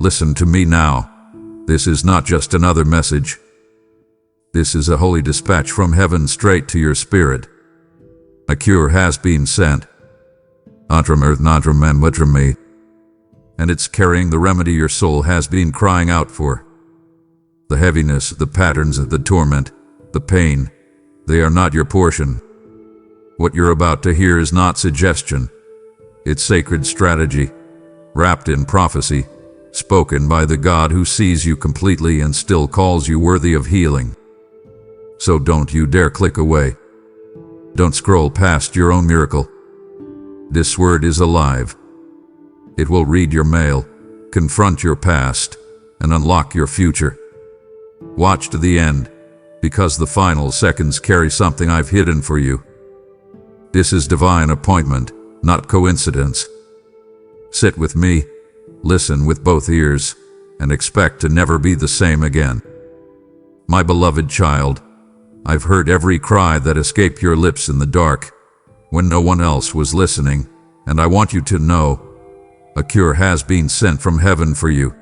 Listen to me now. This is not just another message. This is a holy dispatch from heaven straight to your spirit. A cure has been sent. Antram earth nantram and mutram me. And it's carrying the remedy your soul has been crying out for. The heaviness, the patterns of the torment, the pain, they are not your portion. What you're about to hear is not suggestion. It's sacred strategy, wrapped in prophecy, spoken by the God who sees you completely and still calls you worthy of healing. So don't you dare click away. Don't scroll past your own miracle. This word is alive. It will read your mail, confront your past, and unlock your future. Watch to the end, because the final seconds carry something I've hidden for you. This is divine appointment, not coincidence. Sit with me, listen with both ears, and expect to never be the same again. My beloved child, I've heard every cry that escaped your lips in the dark, when no one else was listening, and I want you to know, a cure has been sent from heaven for you.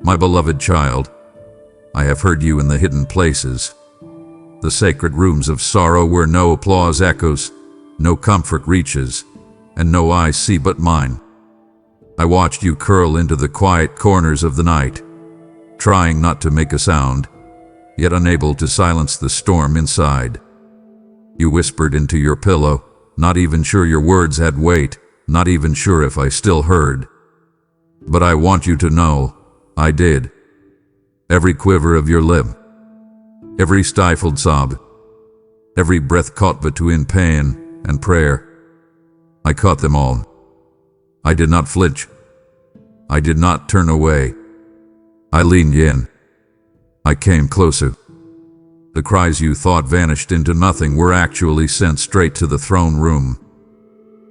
My beloved child, I have heard you in the hidden places, the sacred rooms of sorrow where no applause echoes, no comfort reaches, and no eyes see but mine. I watched you curl into the quiet corners of the night, trying not to make a sound, yet unable to silence the storm inside. You whispered into your pillow, not even sure your words had weight, not even sure if I still heard. But I want you to know, I did. Every quiver of your lip, every stifled sob, every breath caught between pain and prayer, I caught them all. I did not flinch. I did not turn away. I leaned in. I came closer. The cries you thought vanished into nothing were actually sent straight to the throne room.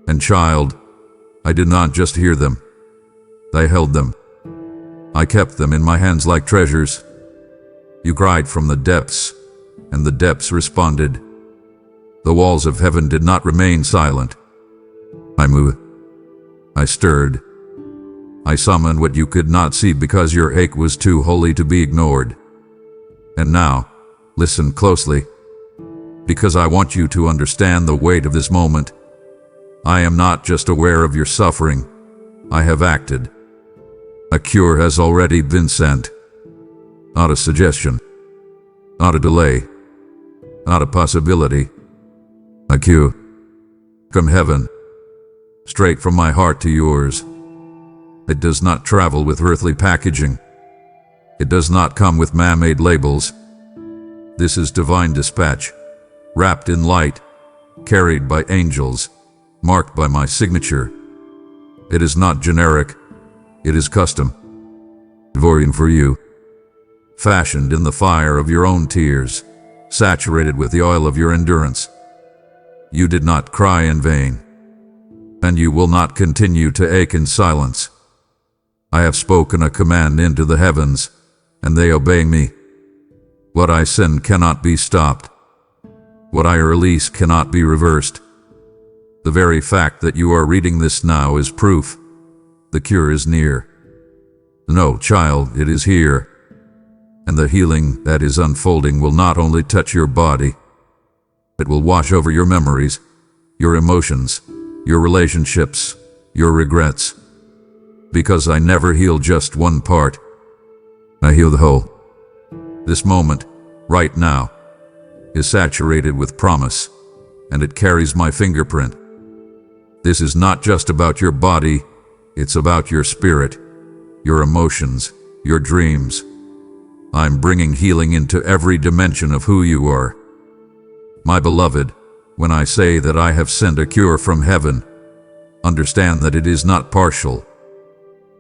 And child, I did not just hear them. I held them. I kept them in my hands like treasures. You cried from the depths, and the depths responded. The walls of heaven did not remain silent. I moved. I stirred. I summoned what you could not see because your ache was too holy to be ignored. And now, listen closely, because I want you to understand the weight of this moment. I am not just aware of your suffering. I have acted. A cure has already been sent. Not a suggestion. Not a delay. Not a possibility. A cure. From heaven. Straight from my heart to yours. It does not travel with earthly packaging. It does not come with man-made labels. This is divine dispatch, wrapped in light, carried by angels, marked by my signature. It is not generic. It is custom. Designed for you. Fashioned in the fire of your own tears, saturated with the oil of your endurance. You did not cry in vain. And you will not continue to ache in silence. I have spoken a command into the heavens, and they obey me. What I send cannot be stopped. What I release cannot be reversed. The very fact that you are reading this now is proof. The cure is near. No, child, it is here. And the healing that is unfolding will not only touch your body, it will wash over your memories, your emotions, your relationships, your regrets. Because I never heal just one part. I heal the whole. This moment, right now, is saturated with promise, and it carries my fingerprint. This is not just about your body, it's about your spirit, your emotions, your dreams. I'm bringing healing into every dimension of who you are. My beloved, when I say that I have sent a cure from heaven, understand that it is not partial.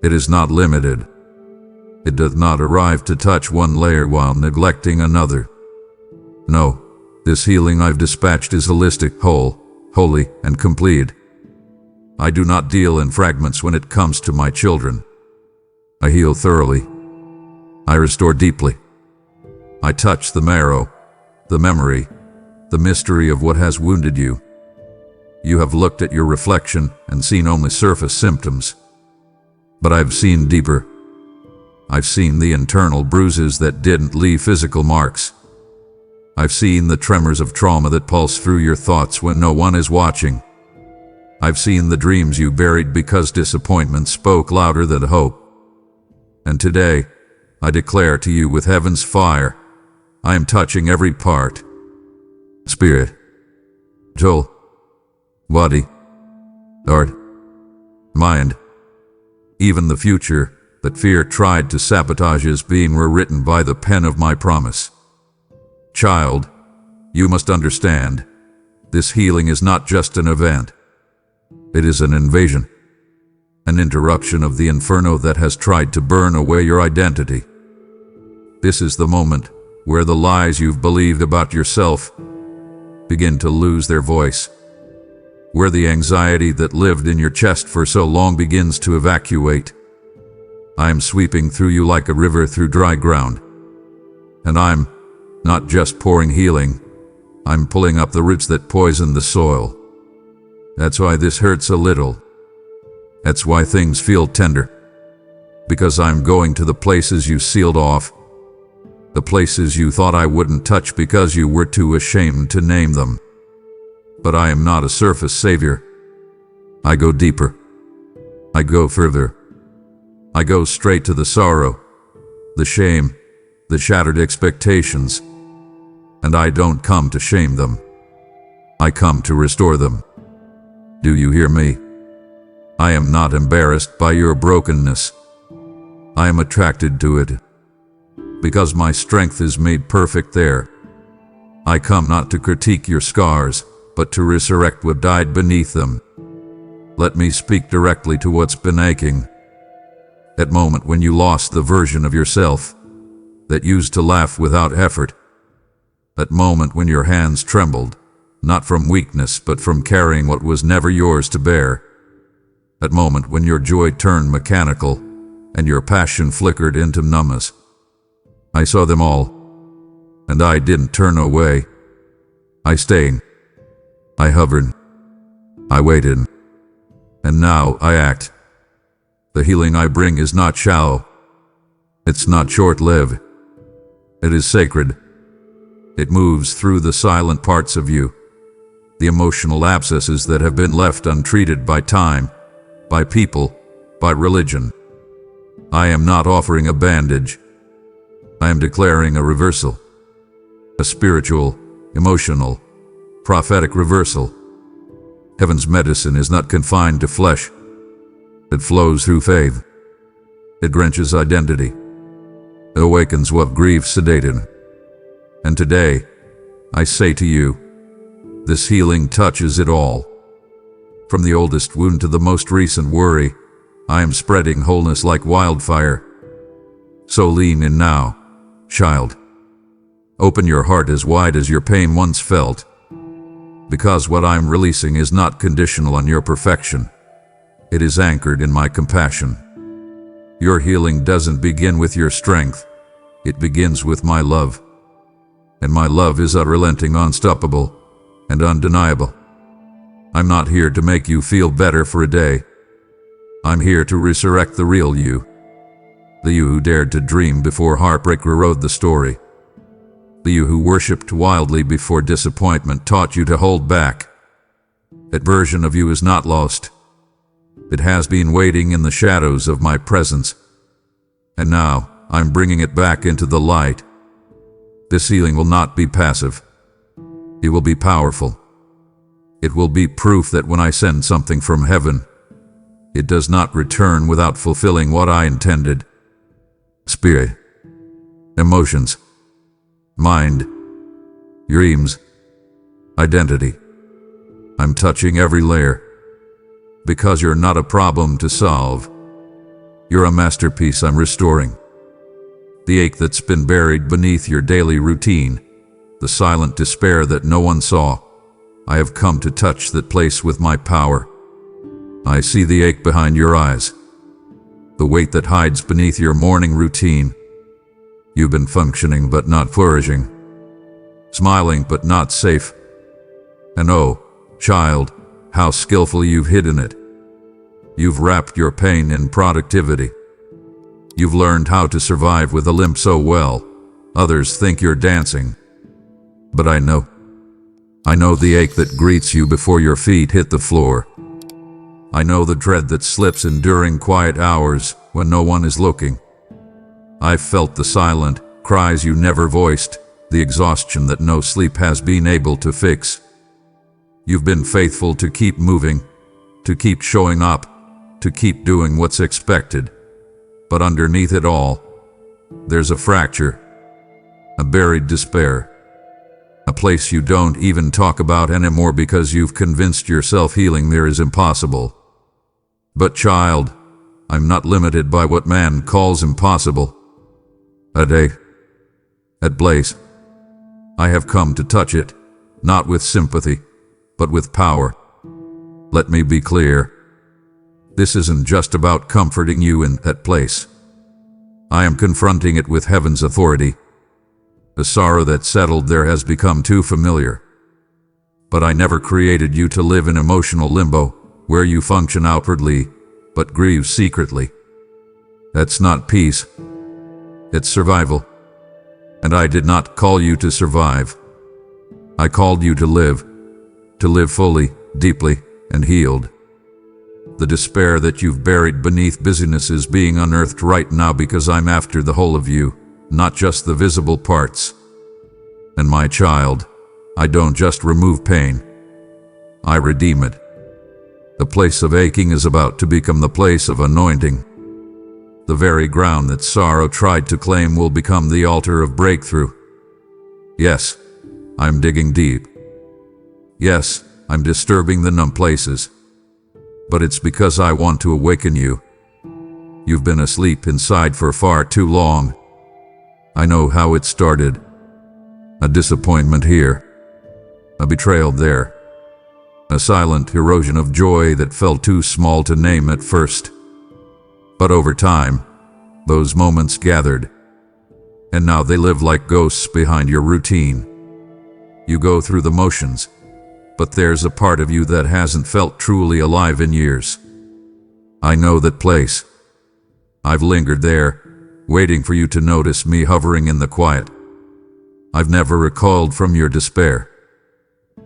It is not limited. It does not arrive to touch one layer while neglecting another. No, this healing I've dispatched is holistic, whole, holy, and complete. I do not deal in fragments when it comes to my children. I heal thoroughly. I restore deeply. I touch the marrow, the memory, the mystery of what has wounded you. You have looked at your reflection and seen only surface symptoms. But I've seen deeper, I've seen the internal bruises that didn't leave physical marks. I've seen the tremors of trauma that pulse through your thoughts when no one is watching. I've seen the dreams you buried because disappointment spoke louder than hope. And today, I declare to you with heaven's fire, I am touching every part. Spirit, soul, body, heart, mind, even the future that fear tried to sabotage is being rewritten by the pen of my promise. Child, you must understand, this healing is not just an event. It is an invasion, an interruption of the inferno that has tried to burn away your identity. This is the moment where the lies you've believed about yourself begin to lose their voice, where the anxiety that lived in your chest for so long begins to evacuate. I am sweeping through you like a river through dry ground, and I'm not just pouring healing, I'm pulling up the roots that poison the soil. That's why this hurts a little. That's why things feel tender. Because I'm going to the places you sealed off, the places you thought I wouldn't touch because you were too ashamed to name them. But I am not a surface savior. I go deeper. I go further. I go straight to the sorrow, the shame, the shattered expectations. And I don't come to shame them. I come to restore them. Do you hear me? I am not embarrassed by your brokenness. I am attracted to it, because my strength is made perfect there. I come not to critique your scars, but to resurrect what died beneath them. Let me speak directly to what's been aching. That moment when you lost the version of yourself that used to laugh without effort. That moment when your hands trembled, not from weakness but from carrying what was never yours to bear. That moment when your joy turned mechanical and your passion flickered into numbness. I saw them all, and I didn't turn away. I stayed. I hovered. I waited. And now I act. The healing I bring is not shallow. It's not short-lived. It is sacred. It moves through the silent parts of you, the emotional abscesses that have been left untreated by time, by people, by religion. I am not offering a bandage. I am declaring a reversal, a spiritual, emotional, prophetic reversal. Heaven's medicine is not confined to flesh. It flows through faith. It drenches identity. It awakens what grief sedated. And today, I say to you, this healing touches it all. From the oldest wound to the most recent worry, I am spreading wholeness like wildfire. So lean in now, child. Open your heart as wide as your pain once felt. Because what I'm releasing is not conditional on your perfection. It is anchored in my compassion. Your healing doesn't begin with your strength. It begins with my love. And my love is unrelenting, unstoppable, and undeniable. I'm not here to make you feel better for a day. I'm here to resurrect the real you. The you who dared to dream before heartbreak rewrote the story. The you who worshipped wildly before disappointment taught you to hold back. That version of you is not lost. It has been waiting in the shadows of my presence. And now, I'm bringing it back into the light. This healing will not be passive. It will be powerful. It will be proof that when I send something from heaven, it does not return without fulfilling what I intended. Spirit, emotions, mind, dreams, identity. I'm touching every layer. Because you're not a problem to solve. You're a masterpiece I'm restoring. The ache that's been buried beneath your daily routine, the silent despair that no one saw, I have come to touch that place with my power. I see the ache behind your eyes, the weight that hides beneath your morning routine. You've been functioning but not flourishing, smiling but not safe. And oh, child, how skillfully you've hidden it. You've wrapped your pain in productivity. You've learned how to survive with a limp so well, others think you're dancing. But I know the ache that greets you before your feet hit the floor. I know the dread that slips in during quiet hours when no one is looking. I've felt the silent cries you never voiced, the exhaustion that no sleep has been able to fix. You've been faithful to keep moving, to keep showing up, to keep doing what's expected. But underneath it all, there's a fracture, a buried despair. A place you don't even talk about anymore because you've convinced yourself healing there is impossible. But child, I'm not limited by what man calls impossible. At Blaze, I have come to touch it, not with sympathy, but with power. Let me be clear. This isn't just about comforting you in that place. I am confronting it with heaven's authority. The sorrow that settled there has become too familiar. But I never created you to live in emotional limbo, where you function outwardly, but grieve secretly. That's not peace. It's survival. And I did not call you to survive. I called you to live fully, deeply, and healed. The despair that you've buried beneath busyness is being unearthed right now because I'm after the whole of you, not just the visible parts. And my child, I don't just remove pain. I redeem it. The place of aching is about to become the place of anointing. The very ground that sorrow tried to claim will become the altar of breakthrough. Yes, I'm digging deep. Yes, I'm disturbing the numb places. But it's because I want to awaken you. You've been asleep inside for far too long. I know how it started. A disappointment here. A betrayal there. A silent erosion of joy that felt too small to name at first. But over time, those moments gathered. And now they live like ghosts behind your routine. You go through the motions, but there's a part of you that hasn't felt truly alive in years. I know that place. I've lingered there, waiting for you to notice me hovering in the quiet. I've never recoiled from your despair.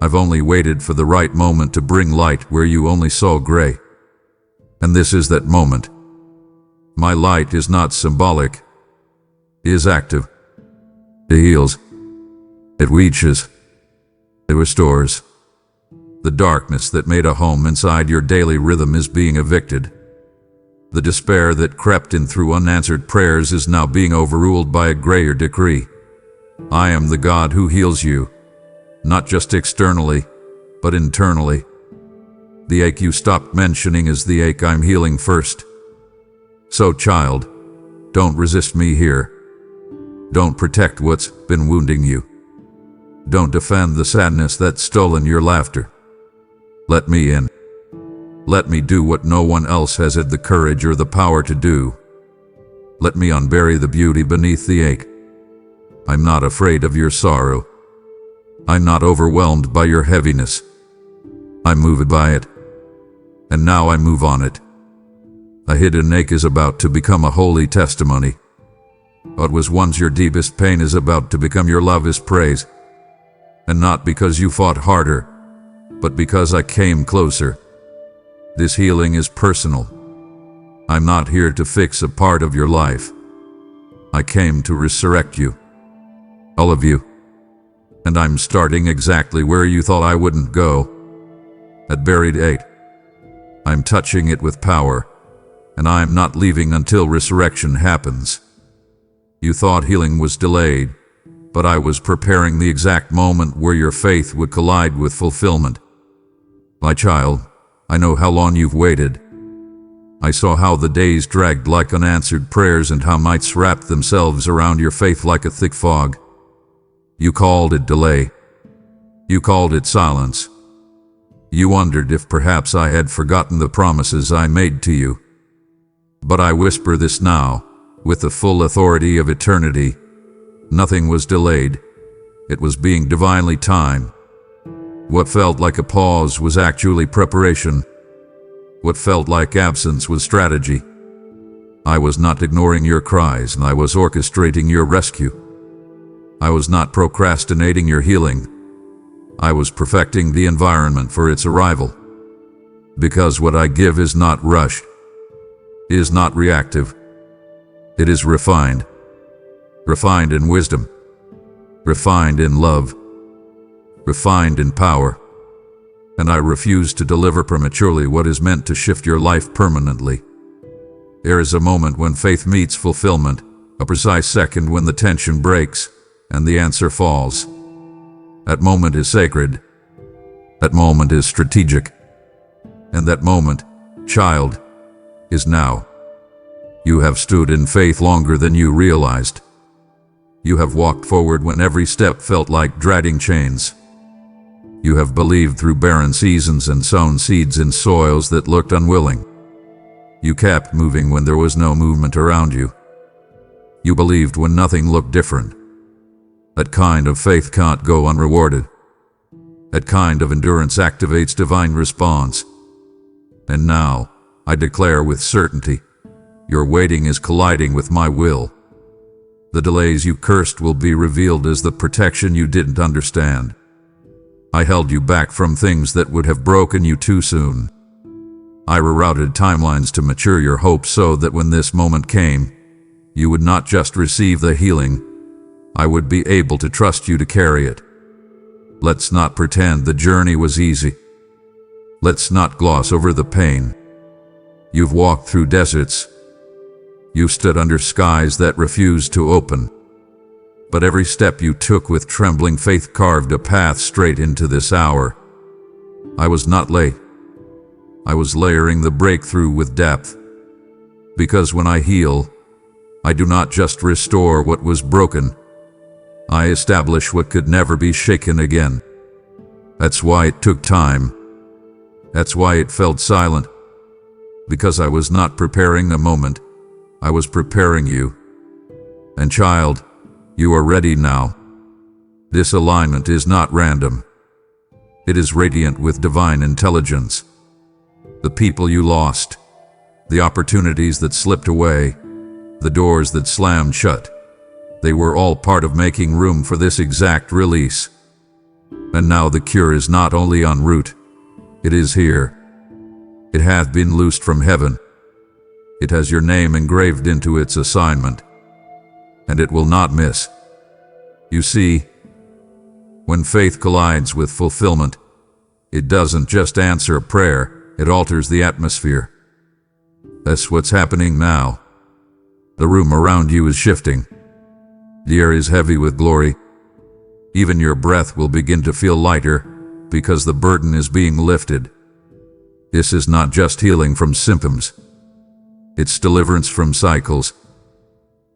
I've only waited for the right moment to bring light where you only saw gray. And this is that moment. My light is not symbolic. It is active. It heals. It reaches. It restores. The darkness that made a home inside your daily rhythm is being evicted. The despair that crept in through unanswered prayers is now being overruled by a grayer decree. I am the God who heals you, not just externally, but internally. The ache you stopped mentioning is the ache I'm healing first. So, child, don't resist me here. Don't protect what's been wounding you. Don't defend the sadness that's stolen your laughter. Let me in. Let me do what no one else has had the courage or the power to do. Let me unbury the beauty beneath the ache. I'm not afraid of your sorrow. I'm not overwhelmed by your heaviness. I'm moved by it. And now I move on it. A hidden ache is about to become a holy testimony. What was once your deepest pain is about to become your loudest praise. And not because you fought harder, but because I came closer. This healing is personal. I'm not here to fix a part of your life. I came to resurrect you. All of you. And I'm starting exactly where you thought I wouldn't go. At buried ache. I'm touching it with power. And I'm not leaving until resurrection happens. You thought healing was delayed, but I was preparing the exact moment where your faith would collide with fulfillment. My child, I know how long you've waited. I saw how the days dragged like unanswered prayers and how nights wrapped themselves around your faith like a thick fog. You called it delay. You called it silence. You wondered if perhaps I had forgotten the promises I made to you. But I whisper this now, with the full authority of eternity. Nothing was delayed. It was being divinely timed. What felt like a pause was actually preparation. What felt like absence was strategy. I was not ignoring your cries, and I was orchestrating your rescue. I was not procrastinating your healing. I was perfecting the environment for its arrival. Because what I give is not rushed, is not reactive. It is refined. Refined in wisdom. Refined in love. Refined in power. And I refuse to deliver prematurely what is meant to shift your life permanently. There is a moment when faith meets fulfillment, a precise second when the tension breaks and the answer falls. That moment is sacred. That moment is strategic. And that moment, child, is now. You have stood in faith longer than you realized. You have walked forward when every step felt like dragging chains. You have believed through barren seasons and sown seeds in soils that looked unwilling. You kept moving when there was no movement around you. You believed when nothing looked different. That kind of faith can't go unrewarded. That kind of endurance activates divine response. And now, I declare with certainty, your waiting is colliding with my will. The delays you cursed will be revealed as the protection you didn't understand. I held you back from things that would have broken you too soon. I rerouted timelines to mature your hope so that when this moment came, you would not just receive the healing, I would be able to trust you to carry it. Let's not pretend the journey was easy. Let's not gloss over the pain. You've walked through deserts. You've stood under skies that refused to open. But every step you took with trembling faith carved a path straight into this hour. I was not late. I was layering the breakthrough with depth. Because when I heal, I do not just restore what was broken. I establish what could never be shaken again. That's why it took time. That's why it felt silent. Because I was not preparing a moment. I was preparing you. And child, you are ready now. This alignment is not random. It is radiant with divine intelligence. The people you lost, the opportunities that slipped away, the doors that slammed shut, they were all part of making room for this exact release. And now the cure is not only en route, it is here. It hath been loosed from heaven. It has your name engraved into its assignment, and it will not miss. You see, when faith collides with fulfillment, it doesn't just answer a prayer, it alters the atmosphere. That's what's happening now. The room around you is shifting. The air is heavy with glory. Even your breath will begin to feel lighter because the burden is being lifted. This is not just healing from symptoms. It's deliverance from cycles.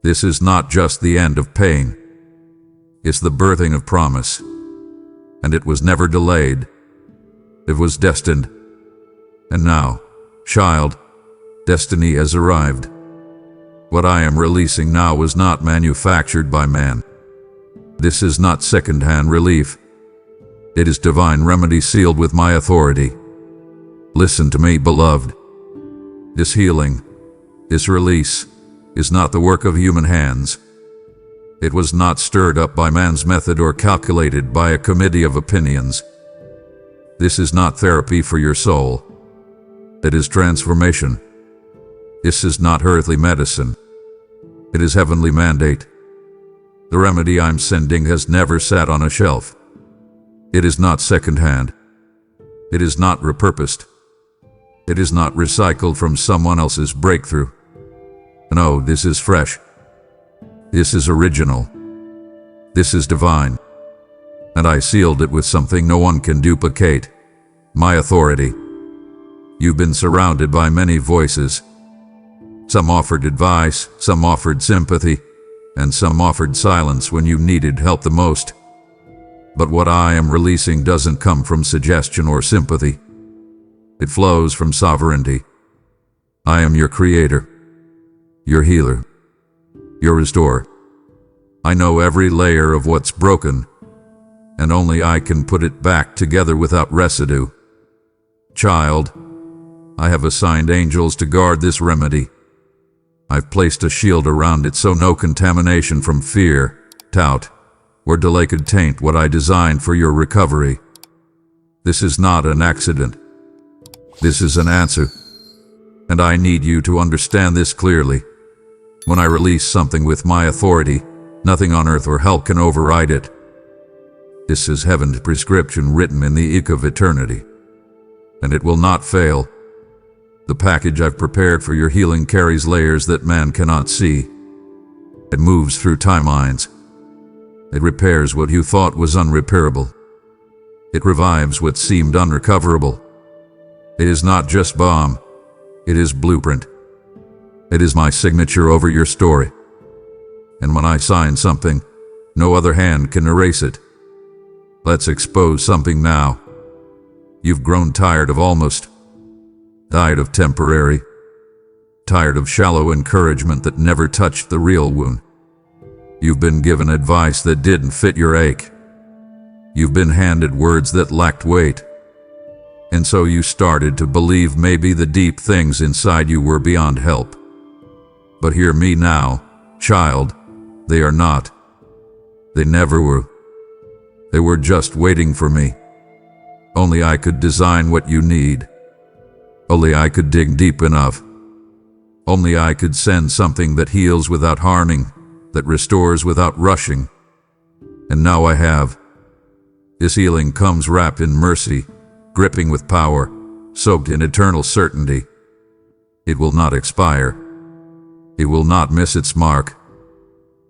This is not just the end of pain. It's the birthing of promise. And it was never delayed. It was destined. And now, child, destiny has arrived. What I am releasing now was not manufactured by man. This is not second-hand relief. It is divine remedy sealed with my authority. Listen to me, beloved. This healing, this release, is not the work of human hands. It was not stirred up by man's method or calculated by a committee of opinions. This is not therapy for your soul. It is transformation. This is not earthly medicine. It is heavenly mandate. The remedy I'm sending has never sat on a shelf. It is not second-hand. It is not repurposed. It is not recycled from someone else's breakthrough. No, this is fresh. This is original. This is divine. And I sealed it with something no one can duplicate. My authority. You've been surrounded by many voices. Some offered advice, some offered sympathy, and some offered silence when you needed help the most. But what I am releasing doesn't come from suggestion or sympathy. It flows from sovereignty. I am your creator, your healer, your restorer. I know every layer of what's broken, and only I can put it back together without residue. Child, I have assigned angels to guard this remedy. I've placed a shield around it so no contamination from fear, doubt, or delay could taint what I designed for your recovery. This is not an accident. This is an answer. And I need you to understand this clearly. When I release something with my authority, nothing on earth or hell can override it. This is heaven's prescription written in the ink of eternity. And it will not fail. The package I've prepared for your healing carries layers that man cannot see. It moves through timelines. It repairs what you thought was unrepairable. It revives what seemed unrecoverable. It is not just balm. It is blueprint. It is my signature over your story. And when I sign something, no other hand can erase it. Let's expose something now. You've grown tired of almost. Tired of temporary. Tired of shallow encouragement that never touched the real wound. You've been given advice that didn't fit your ache. You've been handed words that lacked weight. And so you started to believe maybe the deep things inside you were beyond help. But hear me now, child, they are not. They never were. They were just waiting for me. Only I could design what you need. Only I could dig deep enough. Only I could send something that heals without harming, that restores without rushing. And now I have. This healing comes wrapped in mercy, gripping with power, soaked in eternal certainty. It will not expire. It will not miss its mark.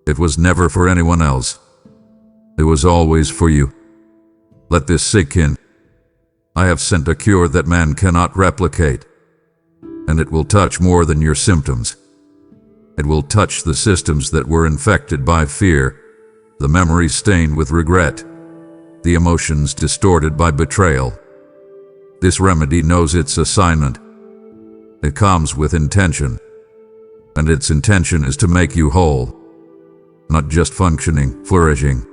It was never for anyone else. It was always for you. Let this sink in. I have sent a cure that man cannot replicate. And it will touch more than your symptoms. It will touch the systems that were infected by fear, the memories stained with regret, the emotions distorted by betrayal. This remedy knows its assignment. It comes with intention. And its intention is to make you whole. Not just functioning, flourishing.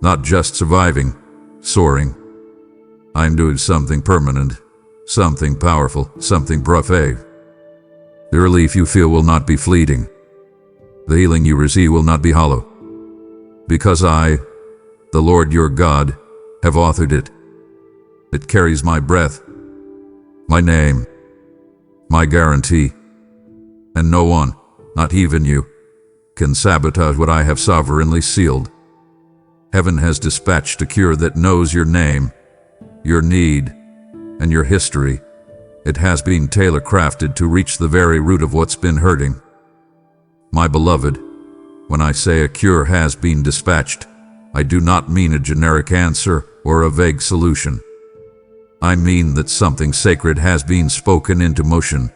Not just surviving, soaring. I'm doing something permanent, something powerful, something profound. The relief you feel will not be fleeting. The healing you receive will not be hollow. Because I, the Lord your God, have authored it. It carries my breath, my name, my guarantee. And no one, not even you, can sabotage what I have sovereignly sealed. Heaven has dispatched a cure that knows your name, your need, and your history. It has been tailor-crafted to reach the very root of what's been hurting. My beloved, when I say a cure has been dispatched, I do not mean a generic answer or a vague solution. I mean that something sacred has been spoken into motion,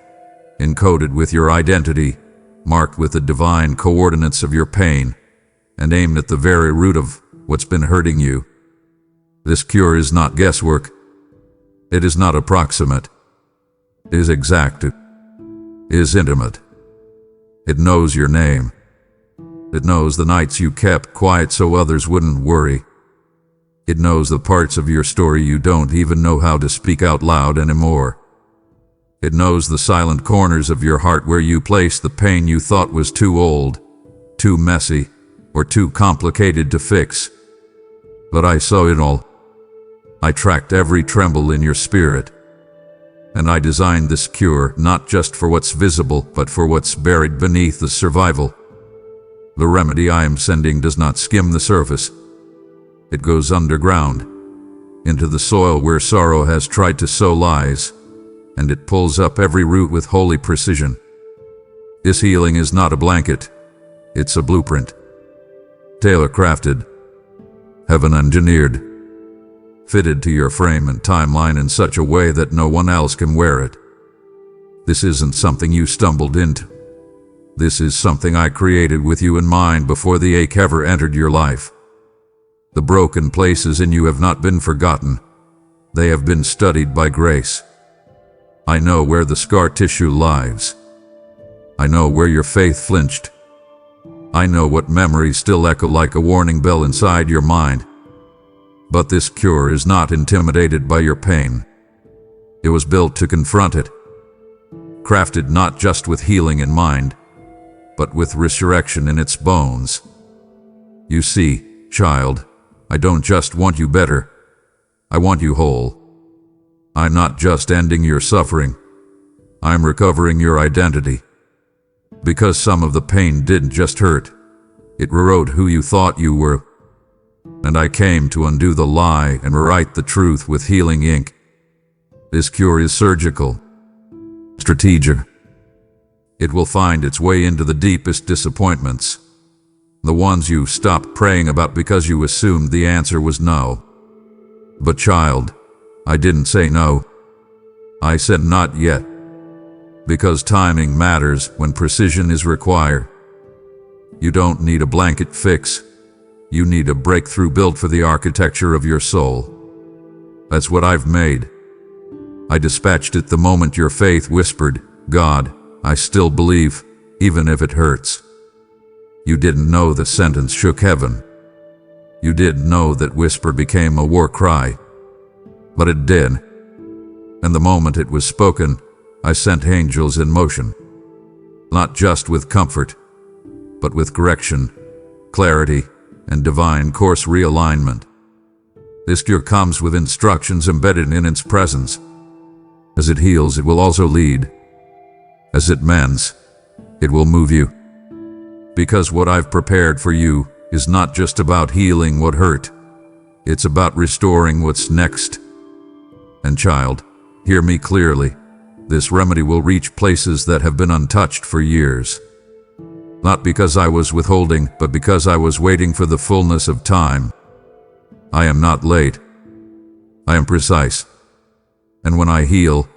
encoded with your identity, marked with the divine coordinates of your pain, and aimed at the very root of what's been hurting you. This cure is not guesswork. It is not approximate. It is exact. It is intimate. It knows your name. It knows the nights you kept quiet so others wouldn't worry. It knows the parts of your story you don't even know how to speak out loud anymore. It knows the silent corners of your heart where you placed the pain you thought was too old, too messy, or too complicated to fix. But I saw it all. I tracked every tremble in your spirit. And I designed this cure not just for what's visible, but for what's buried beneath the survival. The remedy I am sending does not skim the surface. It goes underground, into the soil where sorrow has tried to sow lies, and it pulls up every root with holy precision. This healing is not a blanket, it's a blueprint. Tailor-crafted, heaven-engineered, fitted to your frame and timeline in such a way that no one else can wear it. This isn't something you stumbled into. This is something I created with you in mind before the ache ever entered your life. The broken places in you have not been forgotten. They have been studied by grace. I know where the scar tissue lies. I know where your faith flinched. I know what memories still echo like a warning bell inside your mind. But this cure is not intimidated by your pain. It was built to confront it. Crafted not just with healing in mind, but with resurrection in its bones. You see, child, I don't just want you better. I want you whole. I'm not just ending your suffering. I'm recovering your identity. Because some of the pain didn't just hurt. It rewrote who you thought you were. And I came to undo the lie and rewrite the truth with healing ink. This cure is surgical, strategic. It will find its way into the deepest disappointments, the ones you stopped praying about because you assumed the answer was no. But child, I didn't say no. I said not yet. Because timing matters when precision is required. You don't need a blanket fix. You need a breakthrough built for the architecture of your soul. That's what I've made. I dispatched it the moment your faith whispered, God, I still believe, even if it hurts. You didn't know the sentence shook heaven. You didn't know that whisper became a war cry. But it did. And the moment it was spoken, I sent angels in motion. Not just with comfort, but with correction, clarity, and divine course realignment. This cure comes with instructions embedded in its presence. As it heals, it will also lead. As it mends, it will move you. Because what I've prepared for you is not just about healing what hurt. It's about restoring what's next. And child, hear me clearly. This remedy will reach places that have been untouched for years. Not because I was withholding, but because I was waiting for the fullness of time. I am not late. I am precise. And when I heal,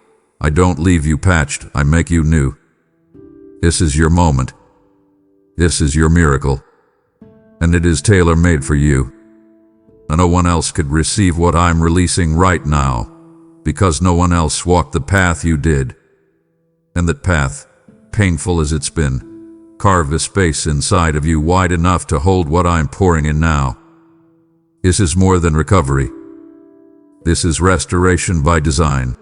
I don't leave you patched, I make you new. This is your moment. This is your miracle. And it is tailor-made for you. And no one else could receive what I'm releasing right now, because no one else walked the path you did. And that path, painful as it's been, carve a space inside of you wide enough to hold what I'm pouring in now. This is more than recovery. This is restoration by design.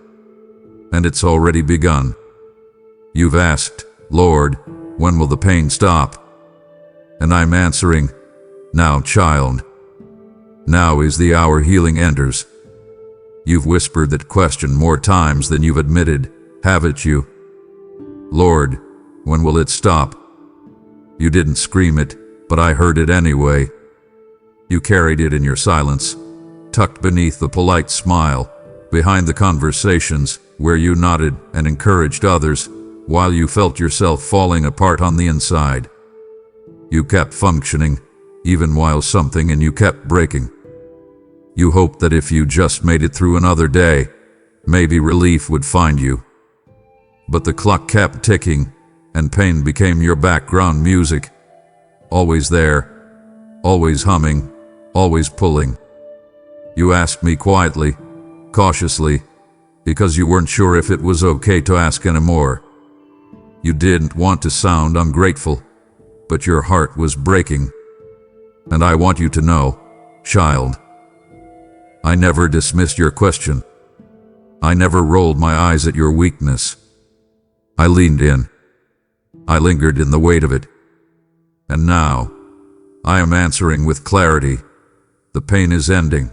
And it's already begun. You've asked, Lord, when will the pain stop? And I'm answering, now, child. Now is the hour healing enters. You've whispered that question more times than you've admitted, haven't you? Lord, when will it stop? You didn't scream it, but I heard it anyway. You carried it in your silence, tucked beneath the polite smile, behind the conversations where you nodded and encouraged others while you felt yourself falling apart on the inside. You kept functioning, even while something in you kept breaking. You hoped that if you just made it through another day, maybe relief would find you. But the clock kept ticking, and pain became your background music. Always there, always humming, always pulling. You asked me quietly, cautiously, because you weren't sure if it was okay to ask anymore. You didn't want to sound ungrateful, but your heart was breaking. And I want you to know, child, I never dismissed your question. I never rolled my eyes at your weakness. I leaned in. I lingered in the weight of it. And now, I am answering with clarity. The pain is ending.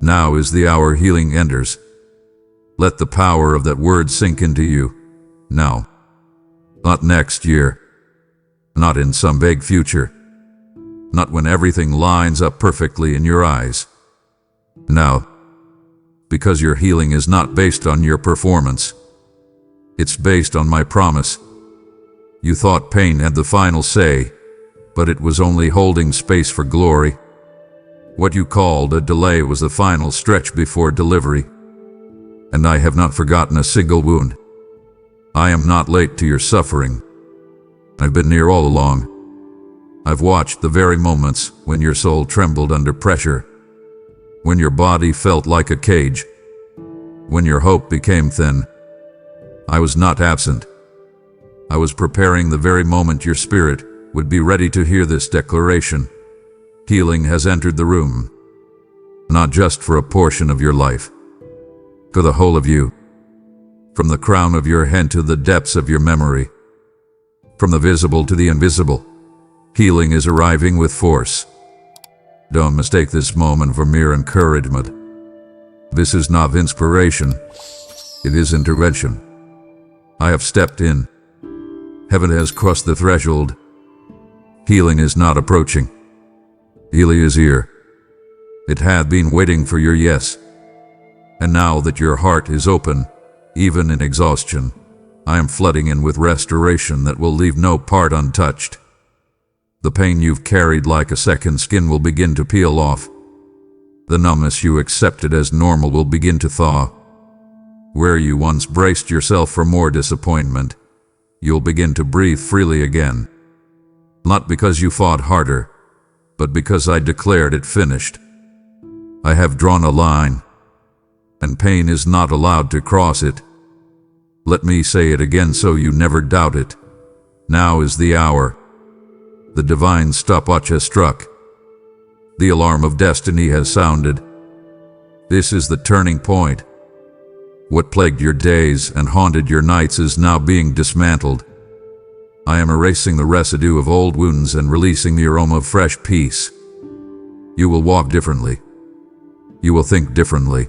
Now is the hour healing enters. Let the power of that word sink into you. Now. Not next year. Not in some vague future. Not when everything lines up perfectly in your eyes. Now. Because your healing is not based on your performance. It's based on my promise. You thought pain had the final say, but it was only holding space for glory. What you called a delay was the final stretch before delivery. And I have not forgotten a single wound. I am not late to your suffering. I've been near all along. I've watched the very moments when your soul trembled under pressure, when your body felt like a cage, when your hope became thin. I was not absent. I was preparing the very moment your spirit would be ready to hear this declaration. Healing has entered the room, not just for a portion of your life, for the whole of you, from the crown of your head to the depths of your memory. from the visible to the invisible. Healing is arriving with force. Don't mistake this moment for mere encouragement. This is not inspiration. It is intervention. I have stepped in. Heaven has crossed the threshold. Healing is not approaching. Healing is here. It had been waiting for your yes. And now that your heart is open, even in exhaustion, I am flooding in with restoration that will leave no part untouched. The pain you've carried like a second skin will begin to peel off. The numbness you accepted as normal will begin to thaw. Where you once braced yourself for more disappointment, you'll begin to breathe freely again. Not because you fought harder, but because I declared it finished. I have drawn a line, and pain is not allowed to cross it. Let me say it again so you never doubt it. Now is the hour. The divine stopwatch has struck. The alarm of destiny has sounded. This is the turning point. What plagued your days and haunted your nights is now being dismantled. I am erasing the residue of old wounds and releasing the aroma of fresh peace. You will walk differently. You will think differently.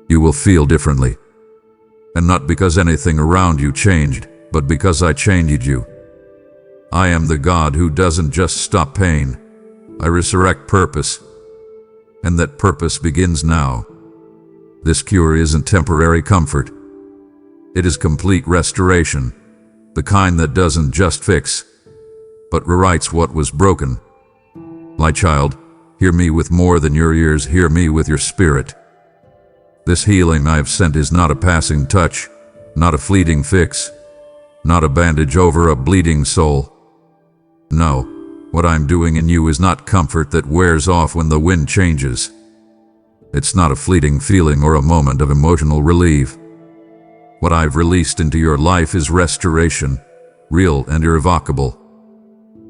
You will feel differently. And not because anything around you changed, but because I changed you. I am the God who doesn't just stop pain. I resurrect purpose. And that purpose begins now. This cure isn't temporary comfort. It is complete restoration. The kind that doesn't just fix, but rewrites what was broken. My child, hear me with more than your ears, hear me with your spirit. This healing I have sent is not a passing touch, not a fleeting fix, not a bandage over a bleeding soul. No, what I'm doing in you is not comfort that wears off when the wind changes. It's not a fleeting feeling or a moment of emotional relief. What I've released into your life is restoration, real and irrevocable.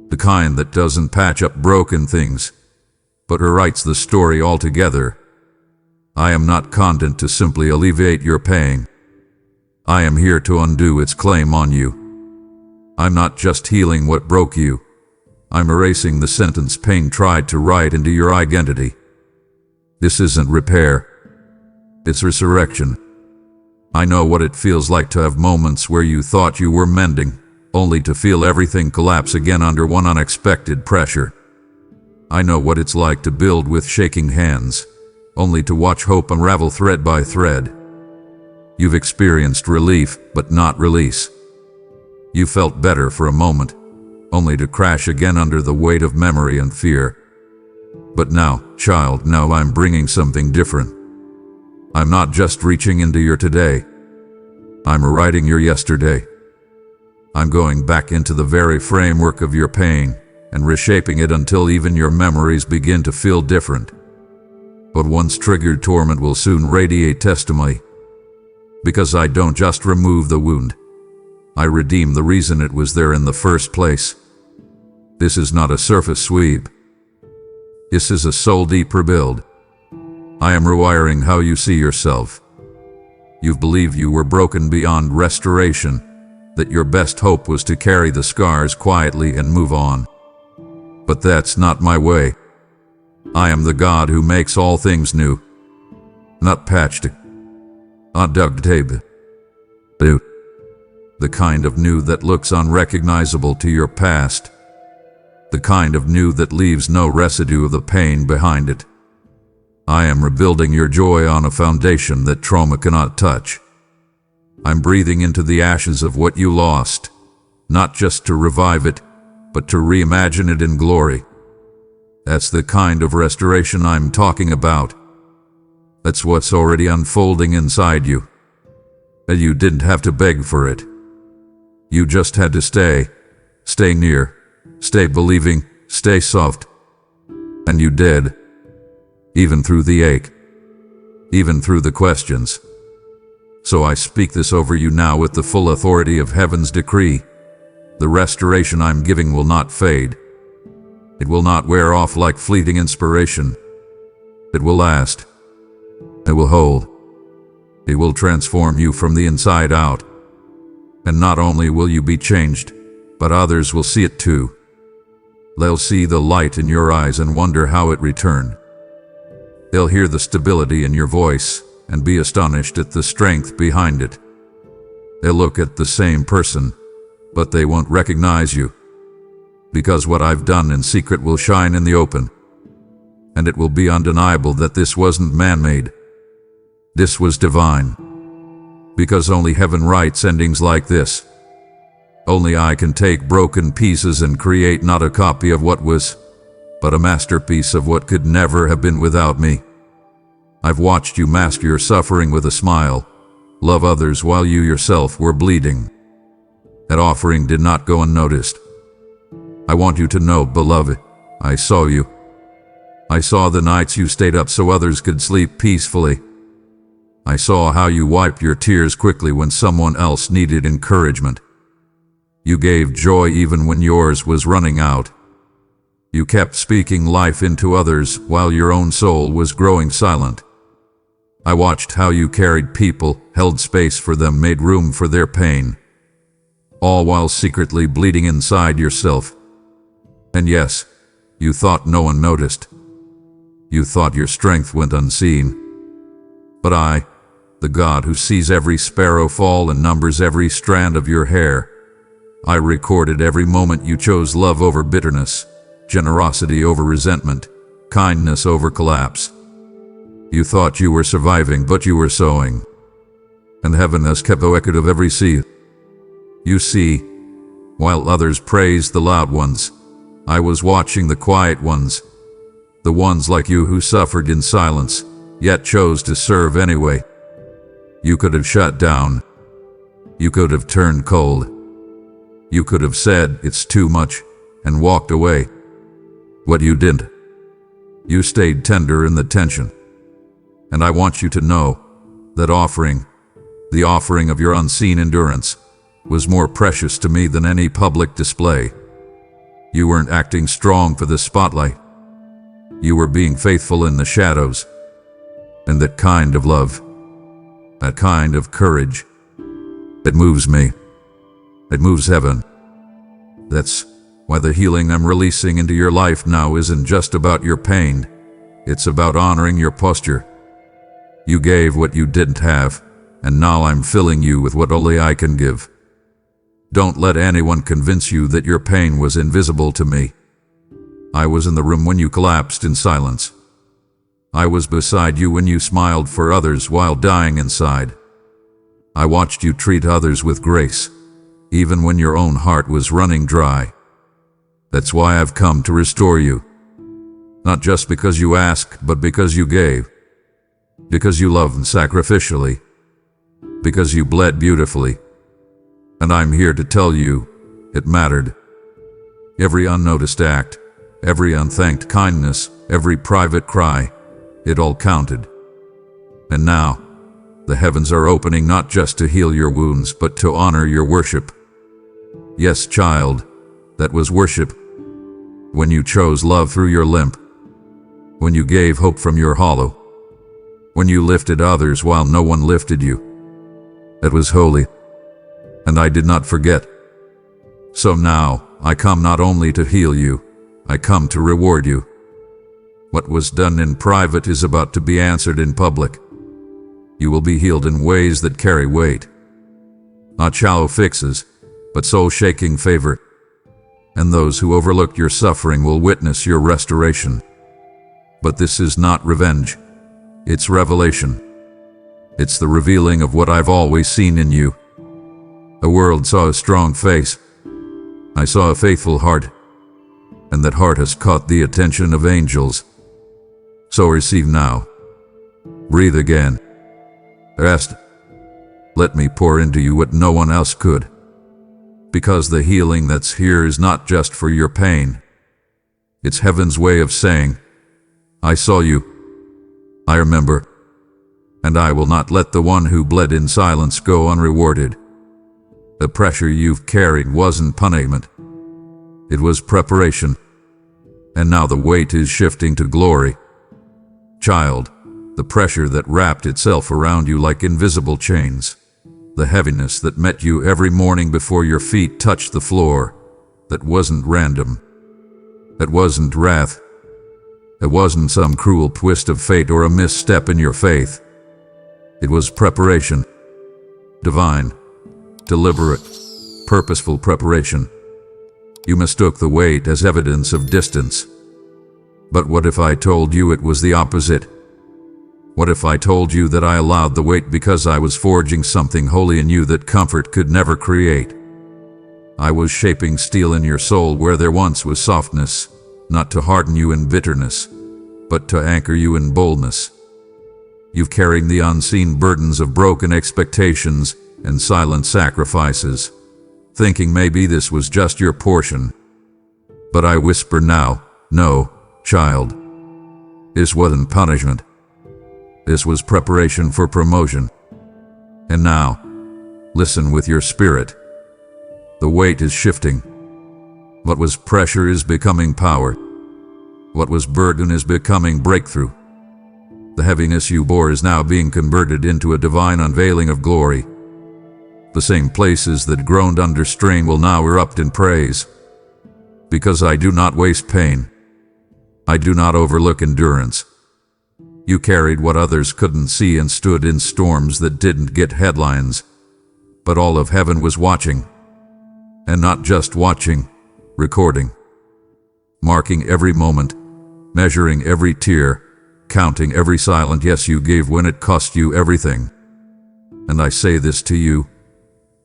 The kind that doesn't patch up broken things, but rewrites the story altogether. I am not content to simply alleviate your pain. I am here to undo its claim on you. I'm not just healing what broke you. I'm erasing the sentence pain tried to write into your identity. This isn't repair. It's resurrection. I know what it feels like to have moments where you thought you were mending, only to feel everything collapse again under one unexpected pressure. I know what it's like to build with shaking hands, only to watch hope unravel thread by thread. You've experienced relief, but not release. You felt better for a moment, only to crash again under the weight of memory and fear. But now, child, now I'm bringing something different. I'm not just reaching into your today. I'm rewriting your yesterday. I'm going back into the very framework of your pain and reshaping it until even your memories begin to feel different. But once triggered torment will soon radiate testimony. Because I don't just remove the wound. I redeem the reason it was there in the first place. This is not a surface sweep. This is a soul-deep rebuild. I am rewiring how you see yourself. You've believed you were broken beyond restoration, that your best hope was to carry the scars quietly and move on. But that's not my way. I am the God who makes all things new. Not patched, not duct tape. New. The kind of new that looks unrecognizable to your past. The kind of new that leaves no residue of the pain behind it. I am rebuilding your joy on a foundation that trauma cannot touch. I'm breathing into the ashes of what you lost, not just to revive it, but to reimagine it in glory. That's the kind of restoration I'm talking about. That's what's already unfolding inside you. And you didn't have to beg for it. You just had to stay near, stay believing, stay soft. And you did. Even through the ache. Even through the questions. So I speak this over you now with the full authority of heaven's decree. The restoration I'm giving will not fade. It will not wear off like fleeting inspiration. It will last. It will hold. It will transform you from the inside out. And not only will you be changed, but others will see it too. They'll see the light in your eyes and wonder how it returned. They'll hear the stability in your voice and be astonished at the strength behind it. They'll look at the same person, but they won't recognize you, because what I've done in secret will shine in the open, and it will be undeniable that this wasn't man-made. This was divine, because only heaven writes endings like this. Only I can take broken pieces and create not a copy of what was, but a masterpiece of what could never have been without me. I've watched you mask your suffering with a smile, love others while you yourself were bleeding. That offering did not go unnoticed. I want you to know, beloved, I saw you. I saw the nights you stayed up so others could sleep peacefully. I saw how you wiped your tears quickly when someone else needed encouragement. You gave joy even when yours was running out. You kept speaking life into others while your own soul was growing silent. I watched how you carried people, held space for them, made room for their pain, all while secretly bleeding inside yourself. And yes, you thought no one noticed. You thought your strength went unseen. But I, the God who sees every sparrow fall and numbers every strand of your hair, I recorded every moment you chose love over bitterness, generosity over resentment, kindness over collapse. You thought you were surviving, but you were sowing. And heaven has kept a record of every seed. You see, while others praised the loud ones, I was watching the quiet ones, the ones like you who suffered in silence, yet chose to serve anyway. You could have shut down. You could have turned cold. You could have said, "It's too much," and walked away. What you didn't. You stayed tender in the tension. And I want you to know that offering, the offering of your unseen endurance, was more precious to me than any public display. You weren't acting strong for the spotlight. You were being faithful in the shadows. And that kind of love, that kind of courage, it moves me. It moves heaven. That's why the healing I'm releasing into your life now isn't just about your pain. It's about honoring your posture. You gave what you didn't have, and now I'm filling you with what only I can give. Don't let anyone convince you that your pain was invisible to me. I was in the room when you collapsed in silence. I was beside you when you smiled for others while dying inside. I watched you treat others with grace, even when your own heart was running dry. That's why I've come to restore you. Not just because you asked, but because you gave. Because you loved sacrificially. Because you bled beautifully. And I'm here to tell you, it mattered. Every unnoticed act, every unthanked kindness, every private cry, it all counted. And now, the heavens are opening not just to heal your wounds, but to honor your worship. Yes, child, that was worship. When you chose love through your limp. When you gave hope from your hollow. When you lifted others while no one lifted you. It was holy. And I did not forget. So now, I come not only to heal you, I come to reward you. What was done in private is about to be answered in public. You will be healed in ways that carry weight. Not shallow fixes, but soul-shaking favor. And those who overlooked your suffering will witness your restoration. But this is not revenge. It's revelation. It's the revealing of what I've always seen in you. The world saw a strong face. I saw a faithful heart. And that heart has caught the attention of angels. So receive now. Breathe again. Rest. Let me pour into you what no one else could. Because the healing that's here is not just for your pain. It's heaven's way of saying, I saw you. I remember. And I will not let the one who bled in silence go unrewarded. The pressure you've carried wasn't punishment. It was preparation. And now the weight is shifting to glory. Child, the pressure that wrapped itself around you like invisible chains, the heaviness that met you every morning before your feet touched the floor, that wasn't random. That wasn't wrath. It wasn't some cruel twist of fate or a misstep in your faith. It was preparation. Divine, deliberate, purposeful preparation. You mistook the weight as evidence of distance. But what if I told you it was the opposite? What if I told you that I allowed the weight because I was forging something holy in you that comfort could never create? I was shaping steel in your soul where there once was softness, not to harden you in bitterness, but to anchor you in boldness. You've carried the unseen burdens of broken expectations and silent sacrifices, thinking maybe this was just your portion. But I whisper now, no, child. This wasn't punishment. This was preparation for promotion. And now, listen with your spirit. The weight is shifting. What was pressure is becoming power. What was burden is becoming breakthrough. The heaviness you bore is now being converted into a divine unveiling of glory. The same places that groaned under strain will now erupt in praise. Because I do not waste pain. I do not overlook endurance. You carried what others couldn't see and stood in storms that didn't get headlines. But all of heaven was watching. And not just watching, recording. Marking every moment, measuring every tear, counting every silent yes you gave when it cost you everything. And I say this to you,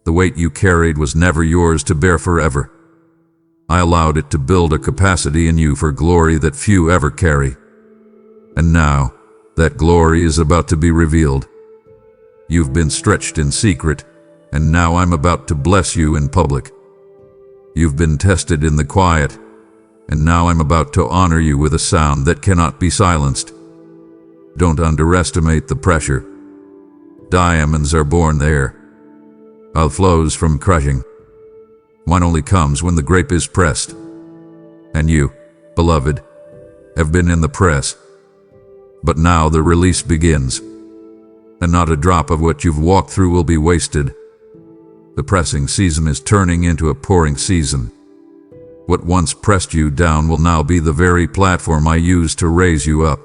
the weight you carried was never yours to bear forever. I allowed it to build a capacity in you for glory that few ever carry. And now, that glory is about to be revealed. You've been stretched in secret, and now I'm about to bless you in public. You've been tested in the quiet, and now I'm about to honor you with a sound that cannot be silenced. Don't underestimate the pressure. Diamonds are born there. Oil flows from crushing. Wine only comes when the grape is pressed. And you, beloved, have been in the press. But now the release begins. And not a drop of what you've walked through will be wasted. The pressing season is turning into a pouring season. What once pressed you down will now be the very platform I use to raise you up.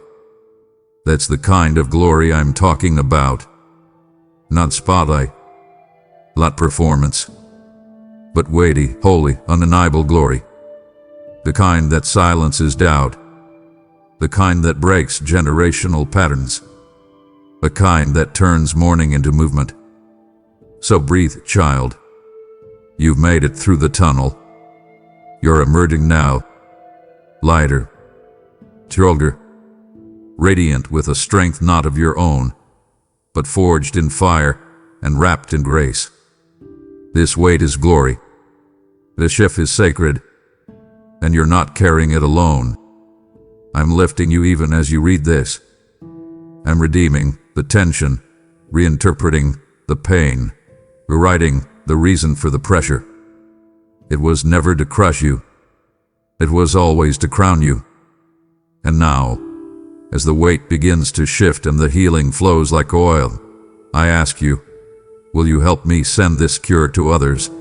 That's the kind of glory I'm talking about. Not spotlight, not performance, but weighty, holy, undeniable glory. The kind that silences doubt. The kind that breaks generational patterns. The kind that turns mourning into movement. So breathe, child. You've made it through the tunnel. You're emerging now, lighter, stronger, radiant with a strength not of your own, but forged in fire and wrapped in grace. This weight is glory. This shift is sacred, and you're not carrying it alone. I'm lifting you even as you read this. I'm redeeming the tension, reinterpreting the pain, rewriting the reason for the pressure. It was never to crush you. It was always to crown you. And now, as the weight begins to shift and the healing flows like oil, I ask you, will you help me send this cure to others?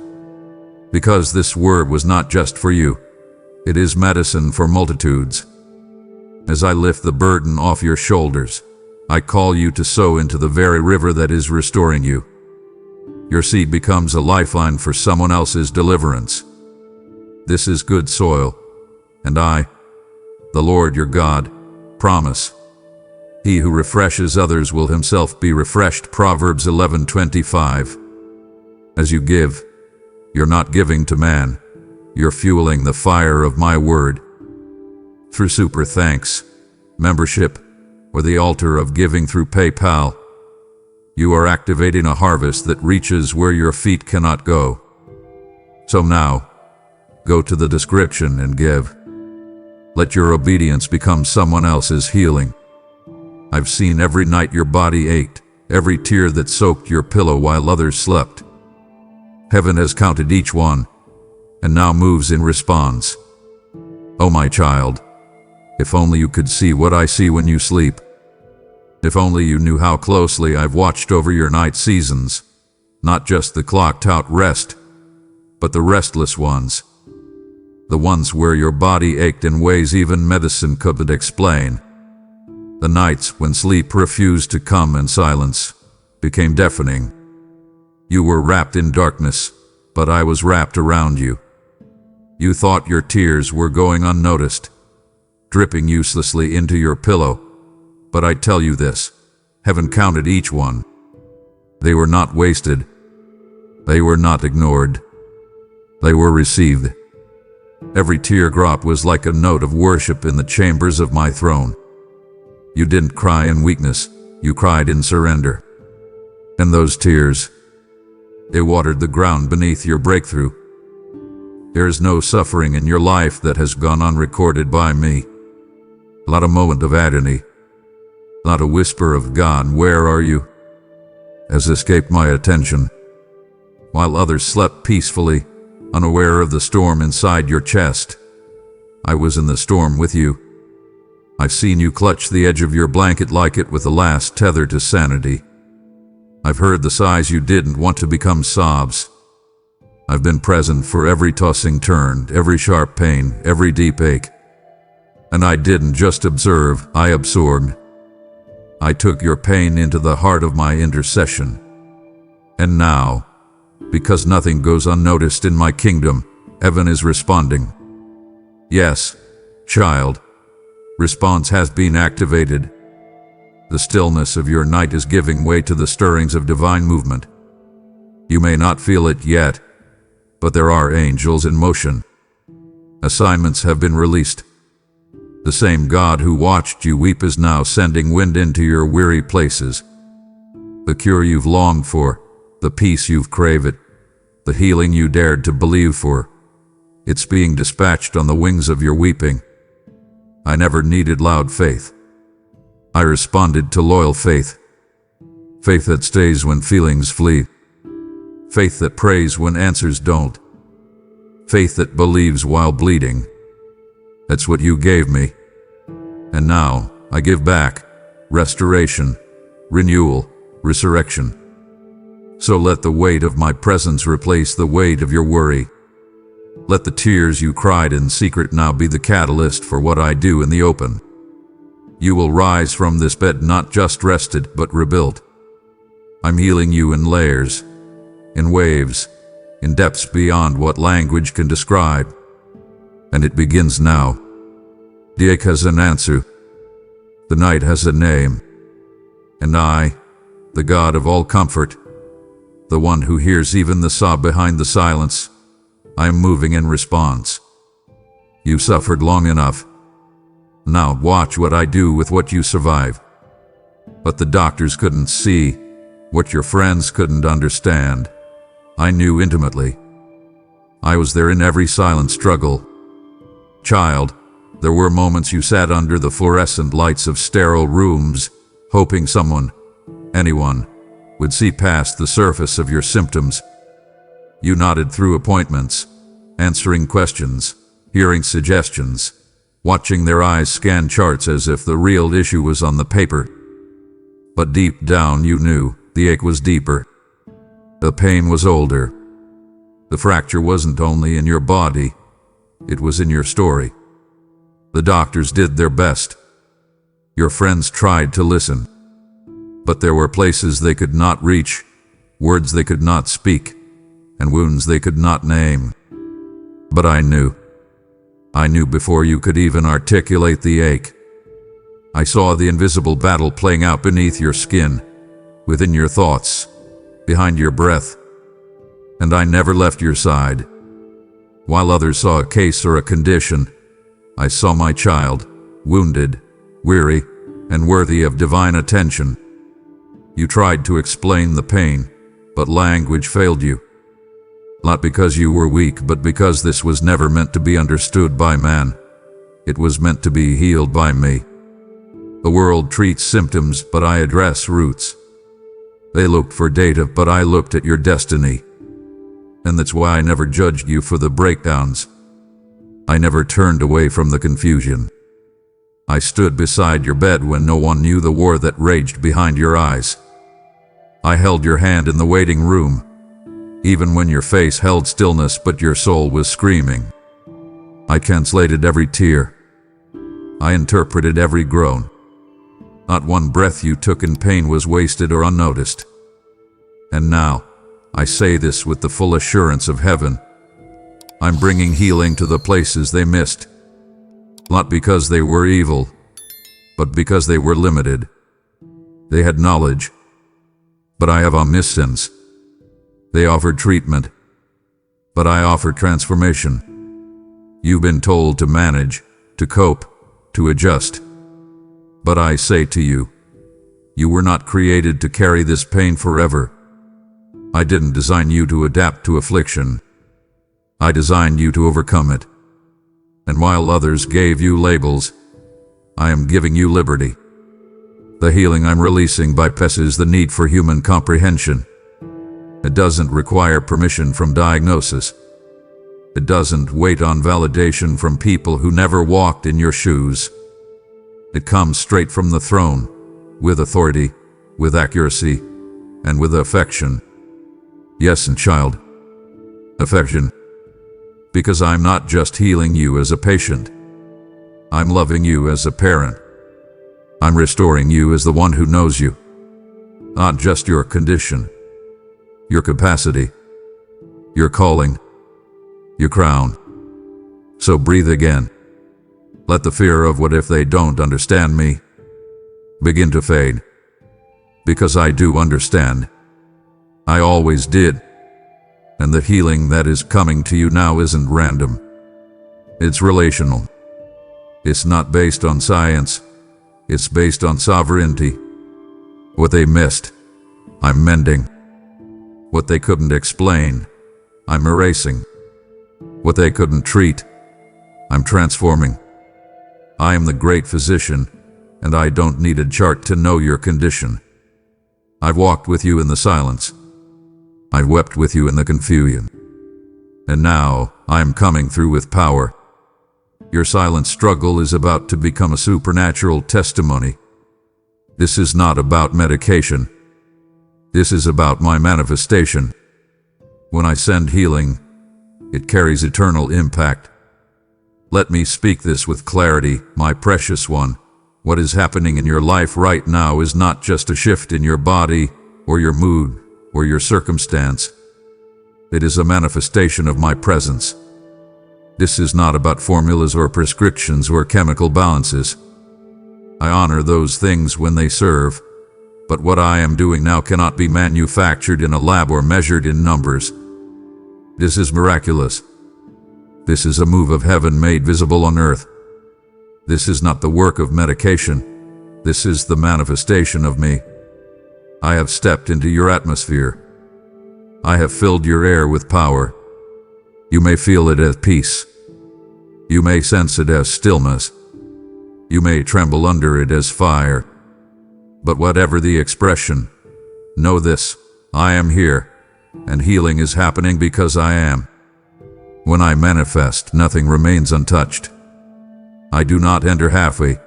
Because this word was not just for you. It is medicine for multitudes. As I lift the burden off your shoulders, I call you to sow into the very river that is restoring you. Your seed becomes a lifeline for someone else's deliverance. This is good soil, and I, the Lord your God, promise. He who refreshes others will himself be refreshed. Proverbs 11:25. As you give, you're not giving to man. You're fueling the fire of my word. Through super thanks, membership, or the altar of giving through PayPal, you are activating a harvest that reaches where your feet cannot go. So now, go to the description and give. Let your obedience become someone else's healing. I've seen every night your body ached, every tear that soaked your pillow while others slept. Heaven has counted each one, and now moves in response. Oh my child, if only you could see what I see when you sleep. If only you knew how closely I've watched over your night seasons, not just the clocked out rest, but the restless ones, The ones where your body ached in ways even medicine couldn't explain. The nights when sleep refused to come and silence became deafening. You were wrapped in darkness, but I was wrapped around you. You thought your tears were going unnoticed, dripping uselessly into your pillow. But I tell you this, heaven counted each one. They were not wasted. They were not ignored. They were received. Every teardrop was like a note of worship in the chambers of my throne. You didn't cry in weakness, you cried in surrender. And those tears, they watered the ground beneath your breakthrough. There is no suffering in your life that has gone unrecorded by me. Not a moment of agony, not a whisper of "God, where are you?" has escaped my attention. While others slept peacefully, unaware of the storm inside your chest, I was in the storm with you. I've seen you clutch the edge of your blanket like it was the last tether to sanity. I've heard the sighs you didn't want to become sobs. I've been present for every tossing turn, every sharp pain, every deep ache. And I didn't just observe, I absorbed. I took your pain into the heart of my intercession. And now, because nothing goes unnoticed in my kingdom, heaven is responding. Yes, child, response has been activated. The stillness of your night is giving way to the stirrings of divine movement. You may not feel it yet, but there are angels in motion. Assignments have been released. The same God who watched you weep is now sending wind into your weary places. The cure you've longed for, the peace you've craved, the healing you dared to believe for, it's being dispatched on the wings of your weeping. I never needed loud faith. I responded to loyal faith. Faith that stays when feelings flee. Faith that prays when answers don't. Faith that believes while bleeding. That's what you gave me. And now, I give back. Restoration, renewal, resurrection. So let the weight of my presence replace the weight of your worry. Let the tears you cried in secret now be the catalyst for what I do in the open. You will rise from this bed not just rested, but rebuilt. I'm healing you in layers, in waves, in depths beyond what language can describe. And it begins now. The ache has an answer. The night has a name. And I, the God of all comfort, the one who hears even the sob behind the silence, I am moving in response. You suffered long enough. Now watch what I do with what you survive. What the doctors couldn't see, what your friends couldn't understand, I knew intimately. I was there in every silent struggle. Child, there were moments you sat under the fluorescent lights of sterile rooms, hoping someone, anyone, would see past the surface of your symptoms. You nodded through appointments, answering questions, hearing suggestions, watching their eyes scan charts as if the real issue was on the paper. But deep down you knew the ache was deeper. The pain was older. The fracture wasn't only in your body, it was in your story. The doctors did their best. Your friends tried to listen. But there were places they could not reach, words they could not speak, and wounds they could not name. But I knew. I knew before you could even articulate the ache. I saw the invisible battle playing out beneath your skin, within your thoughts, behind your breath. And I never left your side. While others saw a case or a condition, I saw my child, wounded, weary, and worthy of divine attention. You tried to explain the pain, but language failed you. Not because you were weak, but because this was never meant to be understood by man. It was meant to be healed by me. The world treats symptoms, but I address roots. They looked for data, but I looked at your destiny. And that's why I never judged you for the breakdowns. I never turned away from the confusion. I stood beside your bed when no one knew the war that raged behind your eyes. I held your hand in the waiting room, even when your face held stillness but your soul was screaming. I translated every tear. I interpreted every groan. Not one breath you took in pain was wasted or unnoticed. And now, I say this with the full assurance of heaven. I'm bringing healing to the places they missed. Not because they were evil, but because they were limited. They had knowledge, but I have omniscience. They offered treatment, but I offer transformation. You've been told to manage, to cope, to adjust. But I say to you, you were not created to carry this pain forever. I didn't design you to adapt to affliction. I designed you to overcome it. And while others gave you labels, I am giving you liberty. The healing I'm releasing bypasses the need for human comprehension. It doesn't require permission from diagnosis. It doesn't wait on validation from people who never walked in your shoes. It comes straight from the throne, with authority, with accuracy, and with affection. Yes, and child, affection. Because I'm not just healing you as a patient. I'm loving you as a parent. I'm restoring you as the one who knows you. Not just your condition, your capacity, your calling, your crown. So breathe again. Let the fear of what if they don't understand me begin to fade. Because I do understand. I always did. And the healing that is coming to you now isn't random. It's relational. It's not based on science. It's based on sovereignty. What they missed, I'm mending. What they couldn't explain, I'm erasing. What they couldn't treat, I'm transforming. I am the great physician, and I don't need a chart to know your condition. I've walked with you in the silence. I've wept with you in the confusion. And now, I am coming through with power. Your silent struggle is about to become a supernatural testimony. This is not about medication. This is about my manifestation. When I send healing, it carries eternal impact. Let me speak this with clarity, my precious one. What is happening in your life right now is not just a shift in your body, or your mood, or your circumstance. It is a manifestation of my presence. This is not about formulas or prescriptions or chemical balances. I honor those things when they serve, but what I am doing now cannot be manufactured in a lab or measured in numbers. This is miraculous. This is a move of heaven made visible on earth. This is not the work of medication. This is the manifestation of me. I have stepped into your atmosphere. I have filled your air with power. You may feel it as peace. You may sense it as stillness. You may tremble under it as fire. But whatever the expression, know this, I am here, and healing is happening because I am. When I manifest, nothing remains untouched. I do not enter halfway.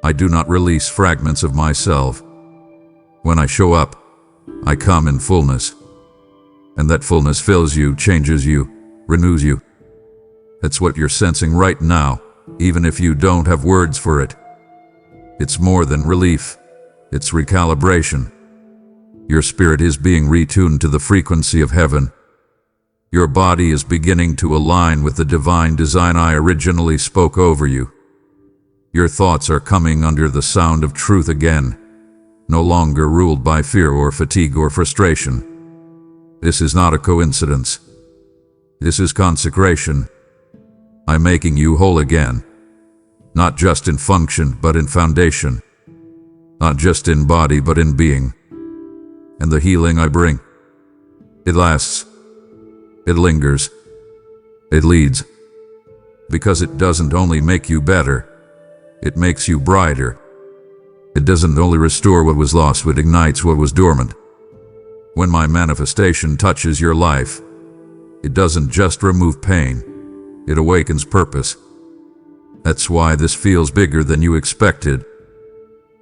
I do not release fragments of myself. When I show up, I come in fullness. And that fullness fills you, changes you, renews you. That's what you're sensing right now, even if you don't have words for it. It's more than relief. It's recalibration. Your spirit is being retuned to the frequency of heaven. Your body is beginning to align with the divine design I originally spoke over you. Your thoughts are coming under the sound of truth again, no longer ruled by fear or fatigue or frustration. This is not a coincidence. This is consecration. I'm making you whole again, not just in function but in foundation, not just in body but in being. And the healing I bring, it lasts. It lingers. It leads. Because it doesn't only make you better, it makes you brighter. It doesn't only restore what was lost, it ignites what was dormant. When my manifestation touches your life, it doesn't just remove pain, it awakens purpose. That's why this feels bigger than you expected.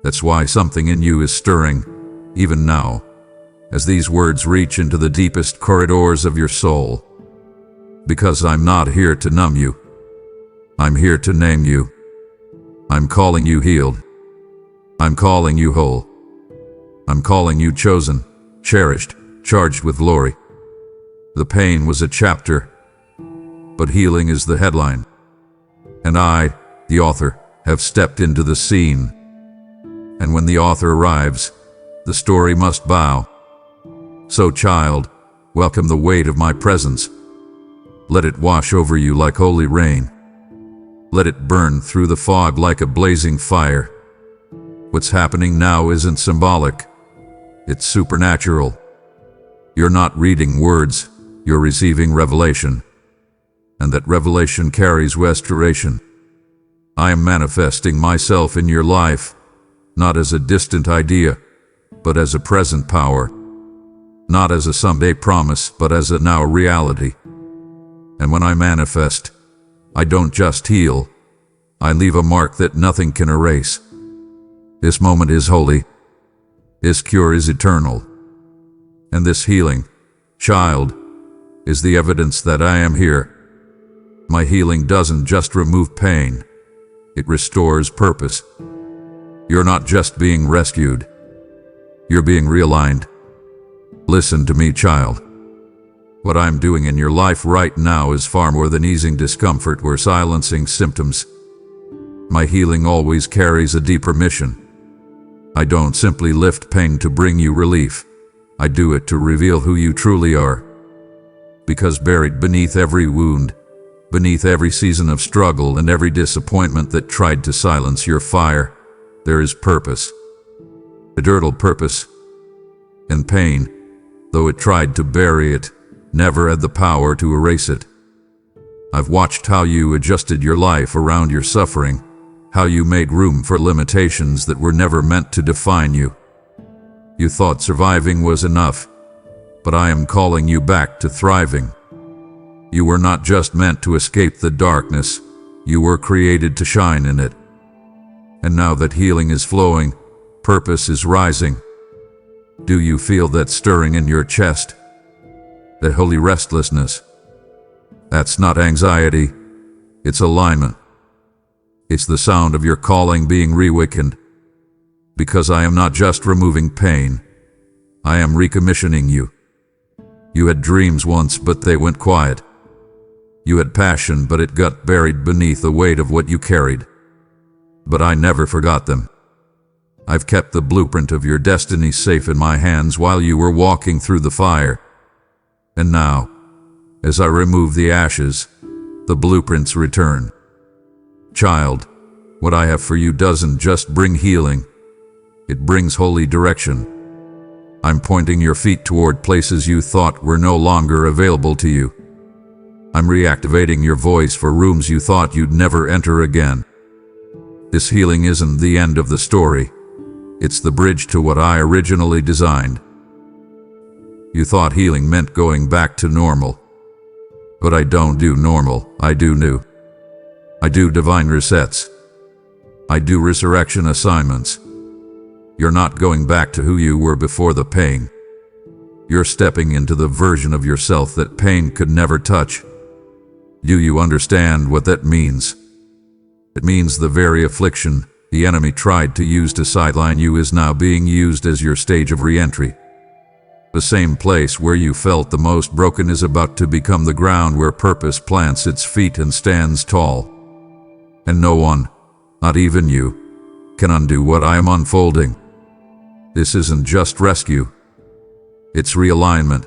That's why something in you is stirring, even now, as these words reach into the deepest corridors of your soul. Because I'm not here to numb you. I'm here to name you. I'm calling you healed. I'm calling you whole. I'm calling you chosen, cherished, charged with glory. The pain was a chapter, but healing is the headline. And I, the author, have stepped into the scene. And when the author arrives, the story must bow. So, child, welcome the weight of my presence. Let it wash over you like holy rain. Let it burn through the fog like a blazing fire. What's happening now isn't symbolic. It's supernatural. You're not reading words, you're receiving revelation. And that revelation carries restoration. I am manifesting myself in your life, not as a distant idea, but as a present power. Not as a someday promise, but as a now reality. And when I manifest, I don't just heal, I leave a mark that nothing can erase. This moment is holy. This cure is eternal. And this healing, child, is the evidence that I am here. My healing doesn't just remove pain, it restores purpose. You're not just being rescued, you're being realigned. Listen to me, child. What I'm doing in your life right now is far more than easing discomfort or silencing symptoms. My healing always carries a deeper mission. I don't simply lift pain to bring you relief. I do it to reveal who you truly are. Because buried beneath every wound, beneath every season of struggle and every disappointment that tried to silence your fire, there is purpose. Eternal purpose. And pain, though it tried to bury it, never had the power to erase it. I've watched how you adjusted your life around your suffering, how you made room for limitations that were never meant to define you. You thought surviving was enough, but I am calling you back to thriving. You were not just meant to escape the darkness, you were created to shine in it. And now that healing is flowing, purpose is rising. Do you feel that stirring in your chest? That holy restlessness? That's not anxiety, it's alignment. It's the sound of your calling being reawakened. Because I am not just removing pain, I am recommissioning you. You had dreams once, but they went quiet. You had passion, but it got buried beneath the weight of what you carried. But I never forgot them. I've kept the blueprint of your destiny safe in my hands while you were walking through the fire. And now, as I remove the ashes, the blueprints return. Child, what I have for you doesn't just bring healing, it brings holy direction. I'm pointing your feet toward places you thought were no longer available to you. I'm reactivating your voice for rooms you thought you'd never enter again. This healing isn't the end of the story. It's the bridge to what I originally designed. You thought healing meant going back to normal. But I don't do normal, I do new. I do divine resets. I do resurrection assignments. You're not going back to who you were before the pain. You're stepping into the version of yourself that pain could never touch. Do you understand what that means? It means the very affliction the enemy tried to use to sideline you is now being used as your stage of re-entry. The same place where you felt the most broken is about to become the ground where purpose plants its feet and stands tall. And no one, not even you, can undo what I am unfolding. This isn't just rescue. It's realignment.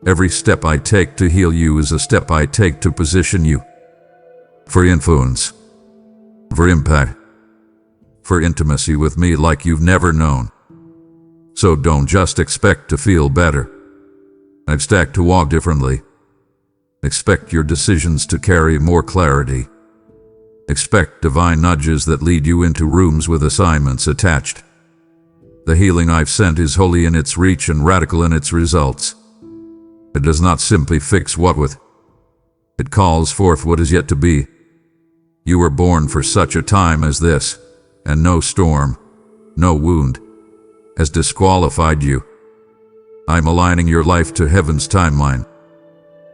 Every step I take to heal you is a step I take to position you for influence, for impact, for intimacy with me like you've never known. So don't just expect to feel better. Expect to walk differently. Expect your decisions to carry more clarity. Expect divine nudges that lead you into rooms with assignments attached. The healing I've sent is holy in its reach and radical in its results. It does not simply fix what was. It calls forth what is yet to be. You were born for such a time as this, and no storm, no wound, has disqualified you. I'm aligning your life to heaven's timeline.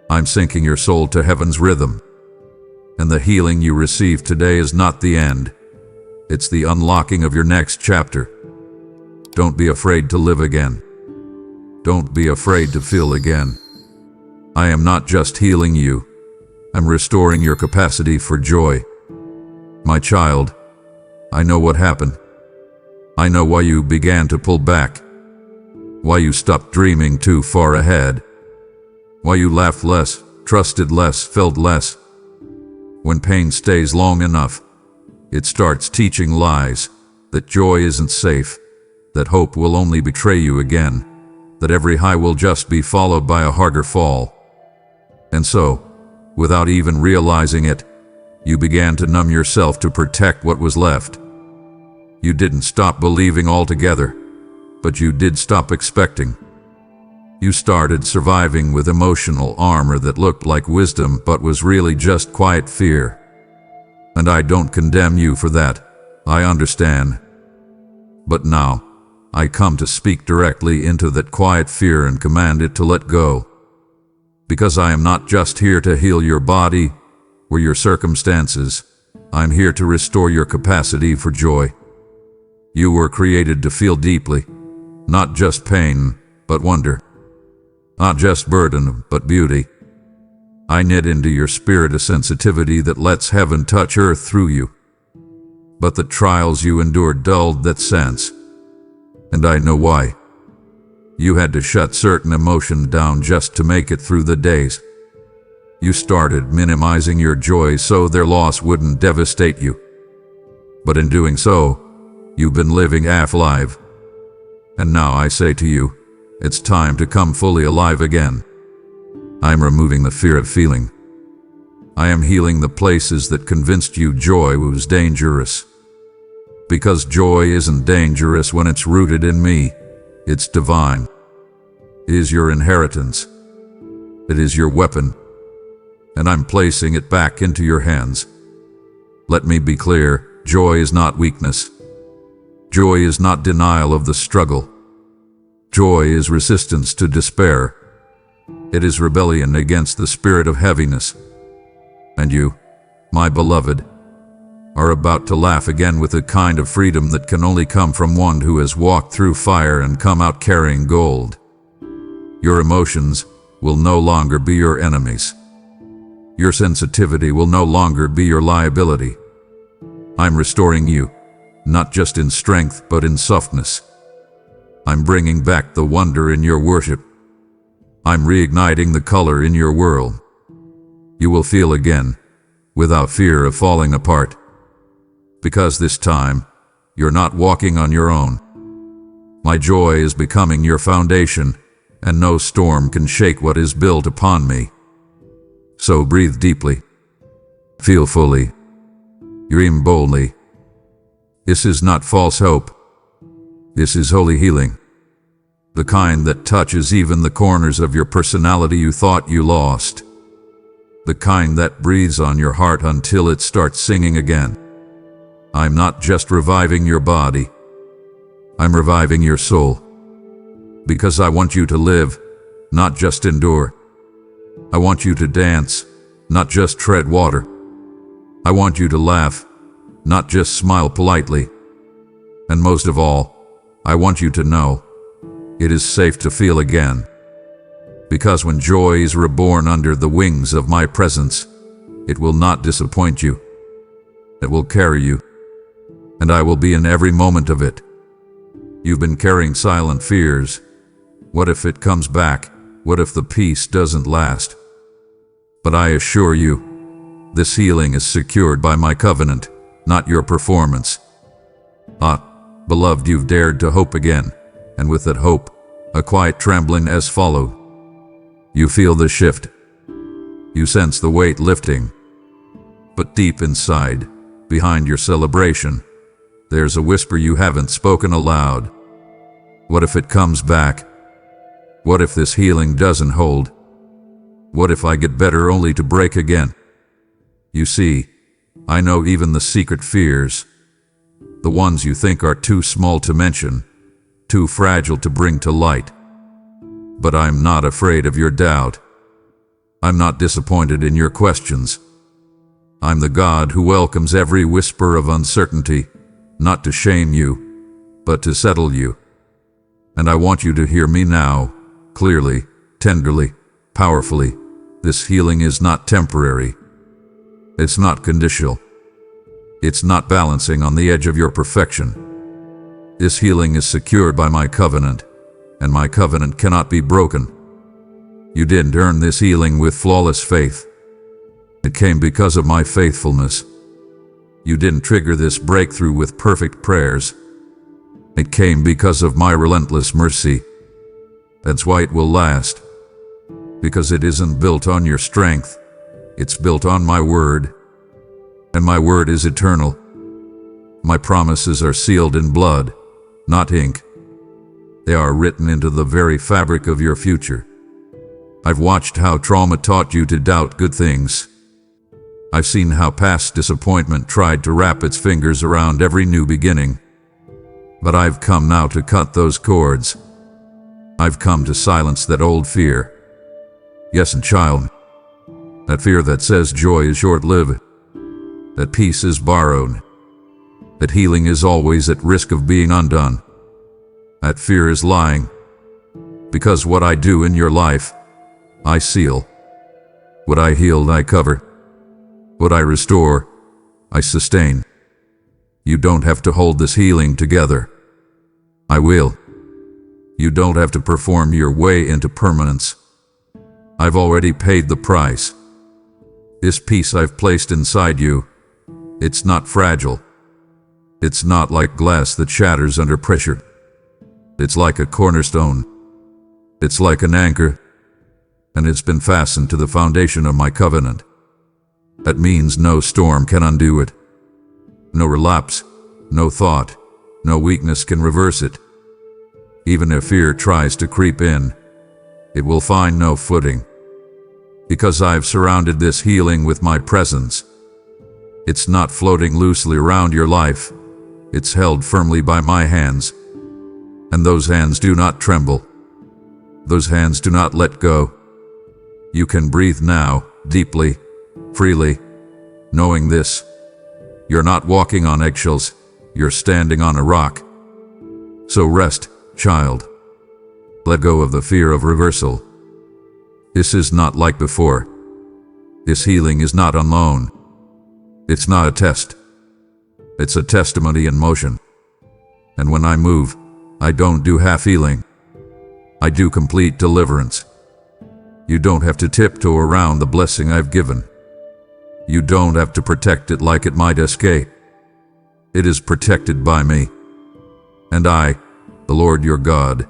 I'm syncing your soul to heaven's rhythm. And the healing you receive today is not the end. It's the unlocking of your next chapter. Don't be afraid to live again. Don't be afraid to feel again. I am not just healing you. I'm restoring your capacity for joy. My child, I know what happened. I know why you began to pull back. Why you stopped dreaming too far ahead. Why you laughed less, trusted less, felt less. When pain stays long enough, it starts teaching lies, that joy isn't safe, that hope will only betray you again, that every high will just be followed by a harder fall. And so, without even realizing it, you began to numb yourself to protect what was left. You didn't stop believing altogether, but you did stop expecting. You started surviving with emotional armor that looked like wisdom but was really just quiet fear. And I don't condemn you for that, I understand. But now, I come to speak directly into that quiet fear and command it to let go. Because I am not just here to heal your body or your circumstances, I'm here to restore your capacity for joy. You were created to feel deeply, not just pain, but wonder. Not just burden, but beauty. I knit into your spirit a sensitivity that lets heaven touch earth through you. But the trials you endured dulled that sense. And I know why. You had to shut certain emotions down just to make it through the days. You started minimizing your joys so their loss wouldn't devastate you. But in doing so, you've been living half alive. And now I say to you, it's time to come fully alive again. I'm removing the fear of feeling. I am healing the places that convinced you joy was dangerous. Because joy isn't dangerous when it's rooted in me. It's divine. It is your inheritance. It is your weapon. And I'm placing it back into your hands. Let me be clear, joy is not weakness. Joy is not denial of the struggle. Joy is resistance to despair. It is rebellion against the spirit of heaviness. And you, my beloved, are about to laugh again with a kind of freedom that can only come from one who has walked through fire and come out carrying gold. Your emotions will no longer be your enemies. Your sensitivity will no longer be your liability. I'm restoring you, not just in strength but in softness. I'm bringing back the wonder in your worship. I'm reigniting the color in your world. You will feel again, without fear of falling apart. Because this time, you're not walking on your own. My joy is becoming your foundation, and no storm can shake what is built upon me. So breathe deeply. Feel fully. Dream boldly. This is not false hope. This is holy healing. The kind that touches even the corners of your personality you thought you lost. The kind that breathes on your heart until it starts singing again. I'm not just reviving your body. I'm reviving your soul. Because I want you to live, not just endure. I want you to dance, not just tread water. I want you to laugh, not just smile politely. And most of all, I want you to know, it is safe to feel again. Because when joy is reborn under the wings of my presence, it will not disappoint you. It will carry you. And I will be in every moment of it. You've been carrying silent fears. What if it comes back? What if the peace doesn't last? But I assure you, this healing is secured by my covenant, not your performance. Beloved, you've dared to hope again, and with that hope, a quiet trembling has followed. You feel the shift. You sense the weight lifting. But deep inside, behind your celebration, there's a whisper you haven't spoken aloud. What if it comes back? What if this healing doesn't hold? What if I get better only to break again? You see, I know even the secret fears, the ones you think are too small to mention, too fragile to bring to light. But I'm not afraid of your doubt. I'm not disappointed in your questions. I'm the God who welcomes every whisper of uncertainty, not to shame you, but to settle you. And I want you to hear me now, clearly, tenderly, powerfully. This healing is not temporary. It's not conditional. It's not balancing on the edge of your perfection. This healing is secured by my covenant, and my covenant cannot be broken. You didn't earn this healing with flawless faith. It came because of my faithfulness. You didn't trigger this breakthrough with perfect prayers. It came because of my relentless mercy. That's why it will last. Because it isn't built on your strength. It's built on my word. And my word is eternal. My promises are sealed in blood, not ink. They are written into the very fabric of your future. I've watched how trauma taught you to doubt good things. I've seen how past disappointment tried to wrap its fingers around every new beginning. But I've come now to cut those cords. I've come to silence that old fear. Yes, and child, that fear that says joy is short-lived, that peace is borrowed, that healing is always at risk of being undone. That fear is lying, because what I do in your life, I seal. What I heal, I cover. What I restore, I sustain. You don't have to hold this healing together. I will. You don't have to perform your way into permanence. I've already paid the price. This peace I've placed inside you, it's not fragile. It's not like glass that shatters under pressure. It's like a cornerstone. It's like an anchor, and it's been fastened to the foundation of my covenant. That means no storm can undo it. No relapse, no thought, no weakness can reverse it. Even if fear tries to creep in, it will find no footing. Because I've surrounded this healing with my presence. It's not floating loosely around your life. It's held firmly by my hands. And those hands do not tremble. Those hands do not let go. You can breathe now, deeply, freely, knowing this. You're not walking on eggshells, you're standing on a rock. So rest, child. Let go of the fear of reversal. This is not like before. This healing is not on loan. It's not a test. It's a testimony in motion. And when I move, I don't do half healing. I do complete deliverance. You don't have to tiptoe around the blessing I've given. You don't have to protect it like it might escape. It is protected by me. And I, the Lord your God,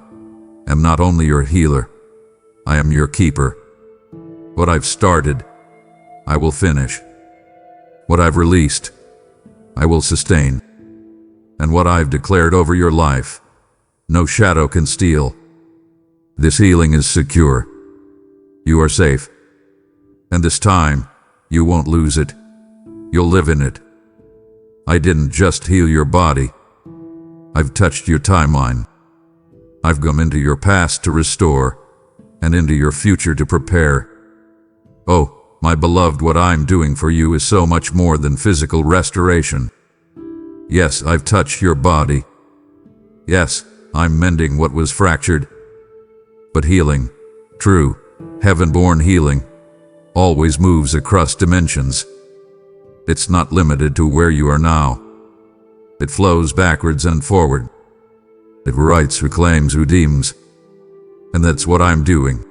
am not only your healer, I am your keeper. What I've started, I will finish. What I've released, I will sustain. And what I've declared over your life, no shadow can steal. This healing is secure. You are safe. And this time, you won't lose it. You'll live in it. I didn't just heal your body. I've touched your timeline. I've come into your past to restore, and into your future to prepare. Oh, my beloved, what I'm doing for you is so much more than physical restoration. Yes, I've touched your body. Yes, I'm mending what was fractured. But healing, true, heaven-born healing, always moves across dimensions. It's not limited to where you are now. It flows backwards and forward. It rights, reclaims, redeems. And that's what I'm doing.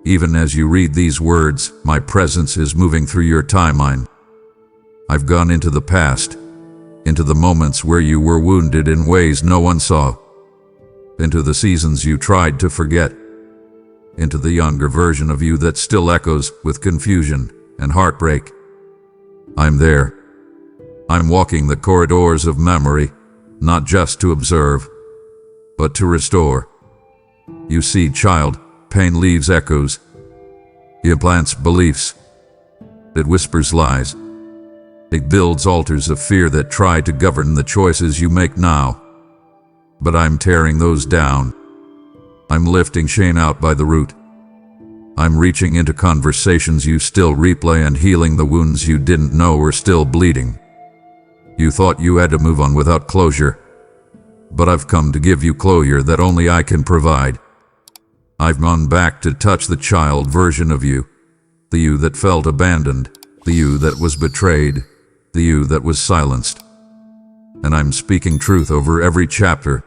Even as you read these words, my presence is moving through your timeline. I've gone into the past, into the moments where you were wounded in ways no one saw, into the seasons you tried to forget, into the younger version of you that still echoes with confusion and heartbreak. I'm there. I'm walking the corridors of memory, not just to observe, but to restore. You see, child, pain leaves echoes. It plants beliefs. It whispers lies. It builds altars of fear that try to govern the choices you make now. But I'm tearing those down. I'm lifting shame out by the root. I'm reaching into conversations you still replay and healing the wounds you didn't know were still bleeding. You thought you had to move on without closure, but I've come to give you closure that only I can provide. I've gone back to touch the child version of you, the you that felt abandoned, the you that was betrayed, the you that was silenced. And I'm speaking truth over every chapter.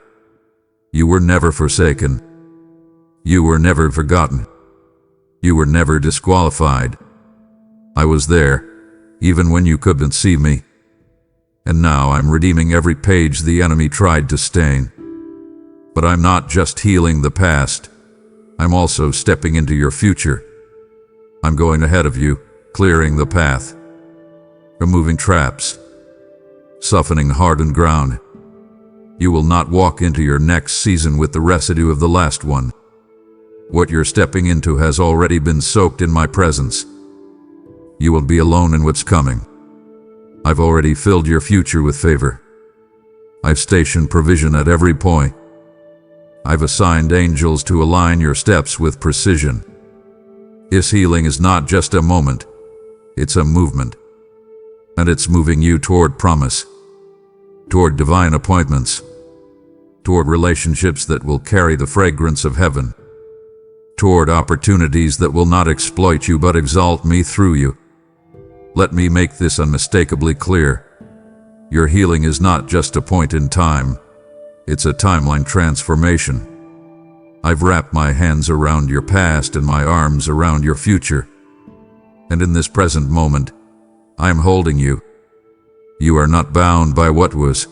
You were never forsaken. You were never forgotten. You were never disqualified. I was there, even when you couldn't see me. And now I'm redeeming every page the enemy tried to stain. But I'm not just healing the past. I'm also stepping into your future. I'm going ahead of you, clearing the path, removing traps, softening hardened ground. You will not walk into your next season with the residue of the last one. What you're stepping into has already been soaked in my presence. You will be alone in what's coming. I've already filled your future with favor. I've stationed provision at every point. I've assigned angels to align your steps with precision. This healing is not just a moment, it's a movement. And it's moving you toward promise, toward divine appointments, toward relationships that will carry the fragrance of heaven, toward opportunities that will not exploit you but exalt me through you. Let me make this unmistakably clear. Your healing is not just a point in time. It's a timeline transformation. I've wrapped my hands around your past and my arms around your future. And in this present moment, I am holding you. You are not bound by what was.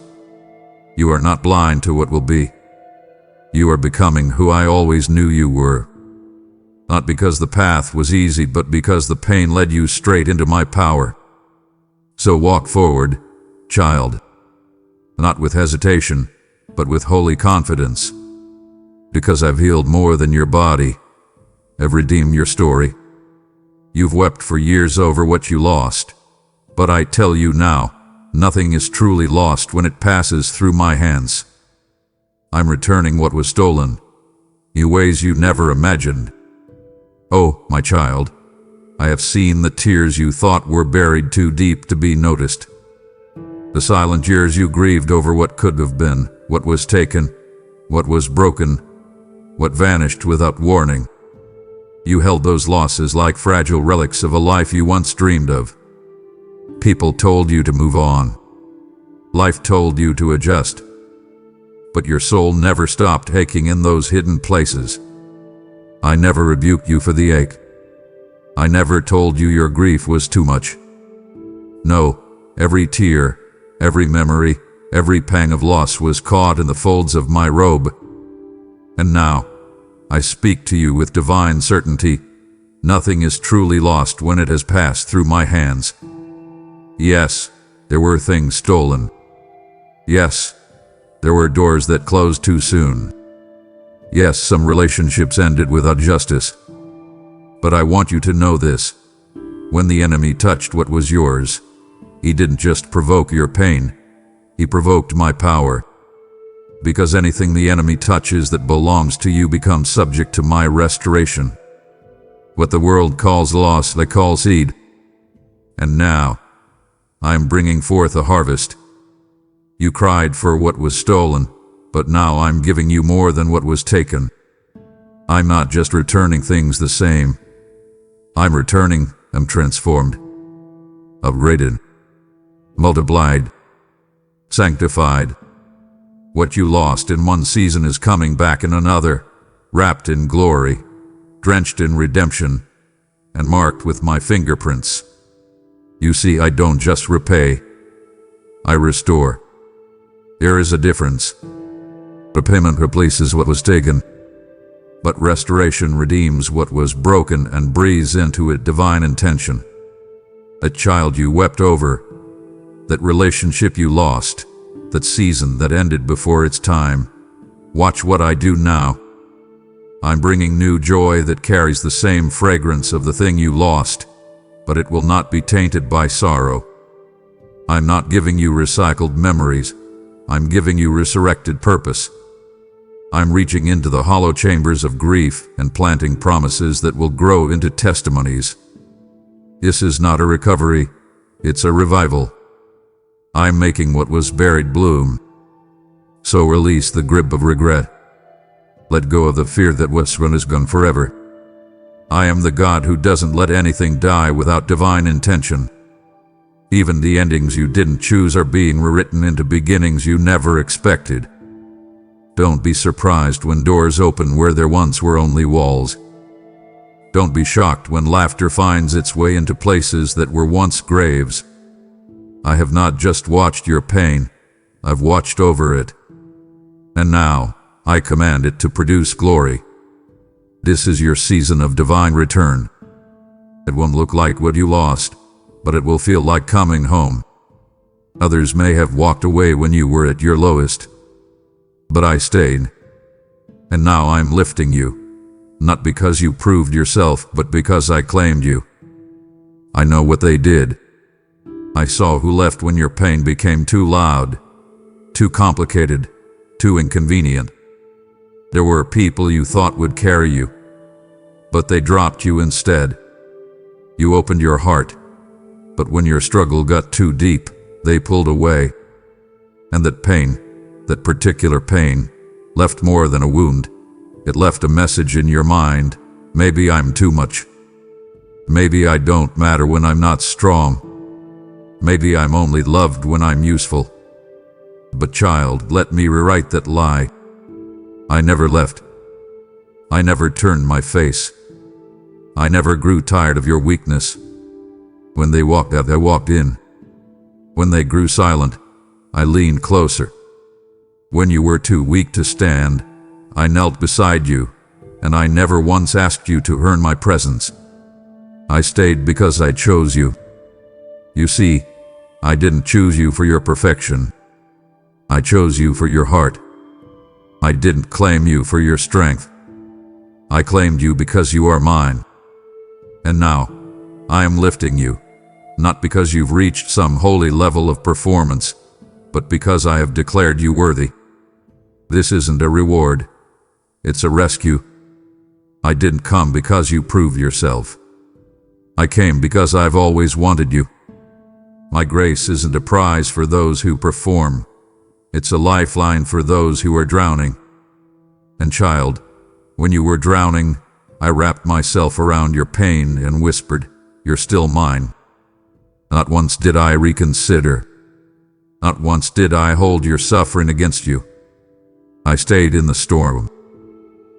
You are not blind to what will be. You are becoming who I always knew you were. Not because the path was easy, but because the pain led you straight into my power. So walk forward, child. Not with hesitation, but with holy confidence. Because I've healed more than your body. I've redeemed your story. You've wept for years over what you lost. But I tell you now, nothing is truly lost when it passes through my hands. I'm returning what was stolen, in ways you never imagined. Oh, my child, I have seen the tears you thought were buried too deep to be noticed. The silent years you grieved over what could have been, what was taken, what was broken, what vanished without warning. You held those losses like fragile relics of a life you once dreamed of. People told you to move on. Life told you to adjust. But your soul never stopped aching in those hidden places. I never rebuked you for the ache. I never told you your grief was too much. No, every tear, every memory, every pang of loss was caught in the folds of my robe. And now, I speak to you with divine certainty. Nothing is truly lost when it has passed through my hands. Yes, there were things stolen. Yes, there were doors that closed too soon. Yes, some relationships ended without justice. But I want you to know this. When the enemy touched what was yours, he didn't just provoke your pain, he provoked my power. Because anything the enemy touches that belongs to you becomes subject to my restoration. What the world calls loss, they call seed. And now, I am bringing forth a harvest. You cried for what was stolen, but now I'm giving you more than what was taken. I'm not just returning things the same. I'm returning them transformed, upgraded, multiplied, sanctified. What you lost in one season is coming back in another, wrapped in glory, drenched in redemption, and marked with my fingerprints. You see, I don't just repay, I restore. There is a difference. Repayment replaces what was taken, but restoration redeems what was broken and breathes into it divine intention. That child you wept over, that relationship you lost, that season that ended before its time. Watch what I do now. I'm bringing new joy that carries the same fragrance of the thing you lost, but it will not be tainted by sorrow. I'm not giving you recycled memories. I'm giving you resurrected purpose. I'm reaching into the hollow chambers of grief and planting promises that will grow into testimonies. This is not a recovery, it's a revival. I'm making what was buried bloom. So release the grip of regret. Let go of the fear that what's run is gone forever. I am the God who doesn't let anything die without divine intention. Even the endings you didn't choose are being rewritten into beginnings you never expected. Don't be surprised when doors open where there once were only walls. Don't be shocked when laughter finds its way into places that were once graves. I have not just watched your pain, I've watched over it. And now, I command it to produce glory. This is your season of divine return. It won't look like what you lost, but it will feel like coming home. Others may have walked away when you were at your lowest, but I stayed. And now I'm lifting you, not because you proved yourself, but because I claimed you. I know what they did. I saw who left when your pain became too loud, too complicated, too inconvenient. There were people you thought would carry you, but they dropped you instead. You opened your heart, but when your struggle got too deep, they pulled away. And that pain, that particular pain, left more than a wound. It left a message in your mind. Maybe I'm too much. Maybe I don't matter when I'm not strong. Maybe I'm only loved when I'm useful. But child, let me rewrite that lie. I never left. I never turned my face. I never grew tired of your weakness. When they walked out, I walked in. When they grew silent, I leaned closer. When you were too weak to stand, I knelt beside you, and I never once asked you to earn my presence. I stayed because I chose you. You see, I didn't choose you for your perfection. I chose you for your heart. I didn't claim you for your strength. I claimed you because you are mine. And now, I am lifting you, not because you've reached some holy level of performance, but because I have declared you worthy. This isn't a reward. It's a rescue. I didn't come because you proved yourself. I came because I've always wanted you. My grace isn't a prize for those who perform. It's a lifeline for those who are drowning. And child, when you were drowning, I wrapped myself around your pain and whispered, "You're still mine." Not once did I reconsider. Not once did I hold your suffering against you. I stayed in the storm.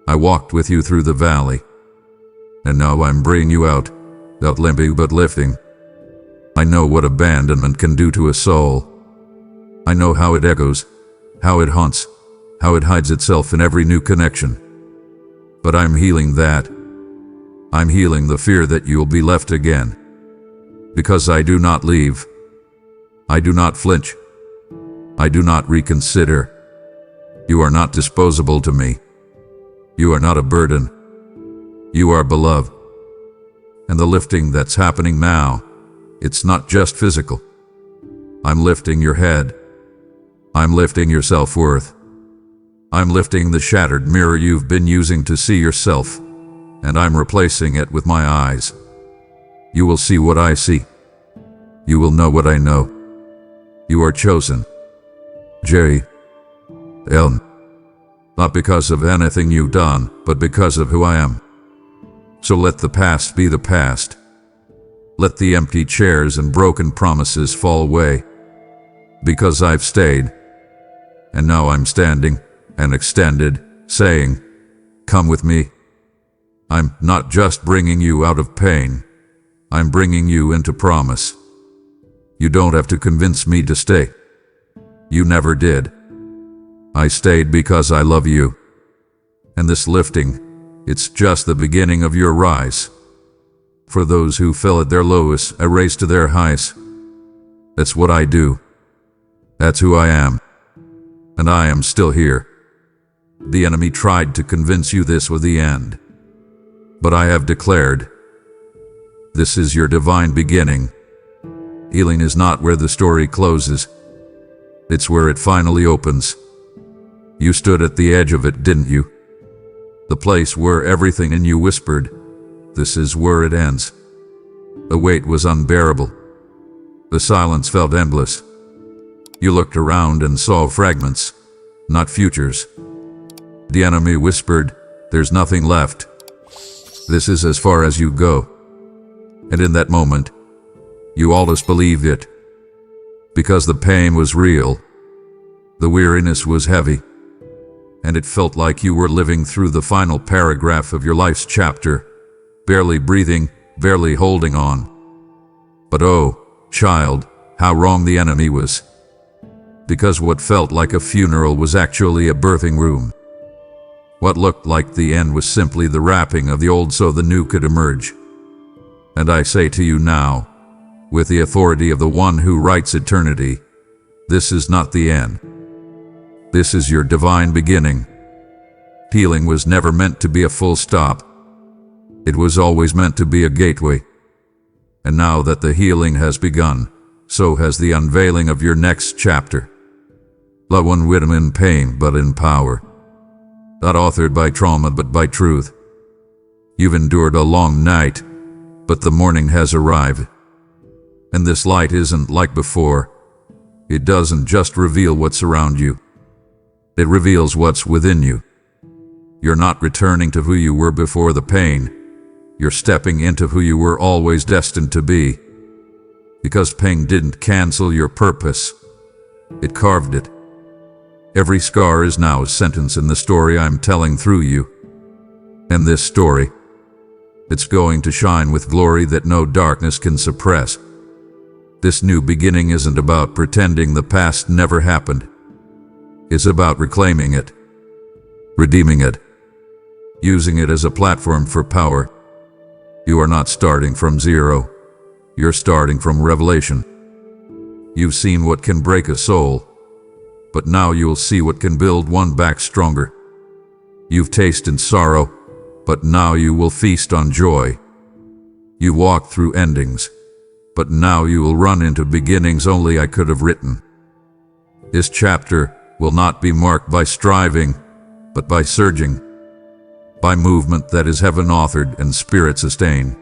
I walked with you through the valley. And now I'm bringing you out, not limping but lifting. I know what abandonment can do to a soul. I know how it echoes, how it haunts, how it hides itself in every new connection. But I'm healing that. I'm healing the fear that you'll be left again. Because I do not leave. I do not flinch. I do not reconsider. You are not disposable to me. You are not a burden. You are beloved. And the lifting that's happening now, it's not just physical. I'm lifting your head. I'm lifting your self-worth. I'm lifting the shattered mirror you've been using to see yourself, and I'm replacing it with my eyes. You will see what I see. You will know what I know. You are chosen. J. L. Not because of anything you've done, but because of who I am. So let the past be the past. Let the empty chairs and broken promises fall away. Because I've stayed. And now I'm standing and extended, saying, "Come with me." I'm not just bringing you out of pain. I'm bringing you into promise. You don't have to convince me to stay. You never did. I stayed because I love you. And this lifting, it's just the beginning of your rise. For those who fell at their lowest, a race to their highest. That's what I do. That's who I am. And I am still here. The enemy tried to convince you this was the end. But I have declared, this is your divine beginning. Healing is not where the story closes. It's where it finally opens. You stood at the edge of it, didn't you? The place where everything in you whispered, "This is where it ends." The weight was unbearable. The silence felt endless. You looked around and saw fragments, not futures. The enemy whispered, "There's nothing left. This is as far as you go." And in that moment, you almost believed it. Because the pain was real, the weariness was heavy, and it felt like you were living through the final paragraph of your life's chapter, barely breathing, barely holding on. But oh, child, how wrong the enemy was. Because what felt like a funeral was actually a birthing room. What looked like the end was simply the wrapping of the old so the new could emerge. And I say to you now, with the authority of the one who writes eternity, this is not the end. This is your divine beginning. Healing was never meant to be a full stop. It was always meant to be a gateway. And now that the healing has begun, so has the unveiling of your next chapter. Not one whim in pain, but in power. Not authored by trauma, but by truth. You've endured a long night, but the morning has arrived. And this light isn't like before. It doesn't just reveal what's around you. It reveals what's within you. You're not returning to who you were before the pain. You're stepping into who you were always destined to be. Because pain didn't cancel your purpose. It carved it. Every scar is now a sentence in the story I'm telling through you. And this story, it's going to shine with glory that no darkness can suppress. This new beginning isn't about pretending the past never happened. It's about reclaiming it, redeeming it, using it as a platform for power. You are not starting from zero. You're starting from revelation. You've seen what can break a soul, but now you'll see what can build one back stronger. You've tasted sorrow, but now you will feast on joy. You walked through endings, but now you will run into beginnings only I could have written. This chapter will not be marked by striving, but by surging, by movement that is heaven-authored and spirit-sustained.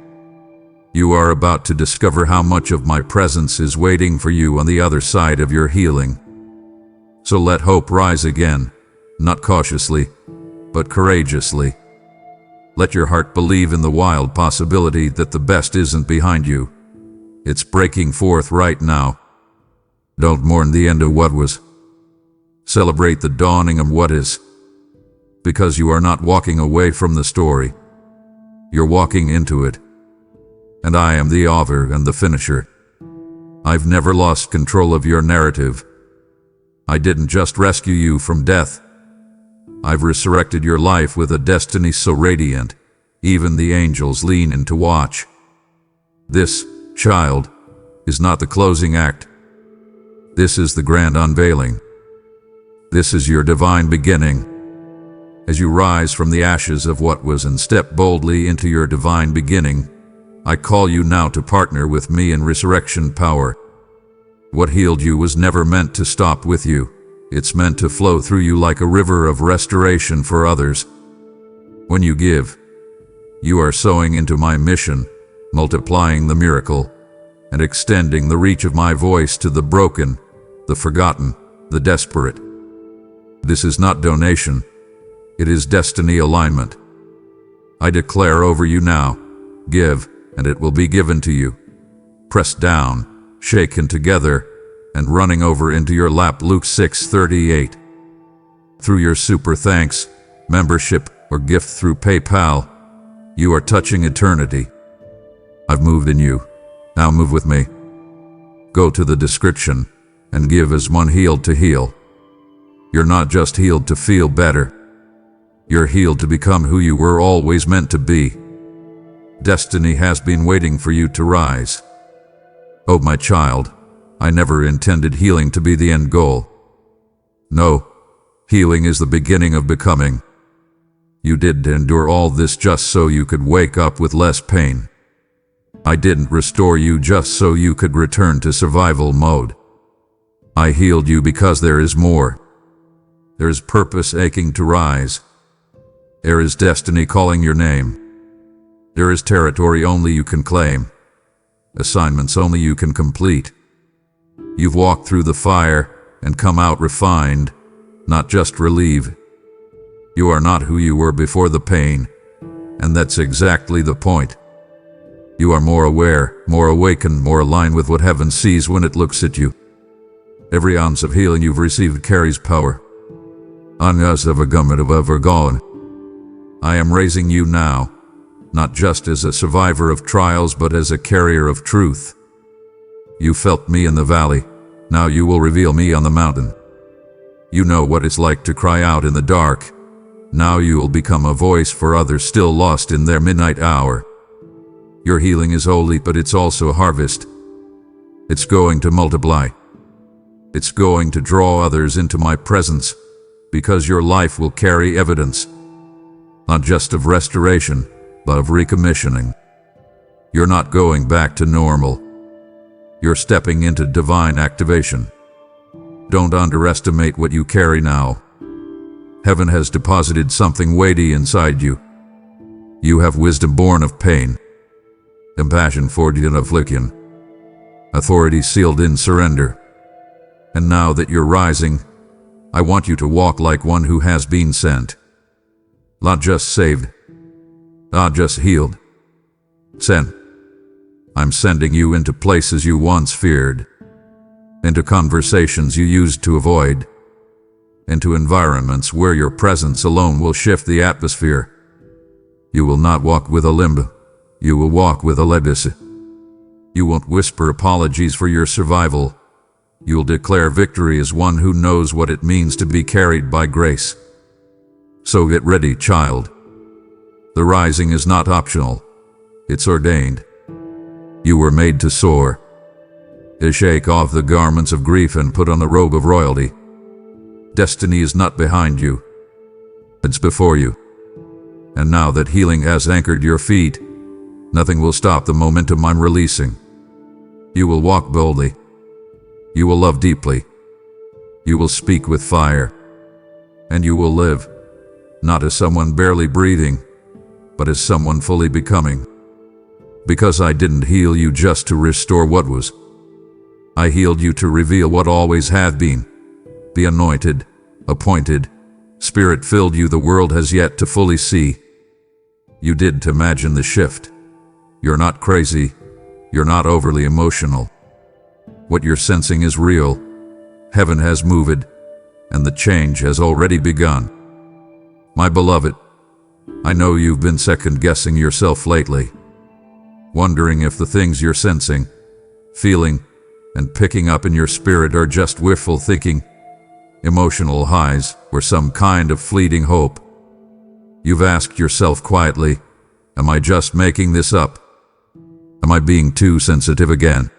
You are about to discover how much of my presence is waiting for you on the other side of your healing. So let hope rise again, not cautiously, but courageously. Let your heart believe in the wild possibility that the best isn't behind you. It's breaking forth right now. Don't mourn the end of what was. Celebrate the dawning of what is. Because you are not walking away from the story. You're walking into it. And I am the author and the finisher. I've never lost control of your narrative. I didn't just rescue you from death. I've resurrected your life with a destiny so radiant, even the angels lean in to watch. This, child, is not the closing act. This is the grand unveiling. This is your divine beginning. As you rise from the ashes of what was and step boldly into your divine beginning, I call you now to partner with me in resurrection power. What healed you was never meant to stop with you. It's meant to flow through you like a river of restoration for others. When you give, you are sowing into my mission, multiplying the miracle, and extending the reach of my voice to the broken, the forgotten, the desperate. This is not donation. It is destiny alignment. I declare over you now, give, and it will be given to you. Pressed down, shaken together, and running over into your lap. Luke 6:38. Through your super thanks, membership, or gift through PayPal, you are touching eternity. I've moved in you. Now move with me. Go to the description and give as one healed to heal. You're not just healed to feel better. You're healed to become who you were always meant to be. Destiny has been waiting for you to rise. Oh, my child, I never intended healing to be the end goal. No, healing is the beginning of becoming. You did endure all this just so you could wake up with less pain. I didn't restore you just so you could return to survival mode. I healed you because there is more. There is purpose aching to rise. There is destiny calling your name. There is territory only you can claim. Assignments only you can complete. You've walked through the fire and come out refined, not just relieved. You are not who you were before the pain, and that's exactly the point. You are more aware, more awakened, more aligned with what heaven sees when it looks at you. Every ounce of healing you've received carries power. Angas of a gummit of ever gone. I am raising you now, not just as a survivor of trials, but as a carrier of truth. You felt me in the valley, now you will reveal me on the mountain. You know what it's like to cry out in the dark. Now you will become a voice for others still lost in their midnight hour. Your healing is holy, but it's also a harvest. It's going to multiply. It's going to draw others into my presence, because your life will carry evidence, not just of restoration, but of recommissioning. You're not going back to normal. You're stepping into divine activation. Don't underestimate what you carry now. Heaven has deposited something weighty inside you. You have wisdom born of pain, compassion forged in affliction, authority sealed in surrender. And now that you're rising, I want you to walk like one who has been sent. Not just saved, not just healed. Sent. I'm sending you into places you once feared, into conversations you used to avoid, into environments where your presence alone will shift the atmosphere. You will not walk with a limb, you will walk with a legacy. You won't whisper apologies for your survival. You'll declare victory as one who knows what it means to be carried by grace. So get ready, child. The rising is not optional. It's ordained. You were made to soar, to shake off the garments of grief and put on the robe of royalty. Destiny is not behind you. It's before you. And now that healing has anchored your feet, nothing will stop the momentum I'm releasing. You will walk boldly. You will love deeply. You will speak with fire. And you will live, not as someone barely breathing, but as someone fully becoming. Because I didn't heal you just to restore what was. I healed you to reveal what always had been. The anointed, appointed, spirit-filled you the world has yet to fully see. You didn't imagine the shift. You're not crazy. You're not overly emotional. What you're sensing is real. Heaven has moved, and the change has already begun. My beloved, I know you've been second-guessing yourself lately, wondering if the things you're sensing, feeling, and picking up in your spirit are just wishful thinking, emotional highs, or some kind of fleeting hope. You've asked yourself quietly, am I just making this up? Am I being too sensitive again?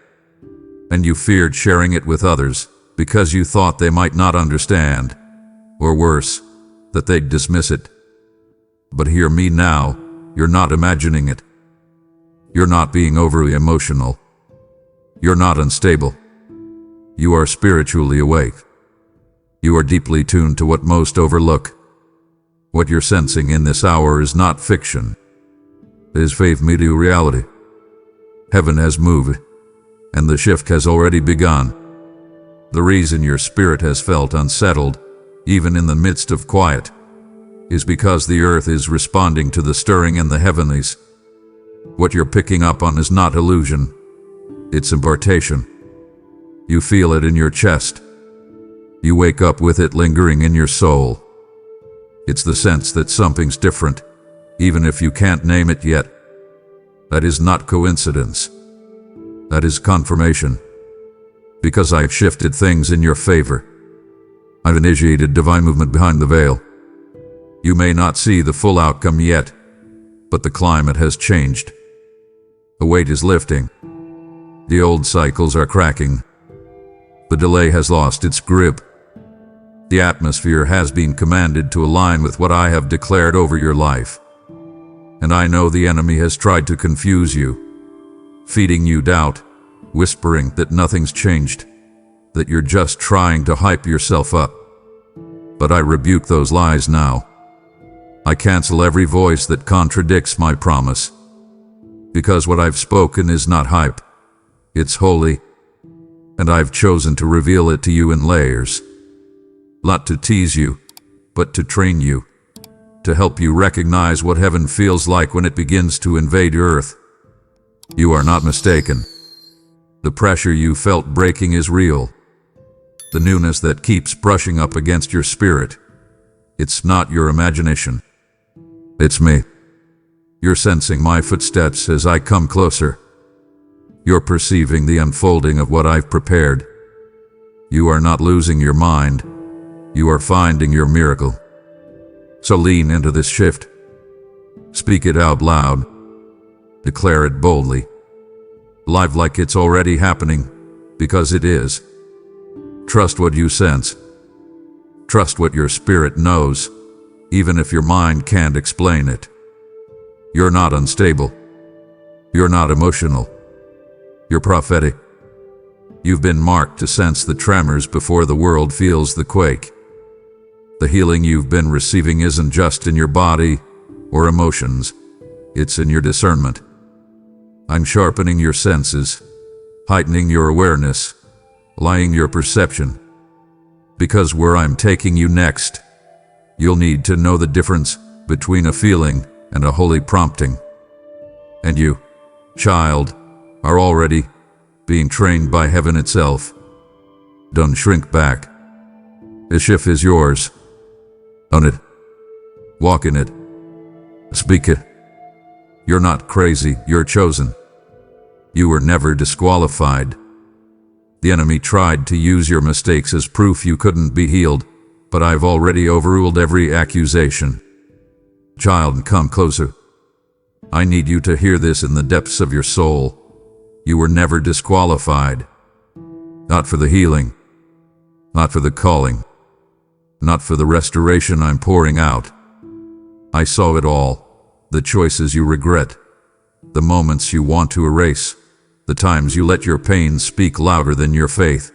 And you feared sharing it with others because you thought they might not understand, or worse, that they'd dismiss it. But hear me now, you're not imagining it. You're not being overly emotional. You're not unstable. You are spiritually awake. You are deeply tuned to what most overlook. What you're sensing in this hour is not fiction. It is faith meeting reality. Heaven has moved, and the shift has already begun. The reason your spirit has felt unsettled, even in the midst of quiet, is because the earth is responding to the stirring in the heavenlies. What you're picking up on is not illusion. It's impartation. You feel it in your chest. You wake up with it lingering in your soul. It's the sense that something's different, even if you can't name it yet. That is not coincidence. That is confirmation. Because I've shifted things in your favor. I've initiated divine movement behind the veil. You may not see the full outcome yet, but the climate has changed. The weight is lifting. The old cycles are cracking. The delay has lost its grip. The atmosphere has been commanded to align with what I have declared over your life. And I know the enemy has tried to confuse you, feeding you doubt, whispering that nothing's changed, that you're just trying to hype yourself up. But I rebuke those lies now. I cancel every voice that contradicts my promise. Because what I've spoken is not hype. It's holy. And I've chosen to reveal it to you in layers. Not to tease you, but to train you. To help you recognize what heaven feels like when it begins to invade earth. You are not mistaken. The pressure you felt breaking is real. The newness that keeps brushing up against your spirit. It's not your imagination. It's me. You're sensing my footsteps as I come closer. You're perceiving the unfolding of what I've prepared. You are not losing your mind. You are finding your miracle. So lean into this shift. Speak it out loud. Declare it boldly. Live like it's already happening, because it is. Trust what you sense. Trust what your spirit knows, even if your mind can't explain it. You're not unstable. You're not emotional. You're prophetic. You've been marked to sense the tremors before the world feels the quake. The healing you've been receiving isn't just in your body or emotions. It's in your discernment. I'm sharpening your senses, heightening your awareness, aligning your perception. Because where I'm taking you next, you'll need to know the difference between a feeling and a holy prompting. And you, child, are already being trained by heaven itself. Don't shrink back. The shift is yours. Own it. Walk in it. Speak it. You're not crazy, you're chosen. You were never disqualified. The enemy tried to use your mistakes as proof you couldn't be healed, but I've already overruled every accusation. Child, come closer. I need you to hear this in the depths of your soul. You were never disqualified. Not for the healing. Not for the calling. Not for the restoration I'm pouring out. I saw it all. The choices you regret. The moments you want to erase. The times you let your pain speak louder than your faith.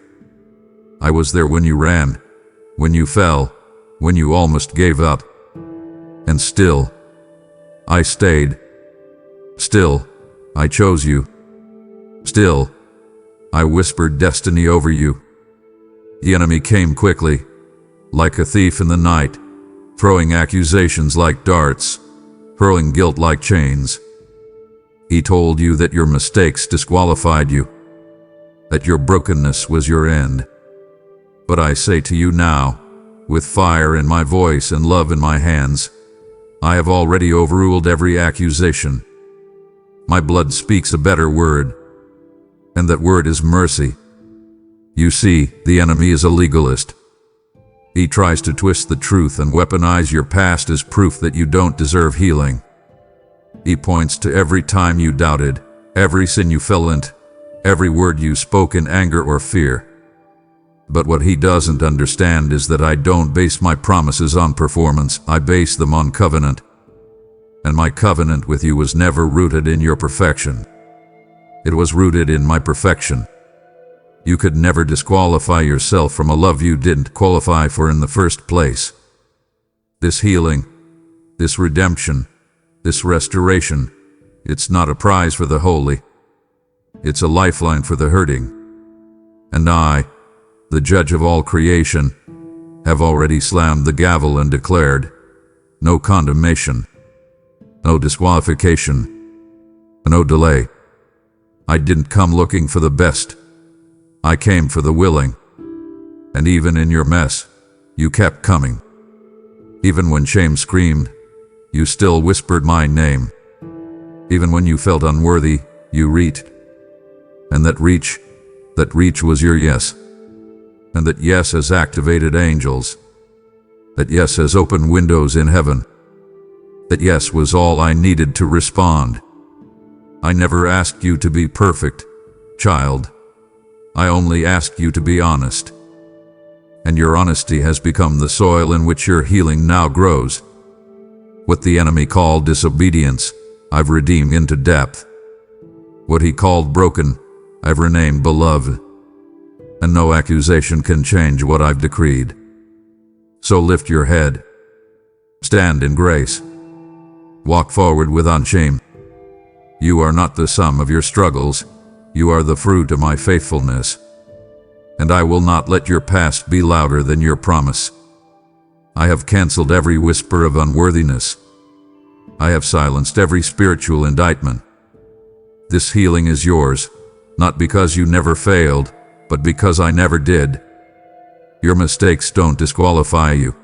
I was there when you ran. When you fell. When you almost gave up. And still, I stayed. Still, I chose you. Still, I whispered destiny over you. The enemy came quickly, like a thief in the night, throwing accusations like darts, hurling guilt like chains. He told you that your mistakes disqualified you, that your brokenness was your end. But I say to you now, with fire in my voice and love in my hands, I have already overruled every accusation. My blood speaks a better word, and that word is mercy. You see, the enemy is a legalist. He tries to twist the truth and weaponize your past as proof that you don't deserve healing. He points to every time you doubted, every sin you fell into, every word you spoke in anger or fear. But what he doesn't understand is that I don't base my promises on performance, I base them on covenant. And my covenant with you was never rooted in your perfection. It was rooted in my perfection. You could never disqualify yourself from a love you didn't qualify for in the first place. This healing, this redemption, this restoration, it's not a prize for the holy. It's a lifeline for the hurting. And I, the judge of all creation, have already slammed the gavel and declared, no condemnation, no disqualification, no delay. I didn't come looking for the best. I came for the willing. And even in your mess, you kept coming. Even when shame screamed, you still whispered my name. Even when you felt unworthy, you reached. And that reach was your yes. And that yes has activated angels. That yes has opened windows in heaven. That yes was all I needed to respond. I never asked you to be perfect, child. I only asked you to be honest. And your honesty has become the soil in which your healing now grows. What the enemy called disobedience, I've redeemed into depth. What he called broken, I've renamed beloved. And no accusation can change what I've decreed. So lift your head. Stand in grace. Walk forward with unshame. You are not the sum of your struggles. You are the fruit of my faithfulness. And I will not let your past be louder than your promise. I have canceled every whisper of unworthiness. I have silenced every spiritual indictment. This healing is yours, not because you never failed, but because I never did. Your mistakes don't disqualify you.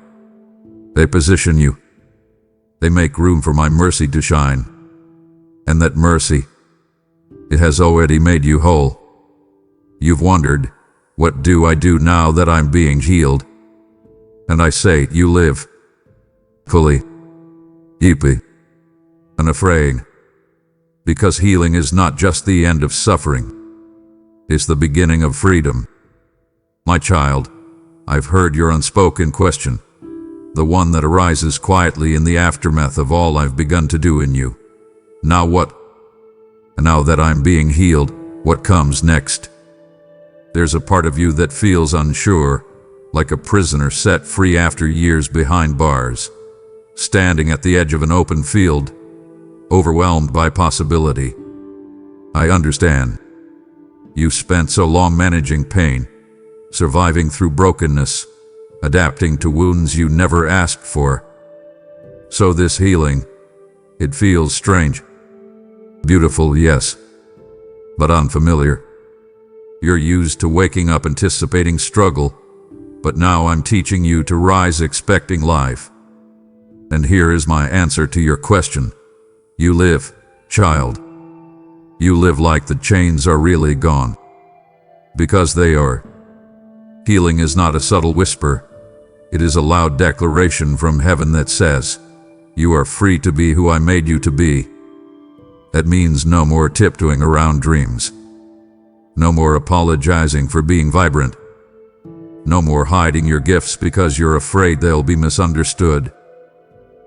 They position you. They make room for my mercy to shine. And that mercy, it has already made you whole. You've wondered, what do I do now that I'm being healed? And I say, you live fully, deeply, unafraid. Because healing is not just the end of suffering. It's the beginning of freedom. My child, I've heard your unspoken question, the one that arises quietly in the aftermath of all I've begun to do in you. Now what? And now that I'm being healed, what comes next? There's a part of you that feels unsure, like a prisoner set free after years behind bars, standing at the edge of an open field, overwhelmed by possibility. I understand. You spent so long managing pain, surviving through brokenness, adapting to wounds you never asked for. So this healing, it feels strange. Beautiful, yes, but unfamiliar. You're used to waking up anticipating struggle, but now I'm teaching you to rise expecting life. And here is my answer to your question. You live, child. You live like the chains are really gone. Because they are. Healing is not a subtle whisper. It is a loud declaration from heaven that says, you are free to be who I made you to be. That means no more tiptoeing around dreams. No more apologizing for being vibrant. No more hiding your gifts because you're afraid they'll be misunderstood.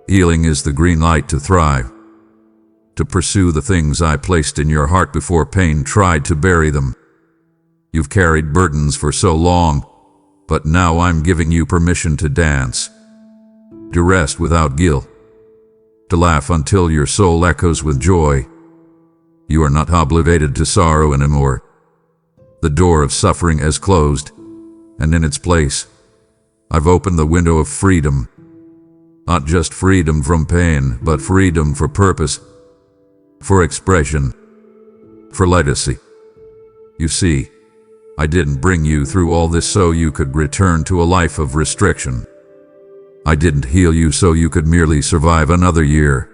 Healing is the green light to thrive. To pursue the things I placed in your heart before pain tried to bury them. You've carried burdens for so long, but now I'm giving you permission to dance. To rest without guilt. To laugh until your soul echoes with joy. You are not obligated to sorrow anymore. The door of suffering has closed, and in its place, I've opened the window of freedom. Not just freedom from pain, but freedom for purpose, for expression, for legacy. You see, I didn't bring you through all this so you could return to a life of restriction. I didn't heal you so you could merely survive another year.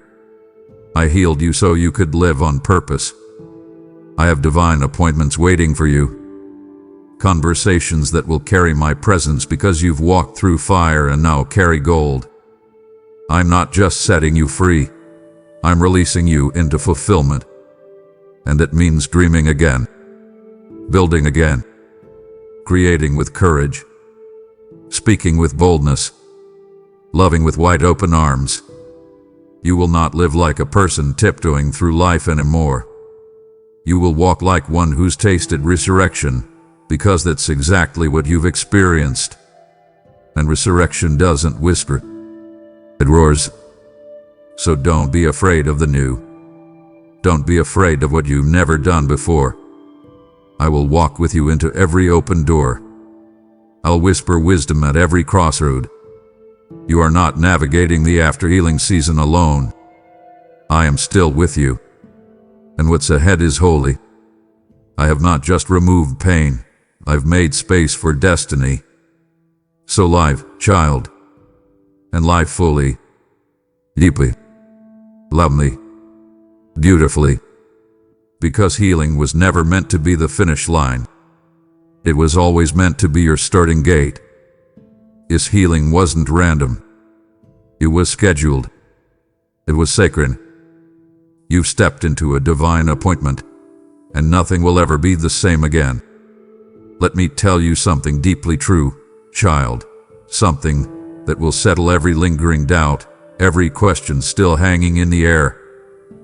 I healed you so you could live on purpose. I have divine appointments waiting for you. Conversations that will carry my presence because you've walked through fire and now carry gold. I'm not just setting you free. I'm releasing you into fulfillment. And it means dreaming again, building again, creating with courage, speaking with boldness, loving with wide open arms. You will not live like a person tiptoeing through life anymore. You will walk like one who's tasted resurrection, because that's exactly what you've experienced. And resurrection doesn't whisper. It roars. So don't be afraid of the new. Don't be afraid of what you've never done before. I will walk with you into every open door. I'll whisper wisdom at every crossroad. You are not navigating the after-healing season alone. I am still with you. And what's ahead is holy. I have not just removed pain. I've made space for destiny. So live, child. And live fully, deeply, lovely, beautifully. Because healing was never meant to be the finish line. It was always meant to be your starting gate. This healing wasn't random. It was scheduled. It was sacred. You've stepped into a divine appointment, and nothing will ever be the same again. Let me tell you something deeply true, child. Something that will settle every lingering doubt, every question still hanging in the air.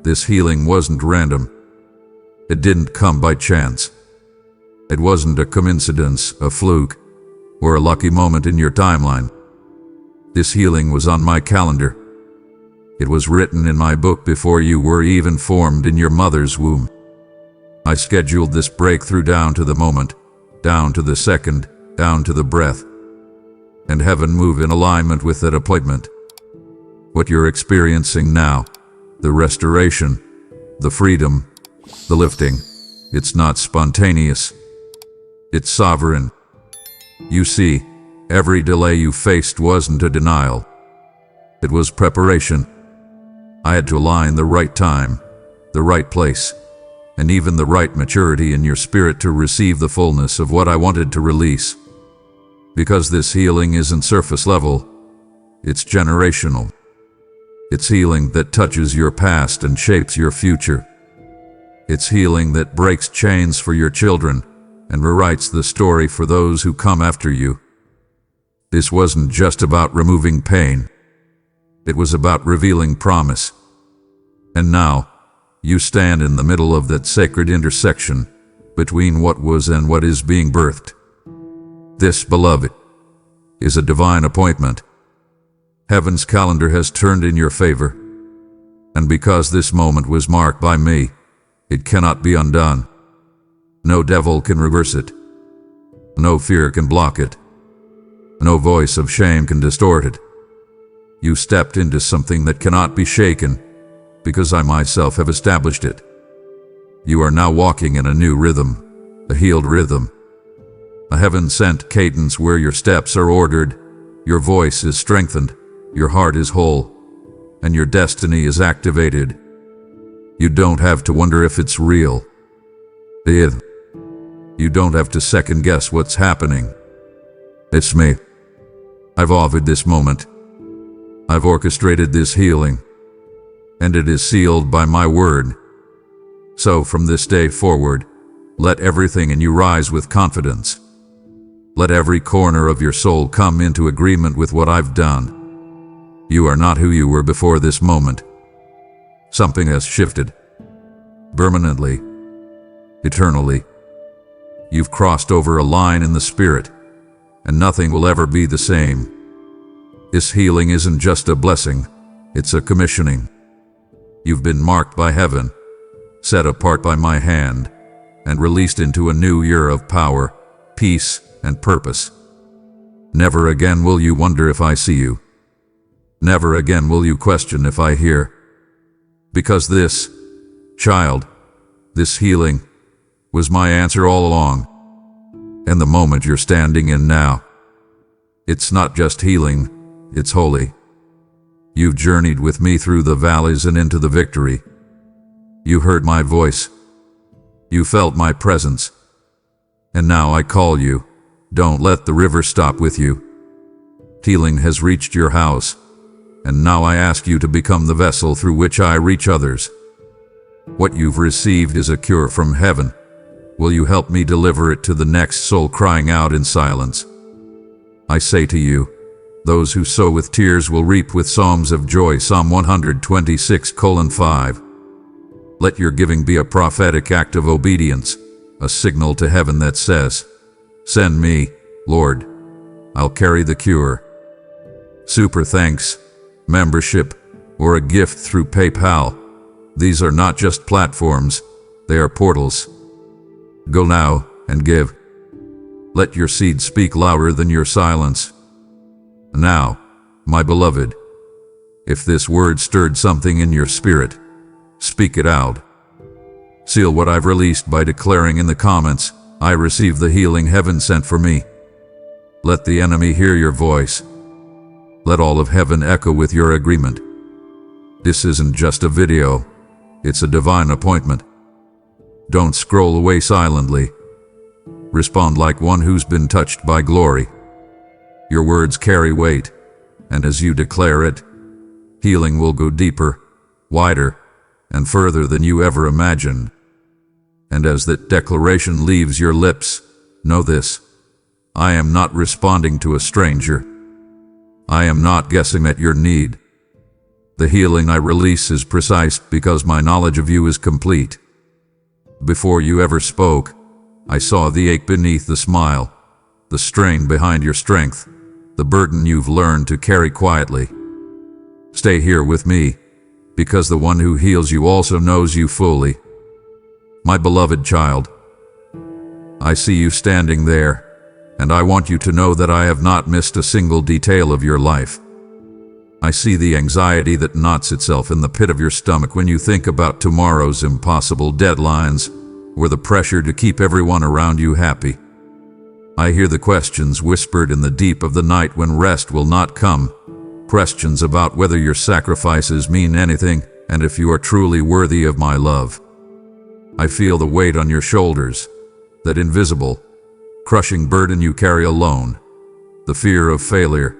This healing wasn't random. It didn't come by chance. It wasn't a coincidence, a fluke, or a lucky moment in your timeline. This healing was on my calendar. It was written in my book before you were even formed in your mother's womb. I scheduled this breakthrough down to the moment, down to the second, down to the breath. And heaven moved in alignment with that appointment. What you're experiencing now, the restoration, the freedom, the lifting, it's not spontaneous. It's sovereign. You see, every delay you faced wasn't a denial. It was preparation. I had to align the right time, the right place, and even the right maturity in your spirit to receive the fullness of what I wanted to release. Because this healing isn't surface level, it's generational. It's healing that touches your past and shapes your future. It's healing that breaks chains for your children and rewrites the story for those who come after you. This wasn't just about removing pain. It was about revealing promise. And now, you stand in the middle of that sacred intersection between what was and what is being birthed. This, beloved, is a divine appointment. Heaven's calendar has turned in your favor. And because this moment was marked by me, it cannot be undone. No devil can reverse it. No fear can block it. No voice of shame can distort it. You stepped into something that cannot be shaken, because I myself have established it. You are now walking in a new rhythm, a healed rhythm, a heaven-sent cadence where your steps are ordered, your voice is strengthened, your heart is whole, and your destiny is activated. You don't have to wonder if it's real. You don't have to second-guess what's happening. It's me. I've authored this moment. I've orchestrated this healing, and it is sealed by my word. So from this day forward, let everything in you rise with confidence. Let every corner of your soul come into agreement with what I've done. You are not who you were before this moment. Something has shifted. Permanently. Eternally. You've crossed over a line in the spirit, and nothing will ever be the same. This healing isn't just a blessing, it's a commissioning. You've been marked by heaven, set apart by my hand, and released into a new year of power, peace, and purpose. Never again will you wonder if I see you. Never again will you question if I hear. Because this, child, this healing, was my answer all along. And the moment you're standing in now, it's not just healing, it's holy. You've journeyed with me through the valleys and into the victory. You heard my voice. You felt my presence. And now I call you. Don't let the river stop with you. Healing has reached your house, and now I ask you to become the vessel through which I reach others. What you've received is a cure from heaven. Will you help me deliver it to the next soul crying out in silence? I say to you, those who sow with tears will reap with psalms of joy. Psalm 126:5. Let your giving be a prophetic act of obedience, a signal to heaven that says, "Send me, Lord. I'll carry the cure." Super thanks, membership, or a gift through PayPal. These are not just platforms, they are portals. Go now and give. Let your seed speak louder than your silence. Now, my beloved, if this word stirred something in your spirit, speak it out. Seal what I've released by declaring in the comments, "I receive the healing heaven sent for me." Let the enemy hear your voice. Let all of heaven echo with your agreement. This isn't just a video, it's a divine appointment. Don't scroll away silently. Respond like one who's been touched by glory. Your words carry weight, and as you declare it, healing will go deeper, wider, and further than you ever imagined. And as that declaration leaves your lips, know this: I am not responding to a stranger. I am not guessing at your need. The healing I release is precise because my knowledge of you is complete. Before you ever spoke, I saw the ache beneath the smile, the strain behind your strength, the burden you've learned to carry quietly. Stay here with me, because the one who heals you also knows you fully. My beloved child, I see you standing there, and I want you to know that I have not missed a single detail of your life. I see the anxiety that knots itself in the pit of your stomach when you think about tomorrow's impossible deadlines, or the pressure to keep everyone around you happy. I hear the questions whispered in the deep of the night when rest will not come, questions about whether your sacrifices mean anything and if you are truly worthy of my love. I feel the weight on your shoulders, that invisible, crushing burden you carry alone, the fear of failure,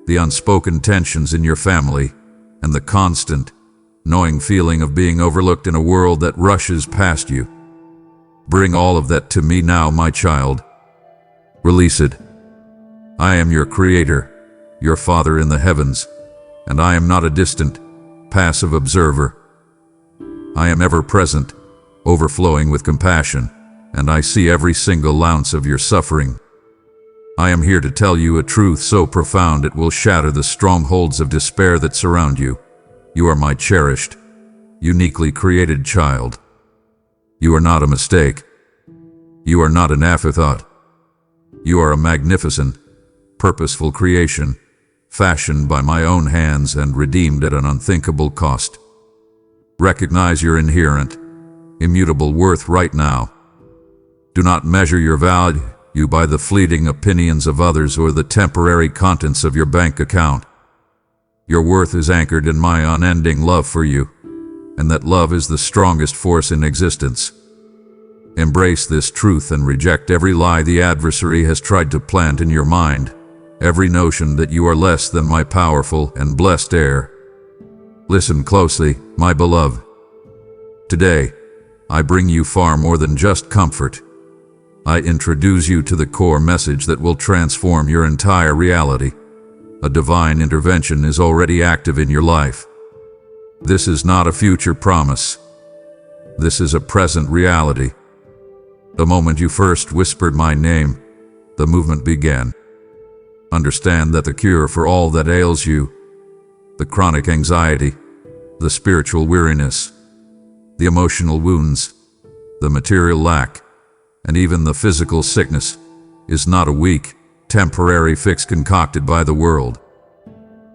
the unspoken tensions in your family, and the constant, gnawing feeling of being overlooked in a world that rushes past you. Bring all of that to me now, my child. Release it. I am your Creator, your Father in the heavens, and I am not a distant, passive observer. I am ever present, overflowing with compassion, and I see every single ounce of your suffering. I am here to tell you a truth so profound it will shatter the strongholds of despair that surround you. You are my cherished, uniquely created child. You are not a mistake. You are not an afterthought. You are a magnificent, purposeful creation, fashioned by my own hands and redeemed at an unthinkable cost. Recognize your inherent, immutable worth right now. Do not measure your value by the fleeting opinions of others or the temporary contents of your bank account. Your worth is anchored in my unending love for you, and that love is the strongest force in existence. Embrace this truth and reject every lie the adversary has tried to plant in your mind, every notion that you are less than my powerful and blessed heir. Listen closely, my beloved. Today, I bring you far more than just comfort. I introduce you to the core message that will transform your entire reality. A divine intervention is already active in your life. This is not a future promise. This is a present reality. The moment you first whispered my name, the movement began. Understand that the cure for all that ails you, the chronic anxiety, the spiritual weariness, the emotional wounds, the material lack, and even the physical sickness, is not a weak, temporary fix concocted by the world.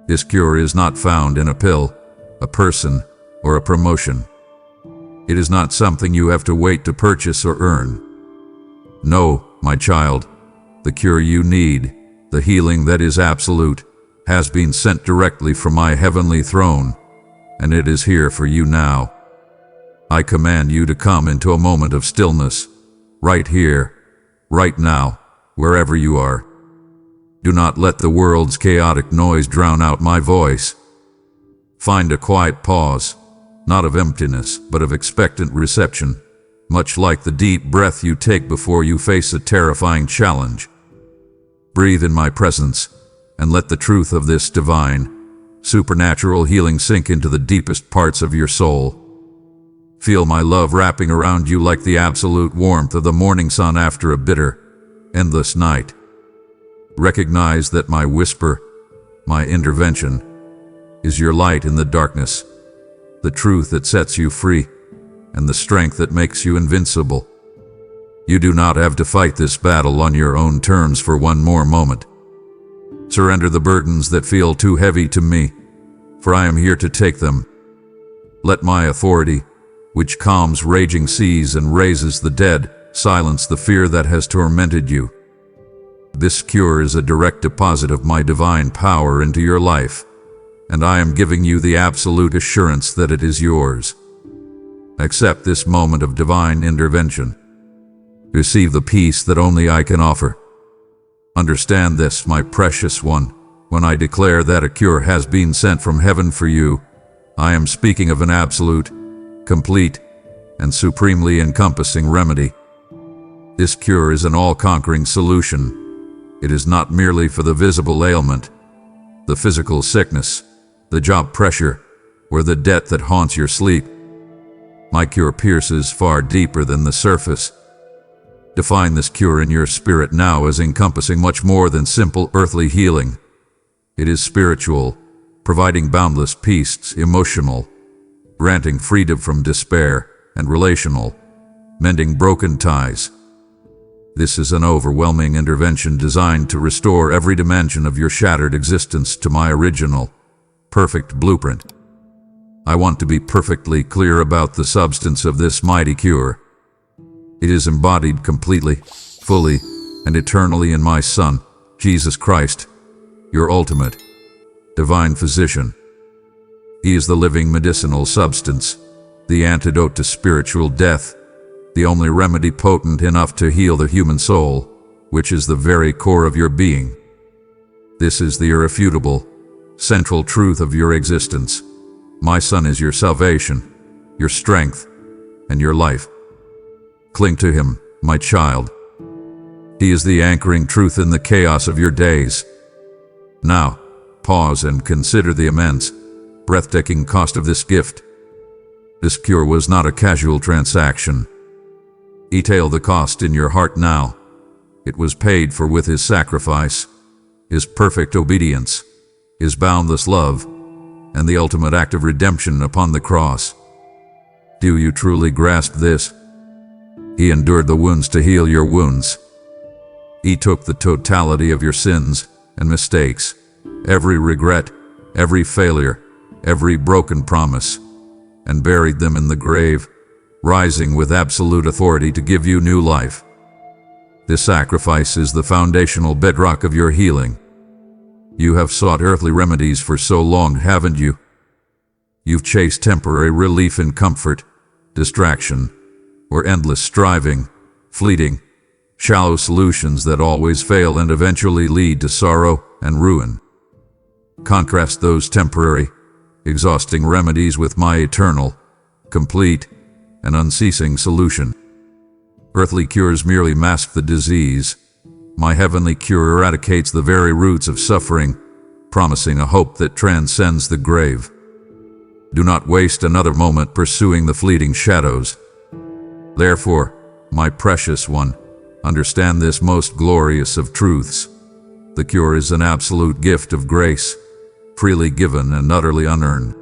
This cure is not found in a pill, a person, or a promotion. It is not something you have to wait to purchase or earn. No, my child, the cure you need, the healing that is absolute, has been sent directly from my heavenly throne, and it is here for you now. I command you to come into a moment of stillness, right here, right now, wherever you are. Do not let the world's chaotic noise drown out my voice. Find a quiet pause, not of emptiness, but of expectant reception, much like the deep breath you take before you face a terrifying challenge. Breathe in my presence, and let the truth of this divine, supernatural healing sink into the deepest parts of your soul. Feel my love wrapping around you like the absolute warmth of the morning sun after a bitter, endless night. Recognize that my whisper, my intervention, is your light in the darkness, the truth that sets you free, and the strength that makes you invincible. You do not have to fight this battle on your own terms for one more moment. Surrender the burdens that feel too heavy to me, for I am here to take them. Let my authority, which calms raging seas and raises the dead, silence the fear that has tormented you. This cure is a direct deposit of my divine power into your life, and I am giving you the absolute assurance that it is yours. Accept this moment of divine intervention. Receive the peace that only I can offer. Understand this, my precious one. When I declare that a cure has been sent from heaven for you, I am speaking of an absolute, complete, and supremely encompassing remedy. This cure is an all-conquering solution. It is not merely for the visible ailment, the physical sickness, the job pressure, or the debt that haunts your sleep. My cure pierces far deeper than the surface. Define this cure in your spirit now as encompassing much more than simple earthly healing. It is spiritual, providing boundless peace, emotional, granting freedom from despair, and relational, mending broken ties. This is an overwhelming intervention designed to restore every dimension of your shattered existence to my original, perfect blueprint. I want to be perfectly clear about the substance of this mighty cure. It is embodied completely, fully, and eternally in my Son, Jesus Christ, your ultimate, divine physician. He is the living medicinal substance, the antidote to spiritual death, the only remedy potent enough to heal the human soul, which is the very core of your being. This is the irrefutable, central truth of your existence. My Son is your salvation, your strength, and your life. Cling to Him, my child. He is the anchoring truth in the chaos of your days. Now, pause and consider the immense, breathtaking cost of this gift. This cure was not a casual transaction. Detail the cost in your heart now. It was paid for with His sacrifice, His perfect obedience, His boundless love, and the ultimate act of redemption upon the cross. Do you truly grasp this? He endured the wounds to heal your wounds. He took the totality of your sins and mistakes, every regret, every failure, every broken promise, and buried them in the grave, rising with absolute authority to give you new life. This sacrifice is the foundational bedrock of your healing. You have sought earthly remedies for so long, haven't you? You've chased temporary relief in comfort, distraction, or endless striving, fleeting, shallow solutions that always fail and eventually lead to sorrow and ruin. Contrast those temporary, exhausting remedies with my eternal, complete, and unceasing solution. Earthly cures merely mask the disease. My heavenly cure eradicates the very roots of suffering, promising a hope that transcends the grave. Do not waste another moment pursuing the fleeting shadows. Therefore, my precious one, understand this most glorious of truths. The cure is an absolute gift of grace, freely given and utterly unearned.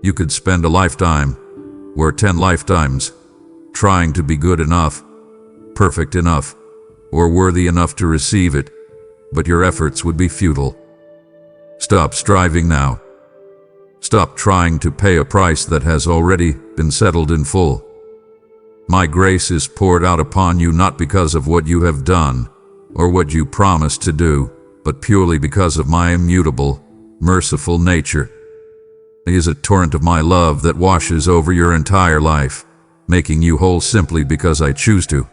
You could spend a lifetime, or 10 lifetimes, trying to be good enough, perfect enough, or worthy enough to receive it, but your efforts would be futile. Stop striving now. Stop trying to pay a price that has already been settled in full. My grace is poured out upon you not because of what you have done, or what you promised to do, but purely because of my immutable, merciful nature. It is a torrent of my love that washes over your entire life, making you whole simply because I choose to.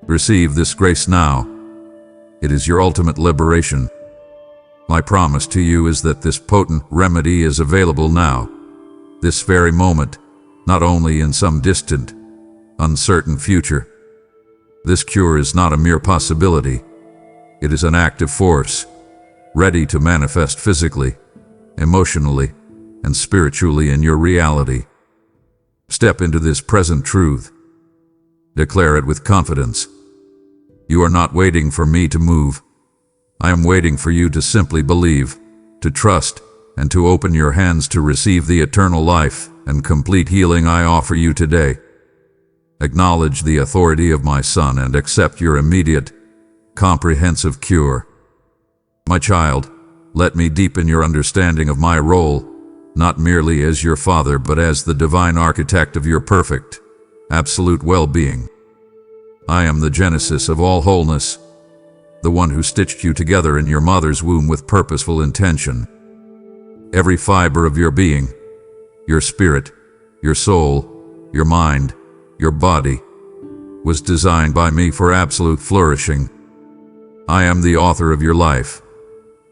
Receive this grace now. It is your ultimate liberation. My promise to you is that this potent remedy is available now, this very moment, not only in some distant, uncertain future. This cure is not a mere possibility. It is an active force, ready to manifest physically, emotionally, and spiritually in your reality. Step into this present truth. Declare it with confidence. You are not waiting for me to move. I am waiting for you to simply believe, to trust, and to open your hands to receive the eternal life and complete healing I offer you today. Acknowledge the authority of my Son and accept your immediate, comprehensive cure. My child, let me deepen your understanding of my role, not merely as your father but as the divine architect of your perfect, absolute well-being. I am the genesis of all wholeness, the one who stitched you together in your mother's womb with purposeful intention. Every fiber of your being, your spirit, your soul, your mind, your body, was designed by me for absolute flourishing. I am the author of your life,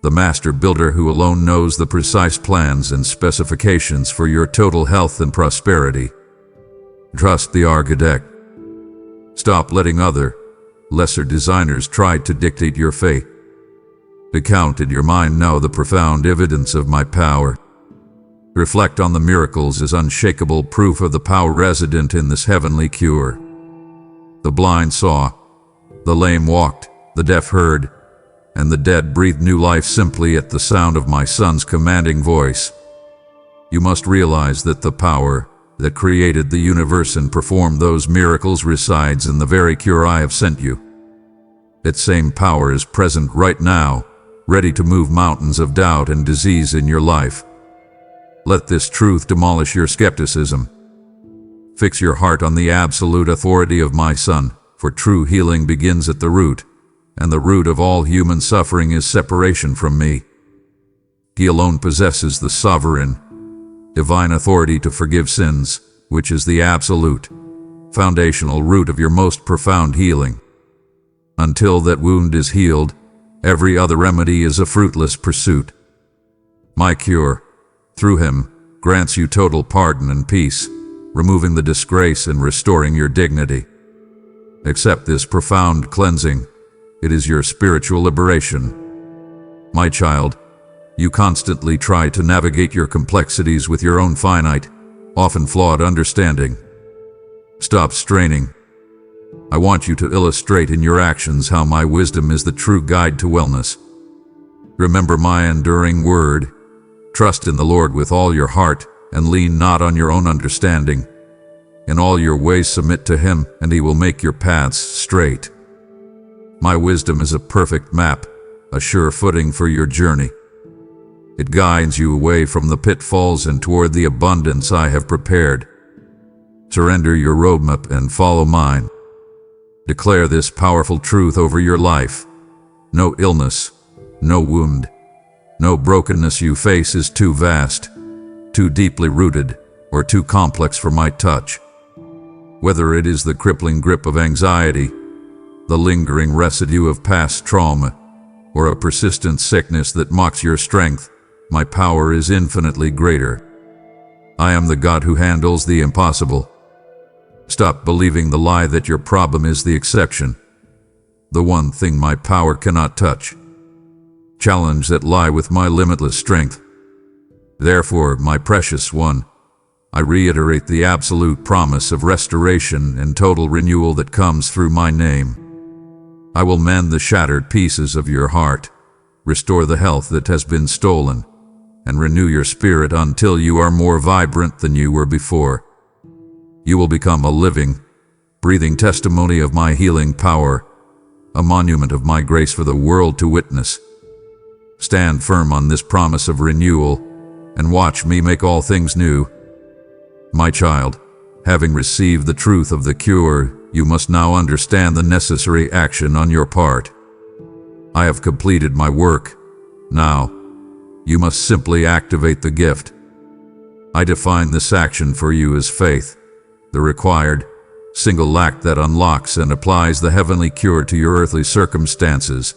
the master builder who alone knows the precise plans and specifications for your total health and prosperity. Trust the architect. Stop letting other, lesser designers try to dictate your fate. Recount in your mind now the profound evidence of my power. Reflect on the miracles as unshakable proof of the power resident in this heavenly cure. The blind saw, the lame walked, the deaf heard, and the dead breathed new life simply at the sound of my Son's commanding voice. You must realize that the power that created the universe and performed those miracles resides in the very cure I have sent you. That same power is present right now, ready to move mountains of doubt and disease in your life. Let this truth demolish your skepticism. Fix your heart on the absolute authority of my Son, for true healing begins at the root, and the root of all human suffering is separation from me. He alone possesses the sovereign, divine authority to forgive sins, which is the absolute, foundational root of your most profound healing. Until that wound is healed, every other remedy is a fruitless pursuit. My cure, through him, grants you total pardon and peace, removing the disgrace and restoring your dignity. Accept this profound cleansing. It is your spiritual liberation. My child, you constantly try to navigate your complexities with your own finite, often flawed understanding. Stop straining. I want you to illustrate in your actions how my wisdom is the true guide to wellness. Remember my enduring word. Trust in the Lord with all your heart, and lean not on your own understanding. In all your ways submit to him, and he will make your paths straight. My wisdom is a perfect map, a sure footing for your journey. It guides you away from the pitfalls and toward the abundance I have prepared. Surrender your roadmap and follow mine. Declare this powerful truth over your life. No illness, no wound, no brokenness you face is too vast, too deeply rooted, or too complex for my touch. Whether it is the crippling grip of anxiety, the lingering residue of past trauma, or a persistent sickness that mocks your strength, my power is infinitely greater. I am the God who handles the impossible. Stop believing the lie that your problem is the exception, the one thing my power cannot touch. Challenge that lie with my limitless strength. Therefore, my precious one, I reiterate the absolute promise of restoration and total renewal that comes through my name. I will mend the shattered pieces of your heart, restore the health that has been stolen, and renew your spirit until you are more vibrant than you were before. You will become a living, breathing testimony of my healing power, a monument of my grace for the world to witness. Stand firm on this promise of renewal, and watch me make all things new. My child, having received the truth of the cure, you must now understand the necessary action on your part. I have completed my work. Now, you must simply activate the gift. I define this action for you as faith, the required, single act that unlocks and applies the heavenly cure to your earthly circumstances.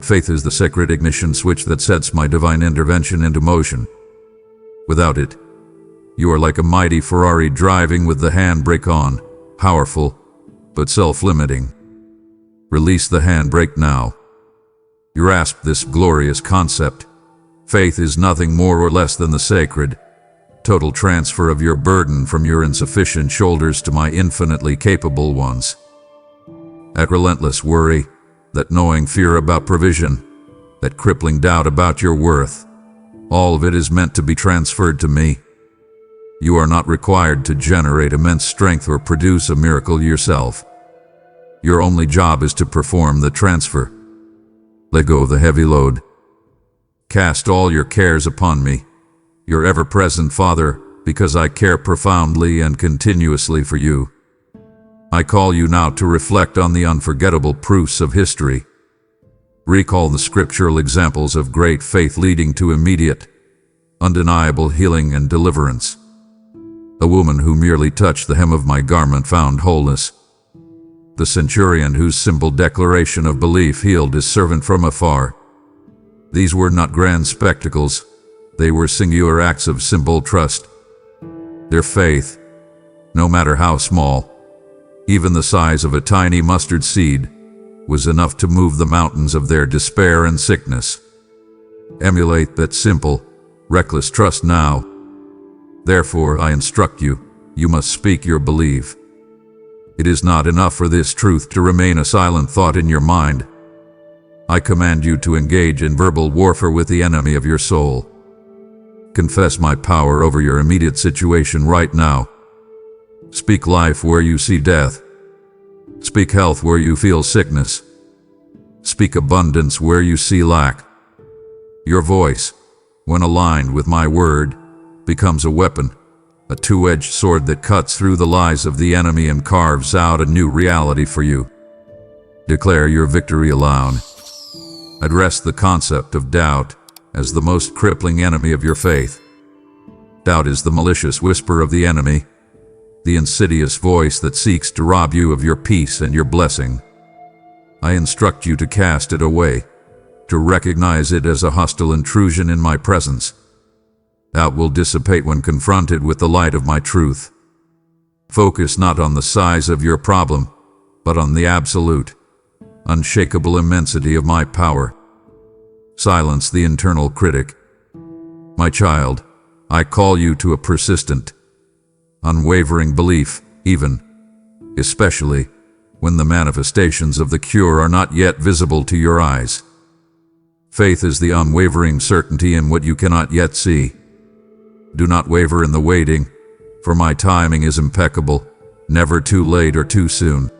Faith is the sacred ignition switch that sets my divine intervention into motion. Without it, you are like a mighty Ferrari driving with the handbrake on, powerful, but self-limiting. Release the handbrake now. Grasp this glorious concept. Faith is nothing more or less than the sacred, total transfer of your burden from your insufficient shoulders to my infinitely capable ones. That relentless worry, that gnawing fear about provision, that crippling doubt about your worth, all of it is meant to be transferred to me. You are not required to generate immense strength or produce a miracle yourself. Your only job is to perform the transfer. Let go of the heavy load. Cast all your cares upon me, your ever-present Father, because I care profoundly and continuously for you. I call you now to reflect on the unforgettable proofs of history. Recall the scriptural examples of great faith leading to immediate, undeniable healing and deliverance. A woman who merely touched the hem of my garment found wholeness. The centurion whose simple declaration of belief healed his servant from afar. These were not grand spectacles, they were singular acts of simple trust. Their faith, no matter how small, even the size of a tiny mustard seed, was enough to move the mountains of their despair and sickness. Emulate that simple, reckless trust now. Therefore, I instruct you, you must speak your belief. It is not enough for this truth to remain a silent thought in your mind. I command you to engage in verbal warfare with the enemy of your soul. Confess my power over your immediate situation right now. Speak life where you see death. Speak health where you feel sickness. Speak abundance where you see lack. Your voice, when aligned with my word, becomes a weapon, a two-edged sword that cuts through the lies of the enemy and carves out a new reality for you. Declare your victory aloud. Address the concept of doubt as the most crippling enemy of your faith. Doubt is the malicious whisper of the enemy, the insidious voice that seeks to rob you of your peace and your blessing. I instruct you to cast it away, to recognize it as a hostile intrusion in my presence. Doubt will dissipate when confronted with the light of my truth. Focus not on the size of your problem, but on the absolute, unshakable immensity of my power. Silence the internal critic. My child, I call you to a persistent, unwavering belief, especially when the manifestations of the cure are not yet visible to your eyes. Faith is the unwavering certainty in what you cannot yet see. Do not waver in the waiting, for my timing is impeccable, never too late or too soon.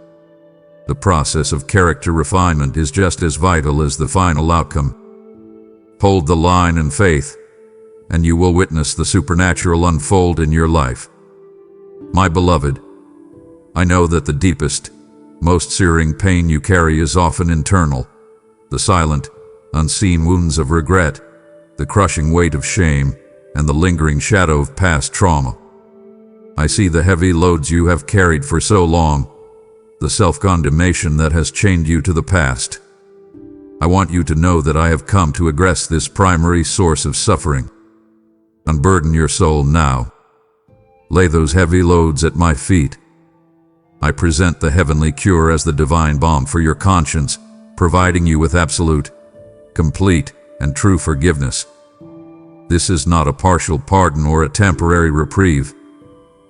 The process of character refinement is just as vital as the final outcome. Hold the line in faith, and you will witness the supernatural unfold in your life. My beloved, I know that the deepest, most searing pain you carry is often internal, the silent, unseen wounds of regret, the crushing weight of shame, and the lingering shadow of past trauma. I see the heavy loads you have carried for so long, the self-condemnation that has chained you to the past. I want you to know that I have come to address this primary source of suffering. Unburden your soul now. Lay those heavy loads at my feet. I present the heavenly cure as the divine balm for your conscience, providing you with absolute, complete, and true forgiveness. This is not a partial pardon or a temporary reprieve.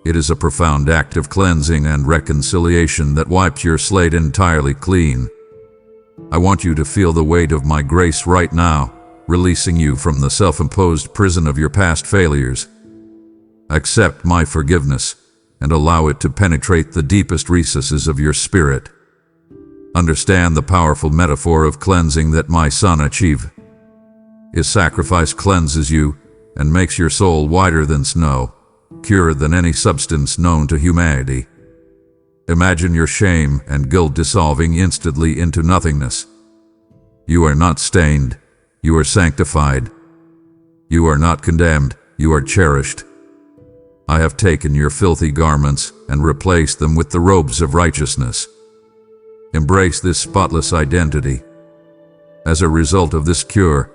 It is a profound act of cleansing and reconciliation that wipes your slate entirely clean. I want you to feel the weight of my grace right now, releasing you from the self-imposed prison of your past failures. Accept my forgiveness and allow it to penetrate the deepest recesses of your spirit. Understand the powerful metaphor of cleansing that my Son achieved. His sacrifice cleanses you and makes your soul whiter than snow, purer than any substance known to humanity. Imagine your shame and guilt dissolving instantly into nothingness. You are not stained, you are sanctified. You are not condemned, you are cherished. I have taken your filthy garments and replaced them with the robes of righteousness. Embrace this spotless identity. As a result of this cure,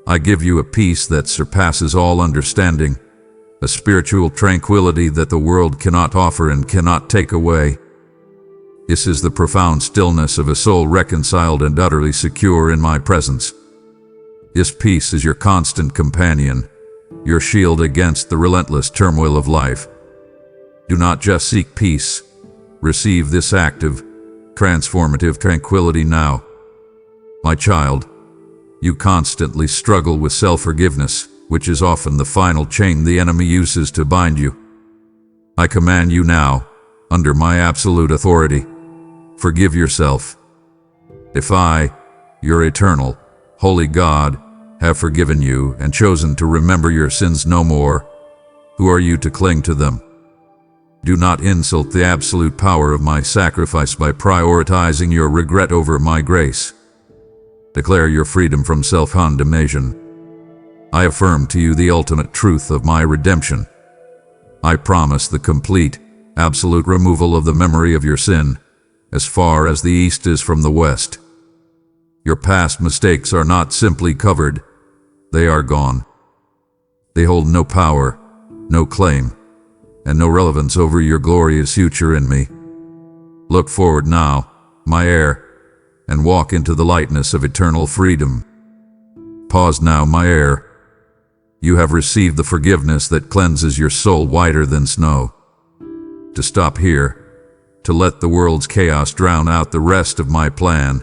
I give you a peace that surpasses all understanding, a spiritual tranquility that the world cannot offer and cannot take away. This is the profound stillness of a soul reconciled and utterly secure in my presence. This peace is your constant companion, your shield against the relentless turmoil of life. Do not just seek peace. Receive this active, transformative tranquility now. My child, you constantly struggle with self-forgiveness, which is often the final chain the enemy uses to bind you. I command you now, under my absolute authority, forgive yourself. If I, your eternal, holy God, have forgiven you and chosen to remember your sins no more, who are you to cling to them? Do not insult the absolute power of my sacrifice by prioritizing your regret over my grace. Declare your freedom from self-condemnation. I affirm to you the ultimate truth of my redemption. I promise the complete, absolute removal of the memory of your sin, as far as the east is from the west. Your past mistakes are not simply covered, they are gone. They hold no power, no claim, and no relevance over your glorious future in me. Look forward now, my heir, and walk into the lightness of eternal freedom. Pause now, my heir. You have received the forgiveness that cleanses your soul whiter than snow. To stop here, to let the world's chaos drown out the rest of my plan,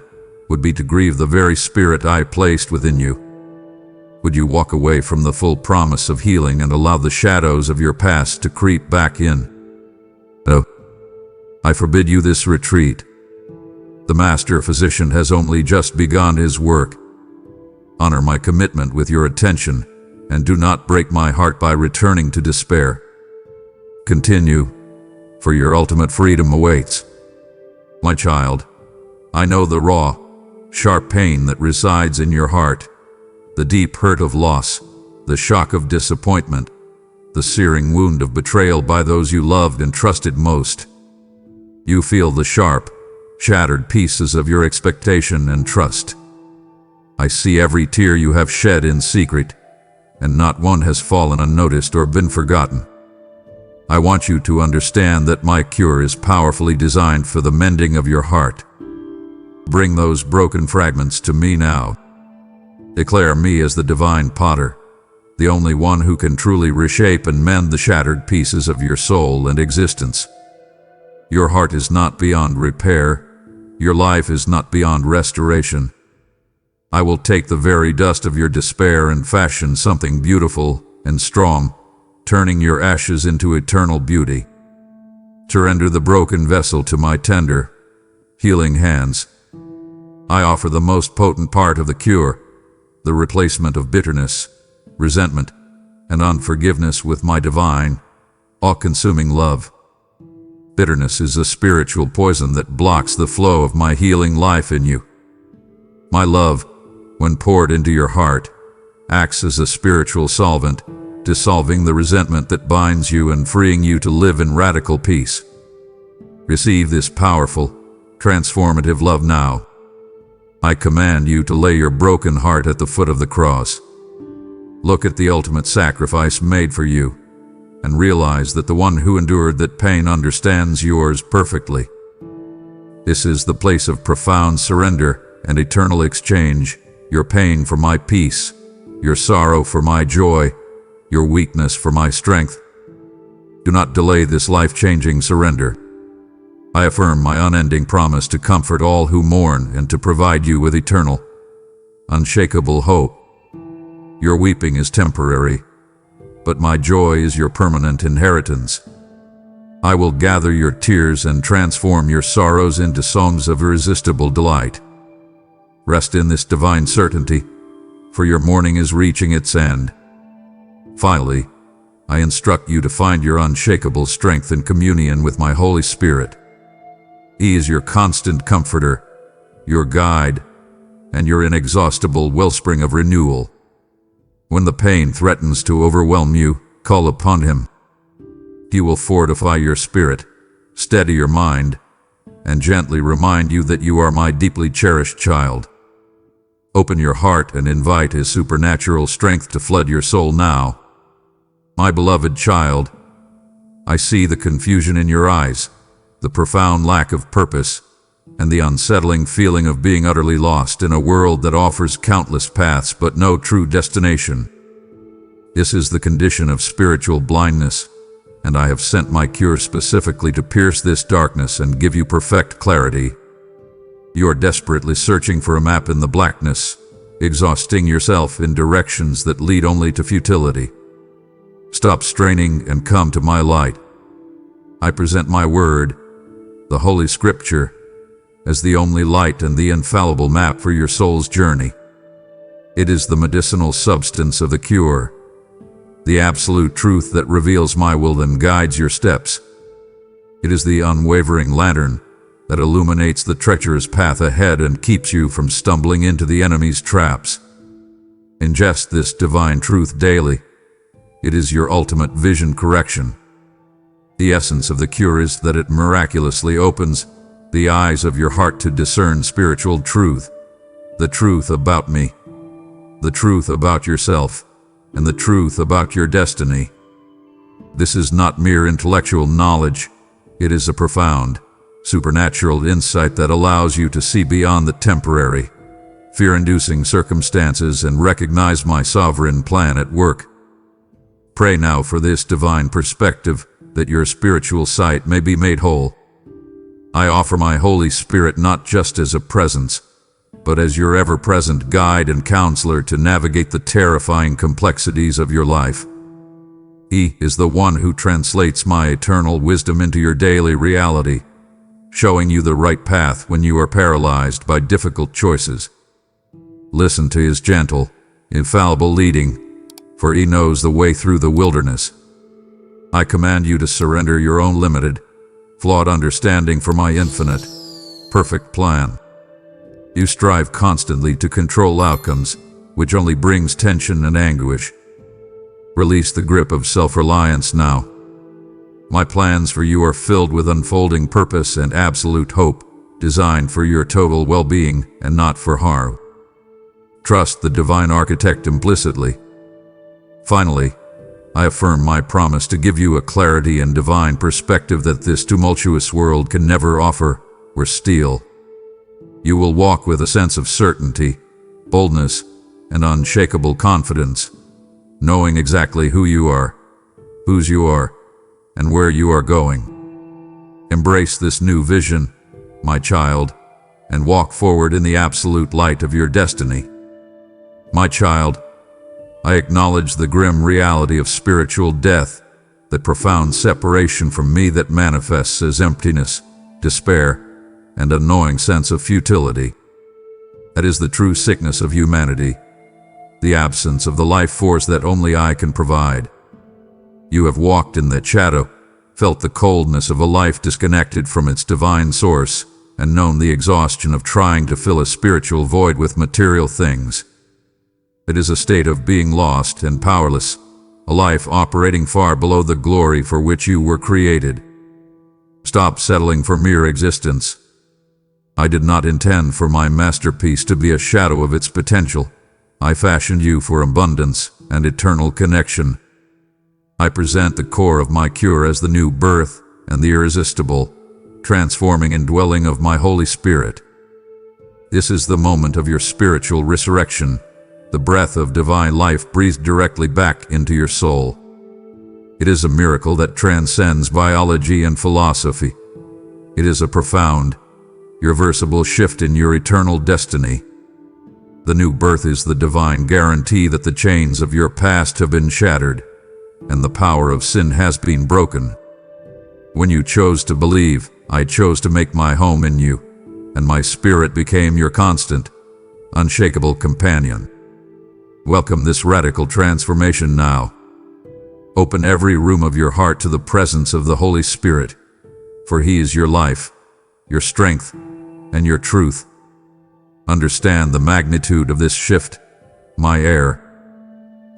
would be to grieve the very spirit I placed within you. Would you walk away from the full promise of healing and allow the shadows of your past to creep back in? No, I forbid you this retreat. The master physician has only just begun his work. Honor my commitment with your attention, and do not break my heart by returning to despair. Continue, for your ultimate freedom awaits. My child, I know the raw, sharp pain that resides in your heart, the deep hurt of loss, the shock of disappointment, the searing wound of betrayal by those you loved and trusted most. You feel the sharp, shattered pieces of your expectation and trust. I see every tear you have shed in secret, and not one has fallen unnoticed or been forgotten. I want you to understand that my cure is powerfully designed for the mending of your heart. Bring those broken fragments to me now. Declare me as the divine potter, the only one who can truly reshape and mend the shattered pieces of your soul and existence. Your heart is not beyond repair. Your life is not beyond restoration. I will take the very dust of your despair and fashion something beautiful and strong, turning your ashes into eternal beauty. Surrender the broken vessel to my tender, healing hands. I offer the most potent part of the cure, the replacement of bitterness, resentment, and unforgiveness with my divine, all-consuming love. Bitterness is a spiritual poison that blocks the flow of my healing life in you. My love, when poured into your heart, acts as a spiritual solvent, dissolving the resentment that binds you and freeing you to live in radical peace. Receive this powerful, transformative love now. I command you to lay your broken heart at the foot of the cross. Look at the ultimate sacrifice made for you, and realize that the one who endured that pain understands yours perfectly. This is the place of profound surrender and eternal exchange, your pain for my peace, your sorrow for my joy, your weakness for my strength. Do not delay this life-changing surrender. I affirm my unending promise to comfort all who mourn and to provide you with eternal, unshakable hope. Your weeping is temporary, but my joy is your permanent inheritance. I will gather your tears and transform your sorrows into songs of irresistible delight. Rest in this divine certainty, for your mourning is reaching its end. Finally, I instruct you to find your unshakable strength in communion with my Holy Spirit. He is your constant comforter, your guide, and your inexhaustible wellspring of renewal. When the pain threatens to overwhelm you, call upon Him. He will fortify your spirit, steady your mind, and gently remind you that you are my deeply cherished child. Open your heart and invite His supernatural strength to flood your soul now. My beloved child, I see the confusion in your eyes, the profound lack of purpose, and the unsettling feeling of being utterly lost in a world that offers countless paths but no true destination. This is the condition of spiritual blindness, and I have sent my cure specifically to pierce this darkness and give you perfect clarity. You are desperately searching for a map in the blackness, exhausting yourself in directions that lead only to futility. Stop straining and come to my light. I present my word, the Holy Scripture, as the only light and the infallible map for your soul's journey. It is the medicinal substance of the cure, the absolute truth that reveals my will and guides your steps. It is the unwavering lantern that illuminates the treacherous path ahead and keeps you from stumbling into the enemy's traps. Ingest this divine truth daily. It is your ultimate vision correction. The essence of the cure is that it miraculously opens the eyes of your heart to discern spiritual truth, the truth about me, the truth about yourself, and the truth about your destiny. This is not mere intellectual knowledge. It is a profound, supernatural insight that allows you to see beyond the temporary, fear-inducing circumstances and recognize my sovereign plan at work. Pray now for this divine perspective, that your spiritual sight may be made whole. I offer my Holy Spirit not just as a presence, but as your ever-present guide and counselor to navigate the terrifying complexities of your life. He is the one who translates my eternal wisdom into your daily reality, showing you the right path when you are paralyzed by difficult choices. Listen to his gentle, infallible leading, for he knows the way through the wilderness. I command you to surrender your own limited, flawed understanding for my infinite, perfect plan. You strive constantly to control outcomes, which only brings tension and anguish. Release the grip of self-reliance now. My plans for you are filled with unfolding purpose and absolute hope, designed for your total well-being and not for harm. Trust the divine architect implicitly. Finally, I affirm my promise to give you a clarity and divine perspective that this tumultuous world can never offer or steal. You will walk with a sense of certainty, boldness, and unshakable confidence, knowing exactly who you are, whose you are, and where you are going. Embrace this new vision, my child, and walk forward in the absolute light of your destiny. My child, I acknowledge the grim reality of spiritual death, the profound separation from me that manifests as emptiness, despair, and a gnawing sense of futility. That is the true sickness of humanity, the absence of the life force that only I can provide. You have walked in that shadow, felt the coldness of a life disconnected from its divine source, and known the exhaustion of trying to fill a spiritual void with material things. It is a state of being lost and powerless, a life operating far below the glory for which you were created. Stop settling for mere existence. I did not intend for my masterpiece to be a shadow of its potential. I fashioned you for abundance and eternal connection. I present the core of my cure as the new birth and the irresistible, transforming indwelling of my Holy Spirit. This is the moment of your spiritual resurrection, the breath of divine life breathed directly back into your soul. It is a miracle that transcends biology and philosophy. It is a profound, irreversible shift in your eternal destiny. The new birth is the divine guarantee that the chains of your past have been shattered, and the power of sin has been broken. When you chose to believe, I chose to make my home in you, and my spirit became your constant, unshakable companion. Welcome this radical transformation now. Open every room of your heart to the presence of the Holy Spirit, for He is your life, your strength, and your truth. Understand the magnitude of this shift, my heir.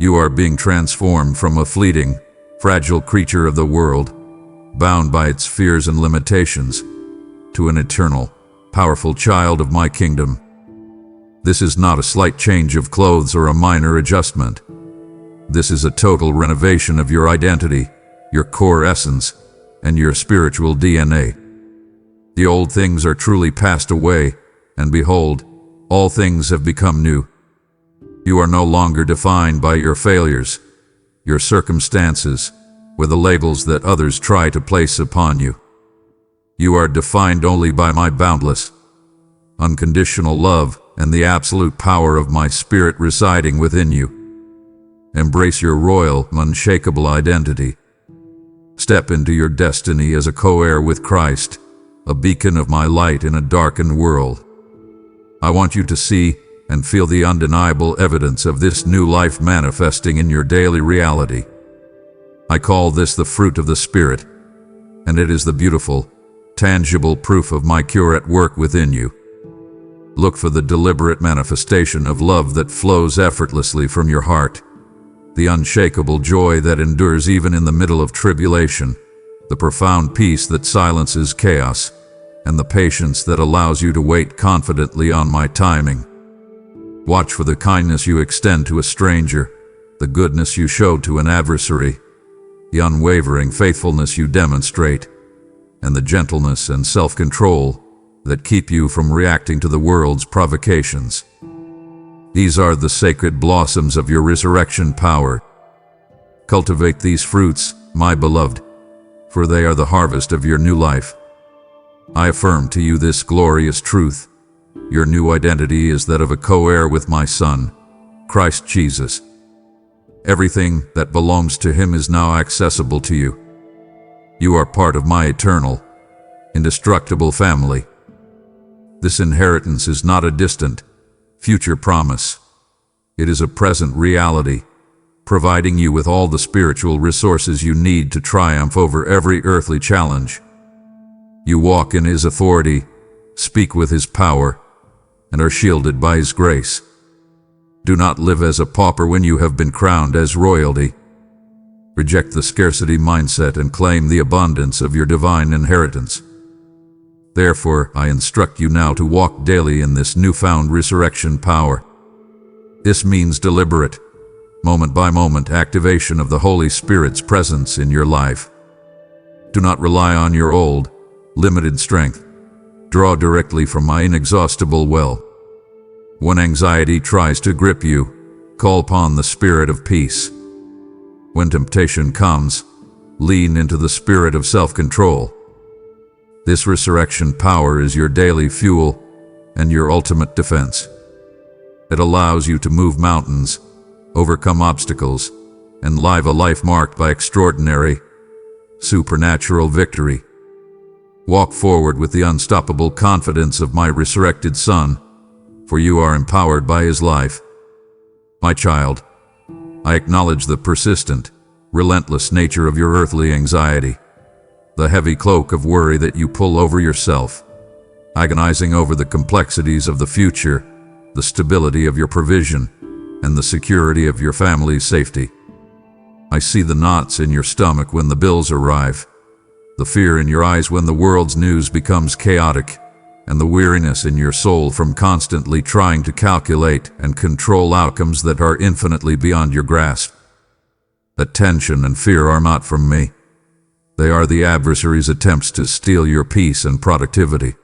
You are being transformed from a fleeting, fragile creature of the world, bound by its fears and limitations, to an eternal, powerful child of my kingdom. This is not a slight change of clothes or a minor adjustment. This is a total renovation of your identity, your core essence, and your spiritual DNA. The old things are truly passed away, and behold, all things have become new. You are no longer defined by your failures, your circumstances, or the labels that others try to place upon you. You are defined only by my boundless, unconditional love and the absolute power of my Spirit residing within you. Embrace your royal, unshakable identity. Step into your destiny as a co-heir with Christ, a beacon of my light in a darkened world. I want you to see and feel the undeniable evidence of this new life manifesting in your daily reality. I call this the fruit of the Spirit, and it is the beautiful, tangible proof of my cure at work within you. Look for the deliberate manifestation of love that flows effortlessly from your heart, the unshakable joy that endures even in the middle of tribulation, the profound peace that silences chaos, and the patience that allows you to wait confidently on my timing. Watch for the kindness you extend to a stranger, the goodness you show to an adversary, the unwavering faithfulness you demonstrate, and the gentleness and self-control that keep you from reacting to the world's provocations. These are the sacred blossoms of your resurrection power. Cultivate these fruits, my beloved, for they are the harvest of your new life. I affirm to you this glorious truth. Your new identity is that of a co-heir with my Son, Christ Jesus. Everything that belongs to him is now accessible to you. You are part of my eternal, indestructible family. This inheritance is not a distant, future promise. It is a present reality, providing you with all the spiritual resources you need to triumph over every earthly challenge. You walk in his authority, speak with his power, and are shielded by his grace. Do not live as a pauper when you have been crowned as royalty. Reject the scarcity mindset and claim the abundance of your divine inheritance. Therefore, I instruct you now to walk daily in this newfound resurrection power. This means deliberate, moment-by-moment activation of the Holy Spirit's presence in your life. Do not rely on your old, limited strength. Draw directly from my inexhaustible well. When anxiety tries to grip you, call upon the Spirit of peace. When temptation comes, lean into the spirit of self-control. This resurrection power is your daily fuel and your ultimate defense. It allows you to move mountains, overcome obstacles, and live a life marked by extraordinary, supernatural victory. Walk forward with the unstoppable confidence of my resurrected Son, for you are empowered by his life. My child, I acknowledge the persistent, relentless nature of your earthly anxiety, the heavy cloak of worry that you pull over yourself, agonizing over the complexities of the future, the stability of your provision, and the security of your family's safety. I see the knots in your stomach when the bills arrive, the fear in your eyes when the world's news becomes chaotic, and the weariness in your soul from constantly trying to calculate and control outcomes that are infinitely beyond your grasp. That tension and fear are not from me. They are the adversary's attempts to steal your peace and productivity.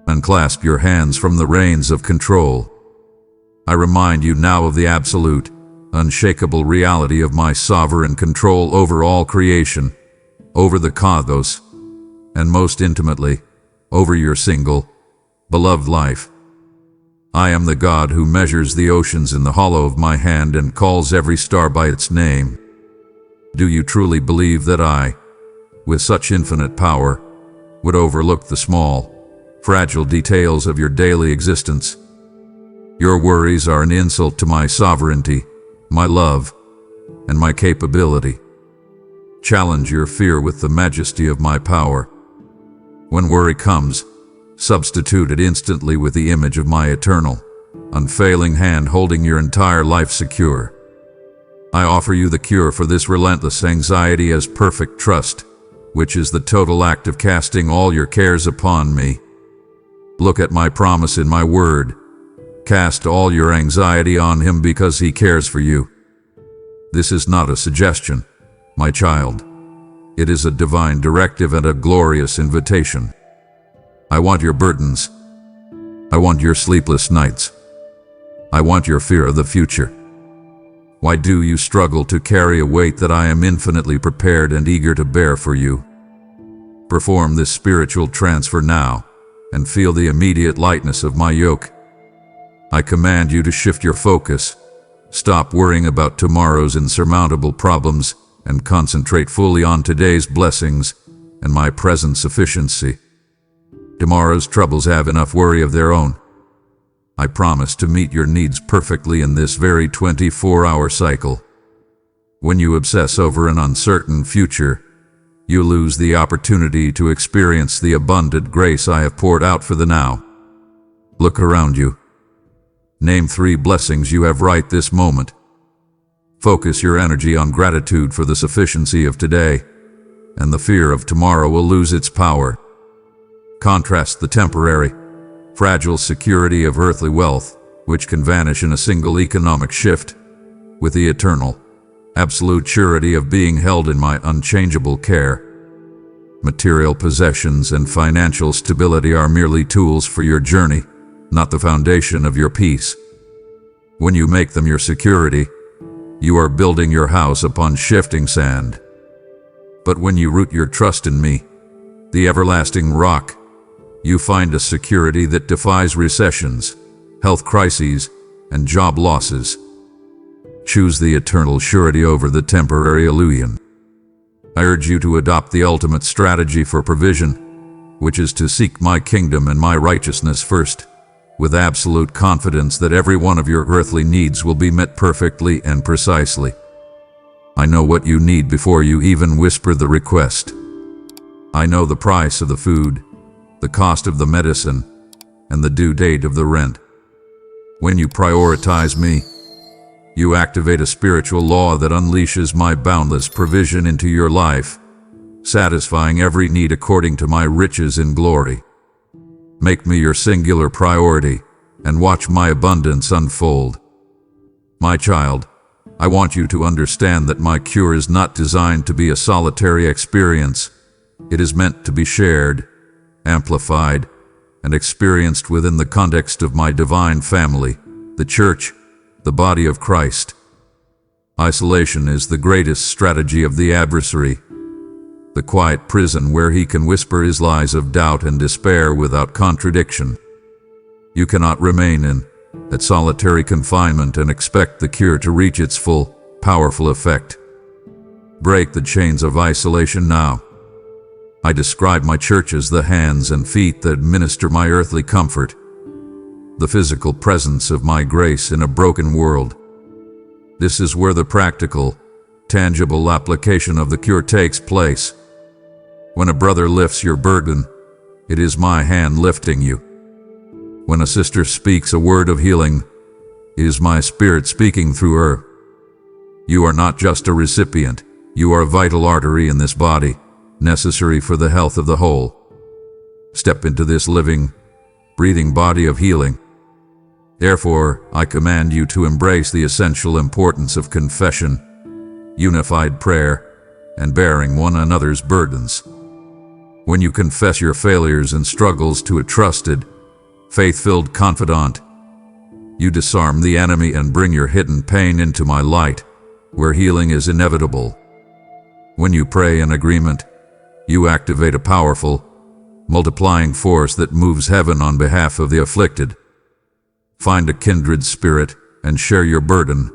Unclasp your hands from the reins of control. I remind you now of the absolute, unshakable reality of my sovereign control over all creation, over the cosmos, and most intimately, over your single, beloved life. I am the God who measures the oceans in the hollow of my hand and calls every star by its name. Do you truly believe that I, with such infinite power, would overlook the small, fragile details of your daily existence? Your worries are an insult to my sovereignty, my love, and my capability. Challenge your fear with the majesty of my power. When worry comes, substitute it instantly with the image of my eternal, unfailing hand holding your entire life secure. I offer you the cure for this relentless anxiety as perfect trust, which is the total act of casting all your cares upon me. Look at my promise in my word. Cast all your anxiety on him because he cares for you. This is not a suggestion, my child. It is a divine directive and a glorious invitation. I want your burdens. I want your sleepless nights. I want your fear of the future. Why do you struggle to carry a weight that I am infinitely prepared and eager to bear for you? Perform this spiritual transfer now and feel the immediate lightness of my yoke. I command you to shift your focus. Stop worrying about tomorrow's insurmountable problems and concentrate fully on today's blessings and my present sufficiency. Tomorrow's troubles have enough worry of their own. I promise to meet your needs perfectly in this very 24-hour cycle. When you obsess over an uncertain future, you lose the opportunity to experience the abundant grace I have poured out for the now. Look around you. Name 3 blessings you have right this moment. Focus your energy on gratitude for the sufficiency of today, and the fear of tomorrow will lose its power. Contrast the temporary, fragile security of earthly wealth, which can vanish in a single economic shift, with the eternal, absolute surety of being held in my unchangeable care. Material possessions and financial stability are merely tools for your journey, not the foundation of your peace. When you make them your security, you are building your house upon shifting sand. But when you root your trust in me, the everlasting rock, you find a security that defies recessions, health crises, and job losses. Choose the eternal surety over the temporary illusion. I urge you to adopt the ultimate strategy for provision, which is to seek my kingdom and my righteousness first, with absolute confidence that every one of your earthly needs will be met perfectly and precisely. I know what you need before you even whisper the request. I know the price of the food, the cost of the medicine, and the due date of the rent. When you prioritize me, you activate a spiritual law that unleashes my boundless provision into your life, satisfying every need according to my riches in glory. Make me your singular priority and watch my abundance unfold. My child, I want you to understand that my cure is not designed to be a solitary experience. It is meant to be shared, amplified, and experienced within the context of my divine family, the Church, the body of Christ. Isolation is the greatest strategy of the adversary, the quiet prison where he can whisper his lies of doubt and despair without contradiction. You cannot remain in that solitary confinement and expect the cure to reach its full, powerful effect. Break the chains of isolation now. I describe my church as the hands and feet that minister my earthly comfort, the physical presence of my grace in a broken world. This is where the practical, tangible application of the cure takes place. When a brother lifts your burden, it is my hand lifting you. When a sister speaks a word of healing, it is my spirit speaking through her. You are not just a recipient, you are a vital artery in this body, necessary for the health of the whole. Step into this living, breathing body of healing. Therefore, I command you to embrace the essential importance of confession, unified prayer, and bearing one another's burdens. When you confess your failures and struggles to a trusted, faith-filled confidant, you disarm the enemy and bring your hidden pain into my light, where healing is inevitable. When you pray in agreement, you activate a powerful, multiplying force that moves heaven on behalf of the afflicted. Find a kindred spirit and share your burden.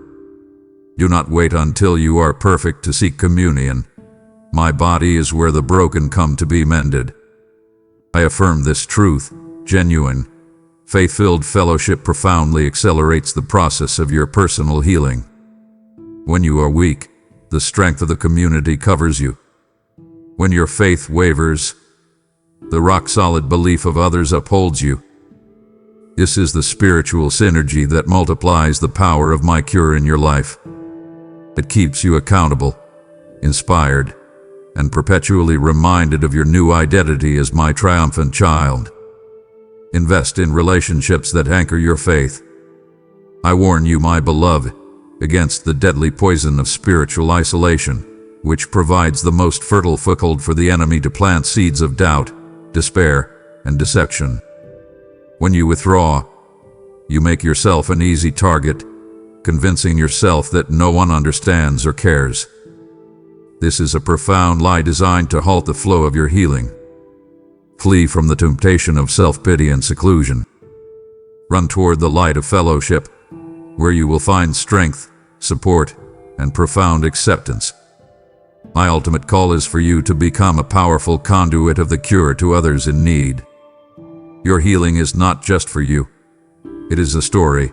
Do not wait until you are perfect to seek communion. My body is where the broken come to be mended. I affirm this truth. Genuine, faith-filled fellowship profoundly accelerates the process of your personal healing. When you are weak, the strength of the community covers you. When your faith wavers, the rock-solid belief of others upholds you. This is the spiritual synergy that multiplies the power of my cure in your life. It keeps you accountable, inspired, and perpetually reminded of your new identity as my triumphant child. Invest in relationships that anchor your faith. I warn you, my beloved, against the deadly poison of spiritual isolation, which provides the most fertile foothold for the enemy to plant seeds of doubt, despair, and deception. When you withdraw, you make yourself an easy target, convincing yourself that no one understands or cares. This is a profound lie designed to halt the flow of your healing. Flee from the temptation of self-pity and seclusion. Run toward the light of fellowship, where you will find strength, support, and profound acceptance. My ultimate call is for you to become a powerful conduit of the cure to others in need. Your healing is not just for you. It is a story,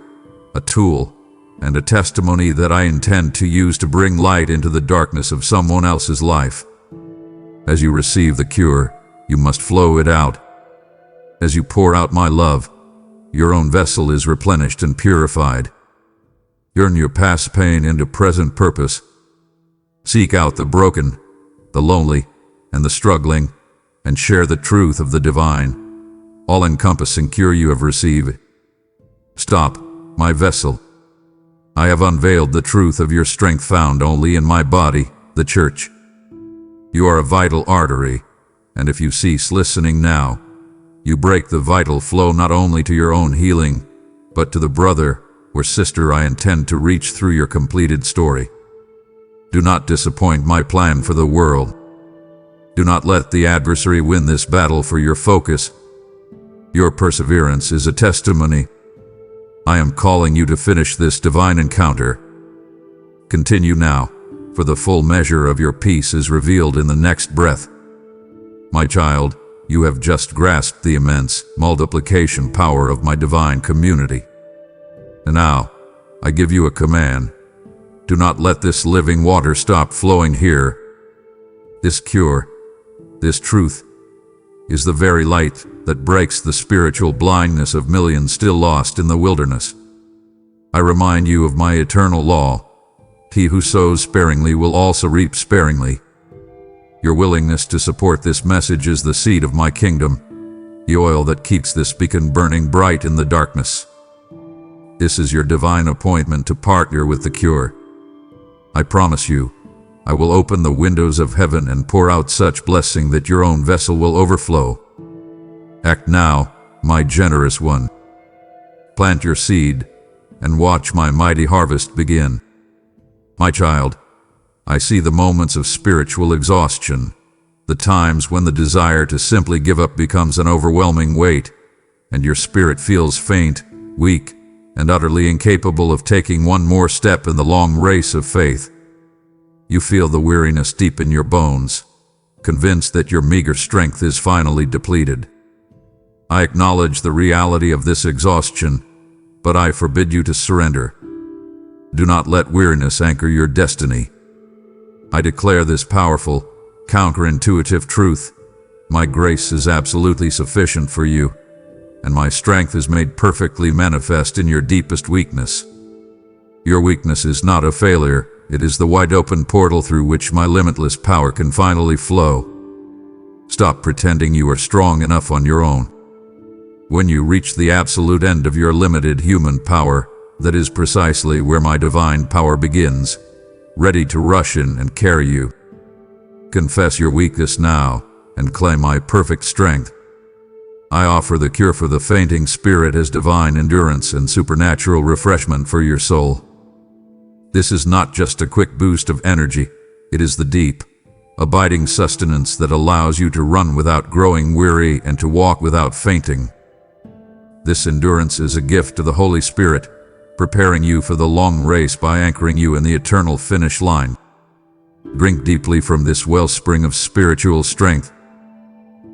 a tool, and a testimony that I intend to use to bring light into the darkness of someone else's life. As you receive the cure, you must flow it out. As you pour out my love, your own vessel is replenished and purified. Turn your past pain into present purpose. Seek out the broken, the lonely, and the struggling, and share the truth of the divine, all-encompassing cure you have received. Stop, my vessel. I have unveiled the truth of your strength found only in my body, the Church. You are a vital artery, and if you cease listening now, you break the vital flow not only to your own healing, but to the brother or sister I intend to reach through your completed story. Do not disappoint my plan for the world. Do not let the adversary win this battle for your focus. Your perseverance is a testimony. I am calling you to finish this divine encounter. Continue now, for the full measure of your peace is revealed in the next breath. My child, you have just grasped the immense multiplication power of my divine community. And now, I give you a command. Do not let this living water stop flowing here. This cure, this truth, is the very light that breaks the spiritual blindness of millions still lost in the wilderness. I remind you of my eternal law. He who sows sparingly will also reap sparingly. Your willingness to support this message is the seed of my kingdom, the oil that keeps this beacon burning bright in the darkness. This is your divine appointment to partner with the cure. I promise you, I will open the windows of heaven and pour out such blessing that your own vessel will overflow. Act now, my generous one. Plant your seed and watch my mighty harvest begin. My child, I see the moments of spiritual exhaustion, the times when the desire to simply give up becomes an overwhelming weight, and your spirit feels faint, weak, and utterly incapable of taking one more step in the long race of faith. You feel the weariness deep in your bones, convinced that your meager strength is finally depleted. I acknowledge the reality of this exhaustion, but I forbid you to surrender. Do not let weariness anchor your destiny. I declare this powerful, counterintuitive truth. My grace is absolutely sufficient for you, and my strength is made perfectly manifest in your deepest weakness. Your weakness is not a failure, it is the wide-open portal through which my limitless power can finally flow. Stop pretending you are strong enough on your own. When you reach the absolute end of your limited human power, that is precisely where my divine power begins, ready to rush in and carry you. Confess your weakness now and claim my perfect strength. I offer the cure for the fainting spirit as divine endurance and supernatural refreshment for your soul. This is not just a quick boost of energy, it is the deep, abiding sustenance that allows you to run without growing weary and to walk without fainting. This endurance is a gift to the Holy Spirit, preparing you for the long race by anchoring you in the eternal finish line. Drink deeply from this wellspring of spiritual strength.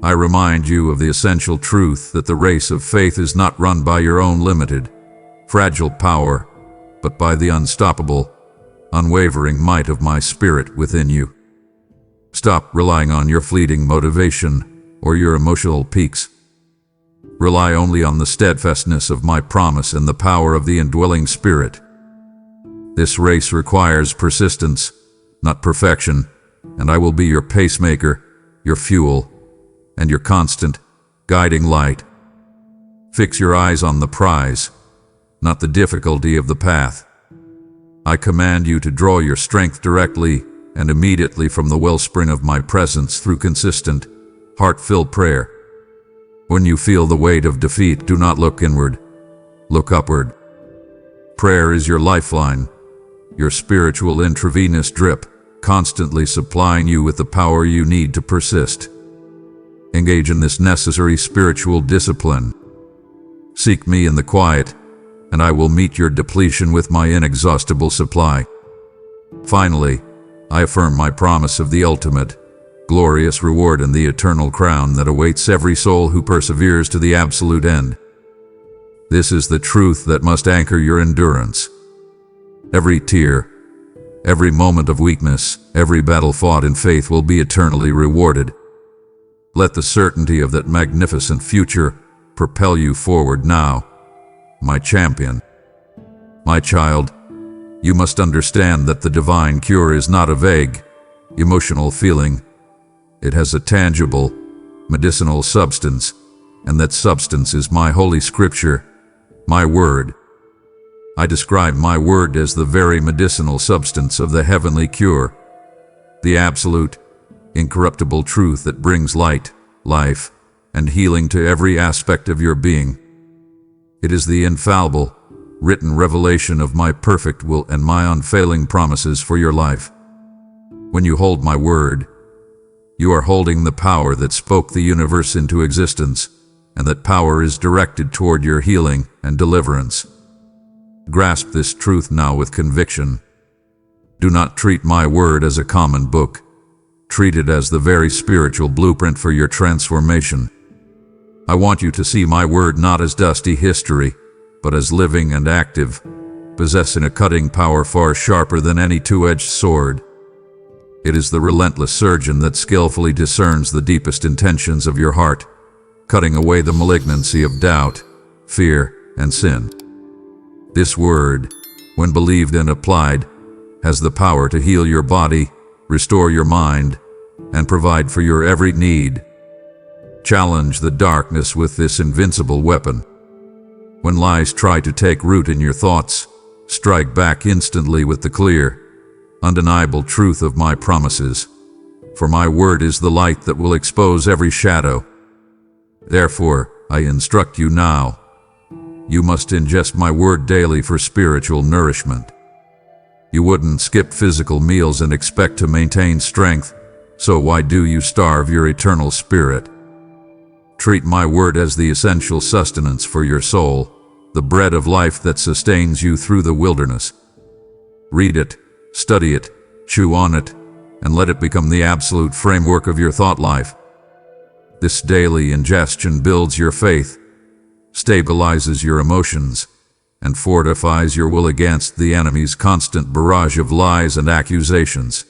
I remind you of the essential truth that the race of faith is not run by your own limited, fragile power, but by the unstoppable, unwavering might of my spirit within you. Stop relying on your fleeting motivation or your emotional peaks. Rely only on the steadfastness of my promise and the power of the indwelling Spirit. This race requires persistence, not perfection, and I will be your pacemaker, your fuel, and your constant, guiding light. Fix your eyes on the prize, not the difficulty of the path. I command you to draw your strength directly and immediately from the wellspring of my presence through consistent, heart-filled prayer. When you feel the weight of defeat, do not look inward. Look upward. Prayer is your lifeline, your spiritual intravenous drip, constantly supplying you with the power you need to persist. Engage in this necessary spiritual discipline. Seek me in the quiet, and I will meet your depletion with my inexhaustible supply. Finally, I affirm my promise of the ultimate, glorious reward and the eternal crown that awaits every soul who perseveres to the absolute end. This is the truth that must anchor your endurance. Every tear, every moment of weakness, every battle fought in faith will be eternally rewarded. Let the certainty of that magnificent future propel you forward now, my champion. My child, you must understand that the divine cure is not a vague, emotional feeling. It has a tangible, medicinal substance, and that substance is my holy scripture, my word. I describe my word as the very medicinal substance of the heavenly cure, the absolute, incorruptible truth that brings light, life, and healing to every aspect of your being. It is the infallible, written revelation of my perfect will and my unfailing promises for your life. When you hold my word, you are holding the power that spoke the universe into existence, and that power is directed toward your healing and deliverance. Grasp this truth now with conviction. Do not treat my word as a common book. Treat it as the very spiritual blueprint for your transformation. I want you to see my word not as dusty history, but as living and active, possessing a cutting power far sharper than any two-edged sword. It is the relentless surgeon that skillfully discerns the deepest intentions of your heart, cutting away the malignancy of doubt, fear, and sin. This word, when believed and applied, has the power to heal your body, restore your mind, and provide for your every need. Challenge the darkness with this invincible weapon. When lies try to take root in your thoughts, strike back instantly with the clear, undeniable truth of my promises. For my word is the light that will expose every shadow. Therefore, I instruct you now. You must ingest my word daily for spiritual nourishment. You wouldn't skip physical meals and expect to maintain strength, so why do you starve your eternal spirit? Treat my word as the essential sustenance for your soul, the bread of life that sustains you through the wilderness. Read it, study it, chew on it, and let it become the absolute framework of your thought life. This daily ingestion builds your faith, stabilizes your emotions, and fortifies your will against the enemy's constant barrage of lies and accusations.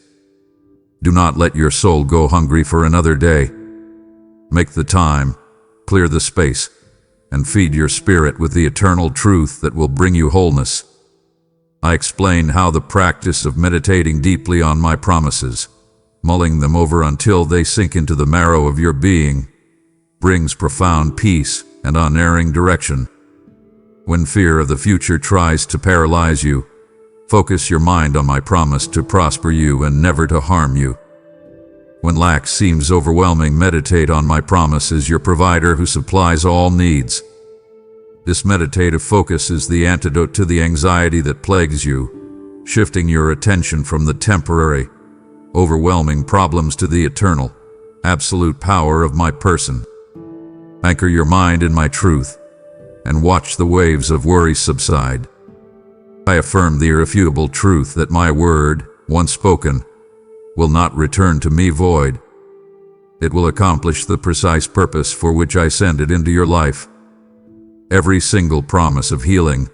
Do not let your soul go hungry for another day. Make the time, clear the space, and feed your spirit with the eternal truth that will bring you wholeness. I explain how the practice of meditating deeply on my promises, mulling them over until they sink into the marrow of your being, brings profound peace and unerring direction. When fear of the future tries to paralyze you, focus your mind on my promise to prosper you and never to harm you. When lack seems overwhelming, meditate on my promise as your provider who supplies all needs. This meditative focus is the antidote to the anxiety that plagues you, shifting your attention from the temporary, overwhelming problems to the eternal, absolute power of my person. Anchor your mind in my truth, and watch the waves of worry subside. I affirm the irrefutable truth that my word, once spoken, will not return to me void. It will accomplish the precise purpose for which I send it into your life. Every single promise of healing,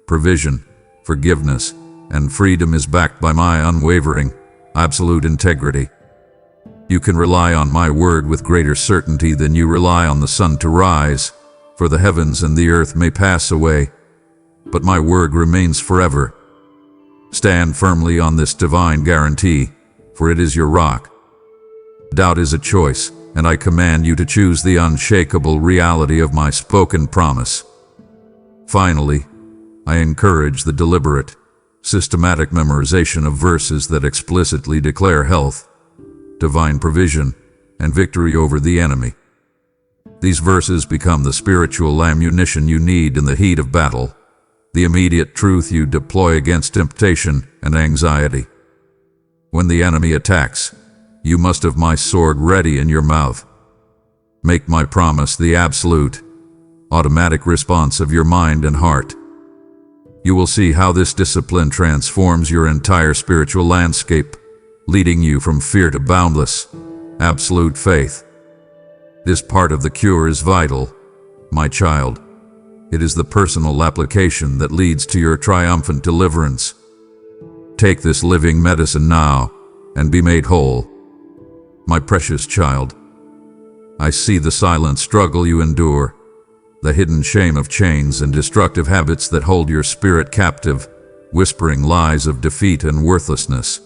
provision, forgiveness, and freedom is backed by my unwavering, absolute integrity. You can rely on my word with greater certainty than you rely on the sun to rise, for the heavens and the earth may pass away, but my word remains forever. Stand firmly on this divine guarantee, for it is your rock. Doubt is a choice, and I command you to choose the unshakable reality of my spoken promise. Finally, I encourage the deliberate, systematic memorization of verses that explicitly declare health, divine provision, and victory over the enemy. These verses become the spiritual ammunition you need in the heat of battle, the immediate truth you deploy against temptation and anxiety. When the enemy attacks, you must have my sword ready in your mouth. Make my promise the absolute, automatic response of your mind and heart. You will see how this discipline transforms your entire spiritual landscape, leading you from fear to boundless, absolute faith. This part of the cure is vital, my child. It is the personal application that leads to your triumphant deliverance. Take this living medicine now and be made whole. My precious child, I see the silent struggle you endure, the hidden shame of chains and destructive habits that hold your spirit captive, whispering lies of defeat and worthlessness.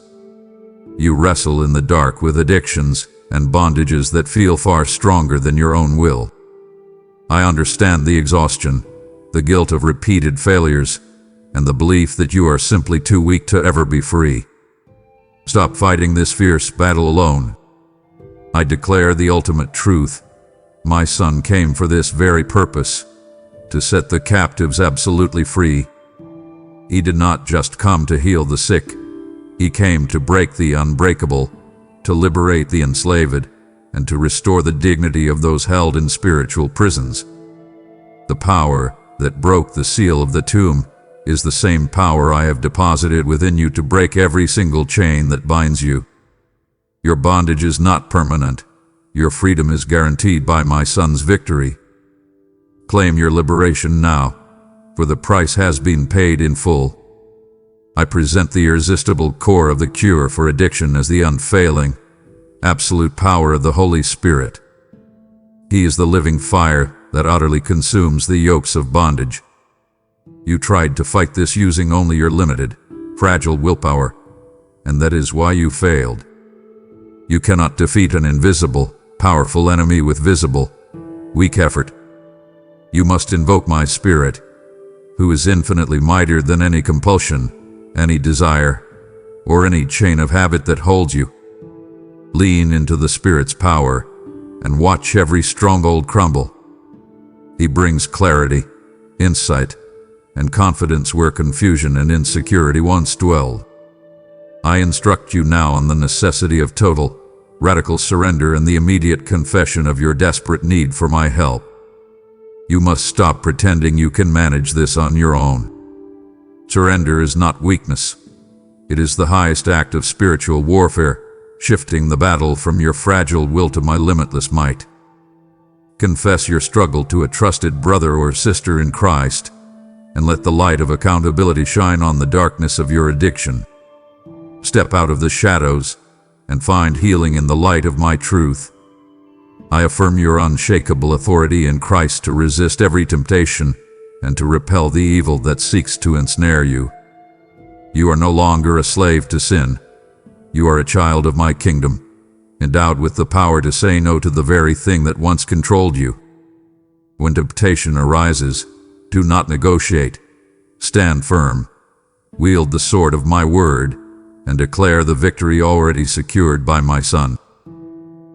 You wrestle in the dark with addictions and bondages that feel far stronger than your own will. I understand the exhaustion, the guilt of repeated failures, and the belief that you are simply too weak to ever be free. Stop fighting this fierce battle alone. I declare the ultimate truth. My son came for this very purpose, to set the captives absolutely free. He did not just come to heal the sick. He came to break the unbreakable, to liberate the enslaved, and to restore the dignity of those held in spiritual prisons. The power that broke the seal of the tomb is the same power I have deposited within you to break every single chain that binds you. Your bondage is not permanent. Your freedom is guaranteed by my Son's victory. Claim your liberation now, for the price has been paid in full. I present the irresistible core of the cure for addiction as the unfailing, absolute power of the Holy Spirit. He is the living fire that utterly consumes the yokes of bondage. You tried to fight this using only your limited, fragile willpower, and that is why you failed. You cannot defeat an invisible, powerful enemy with visible, weak effort. You must invoke my Spirit, who is infinitely mightier than any compulsion, any desire, or any chain of habit that holds you. Lean into the Spirit's power and watch every stronghold crumble. He brings clarity, insight, and confidence where confusion and insecurity once dwelled. I instruct you now on the necessity of total, radical surrender and the immediate confession of your desperate need for my help. You must stop pretending you can manage this on your own. Surrender is not weakness. It is the highest act of spiritual warfare, shifting the battle from your fragile will to my limitless might. Confess your struggle to a trusted brother or sister in Christ, and let the light of accountability shine on the darkness of your addiction. Step out of the shadows and find healing in the light of my truth. I affirm your unshakable authority in Christ to resist every temptation and to repel the evil that seeks to ensnare you. You are no longer a slave to sin. You are a child of my kingdom, endowed with the power to say no to the very thing that once controlled you. When temptation arises, do not negotiate. Stand firm. Wield the sword of my word and declare the victory already secured by my Son.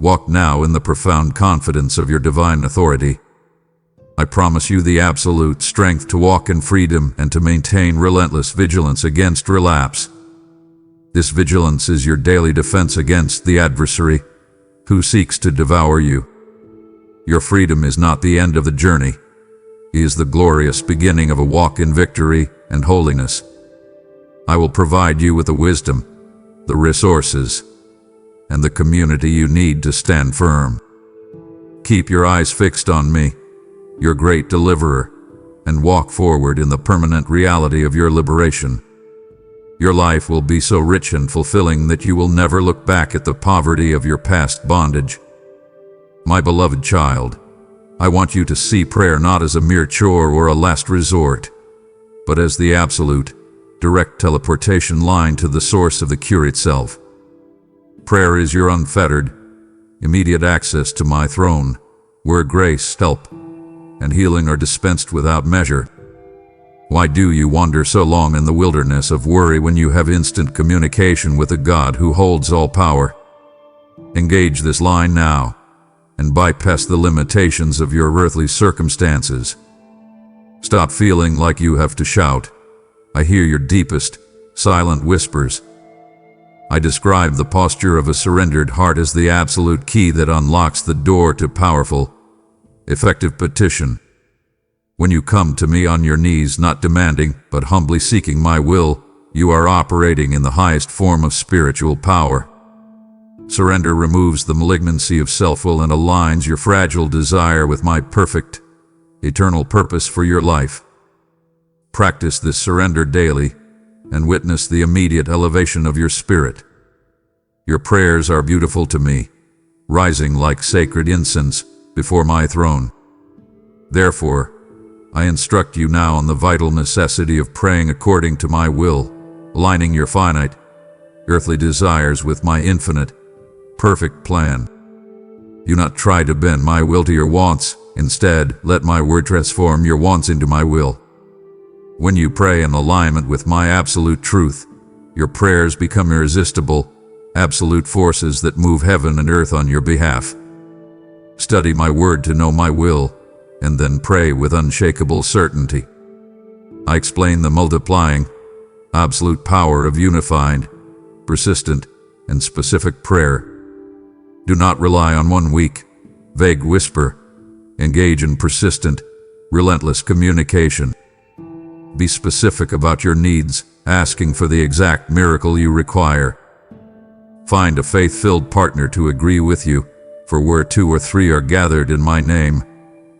Walk now in the profound confidence of your divine authority. I promise you the absolute strength to walk in freedom and to maintain relentless vigilance against relapse. This vigilance is your daily defense against the adversary who seeks to devour you. Your freedom is not the end of the journey. It is the glorious beginning of a walk in victory and holiness. I will provide you with the wisdom, the resources, and the community you need to stand firm. Keep your eyes fixed on me, your great deliverer, and walk forward in the permanent reality of your liberation. Your life will be so rich and fulfilling that you will never look back at the poverty of your past bondage. My beloved child, I want you to see prayer not as a mere chore or a last resort, but as the absolute, direct teleportation line to the source of the cure itself. Prayer is your unfettered, immediate access to my throne, where grace, help, and healing are dispensed without measure. Why do you wander so long in the wilderness of worry when you have instant communication with a God who holds all power? Engage this line now, and bypass the limitations of your earthly circumstances. Stop feeling like you have to shout. I hear your deepest, silent whispers. I describe the posture of a surrendered heart as the absolute key that unlocks the door to powerful, effective petition. When you come to me on your knees, not demanding, but humbly seeking my will, you are operating in the highest form of spiritual power. Surrender removes the malignancy of self-will and aligns your fragile desire with my perfect, eternal purpose for your life. Practice this surrender daily and witness the immediate elevation of your spirit. Your prayers are beautiful to me, rising like sacred incense before my throne. Therefore, I instruct you now on the vital necessity of praying according to my will, aligning your finite, earthly desires with my infinite, perfect plan. Do not try to bend my will to your wants. Instead, let my word transform your wants into my will. When you pray in alignment with my absolute truth, your prayers become irresistible, absolute forces that move heaven and earth on your behalf. Study my word to know my will, and then pray with unshakable certainty. I explain the multiplying, absolute power of unified, persistent, and specific prayer. Do not rely on one weak, vague whisper. Engage in persistent, relentless communication. Be specific about your needs, asking for the exact miracle you require. Find a faith-filled partner to agree with you, for where 2 or 3 are gathered in my name,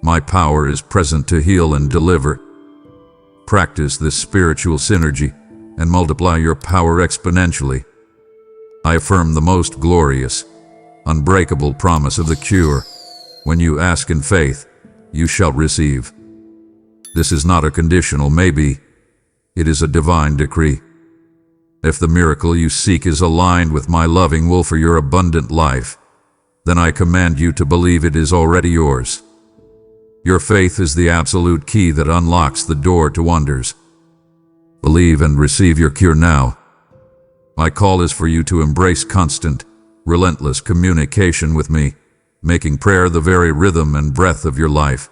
my power is present to heal and deliver. Practice this spiritual synergy and multiply your power exponentially. I affirm the most glorious, unbreakable promise of the cure. When you ask in faith, you shall receive. This is not a conditional maybe, it is a divine decree. If the miracle you seek is aligned with my loving will for your abundant life, then I command you to believe it is already yours. Your faith is the absolute key that unlocks the door to wonders. Believe and receive your cure now. My call is for you to embrace constant, relentless communication with me, making prayer the very rhythm and breath of your life.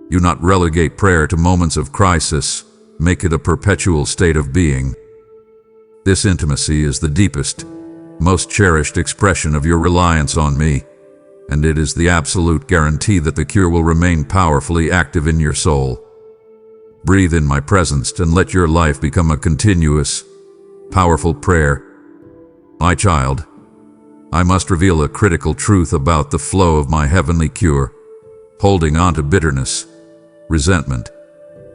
You not relegate prayer to moments of crisis, make it a perpetual state of being. This intimacy is the deepest, most cherished expression of your reliance on me, and it is the absolute guarantee that the cure will remain powerfully active in your soul. Breathe in my presence and let your life become a continuous, powerful prayer. My child, I must reveal a critical truth about the flow of my heavenly cure. Holding on to bitterness, resentment,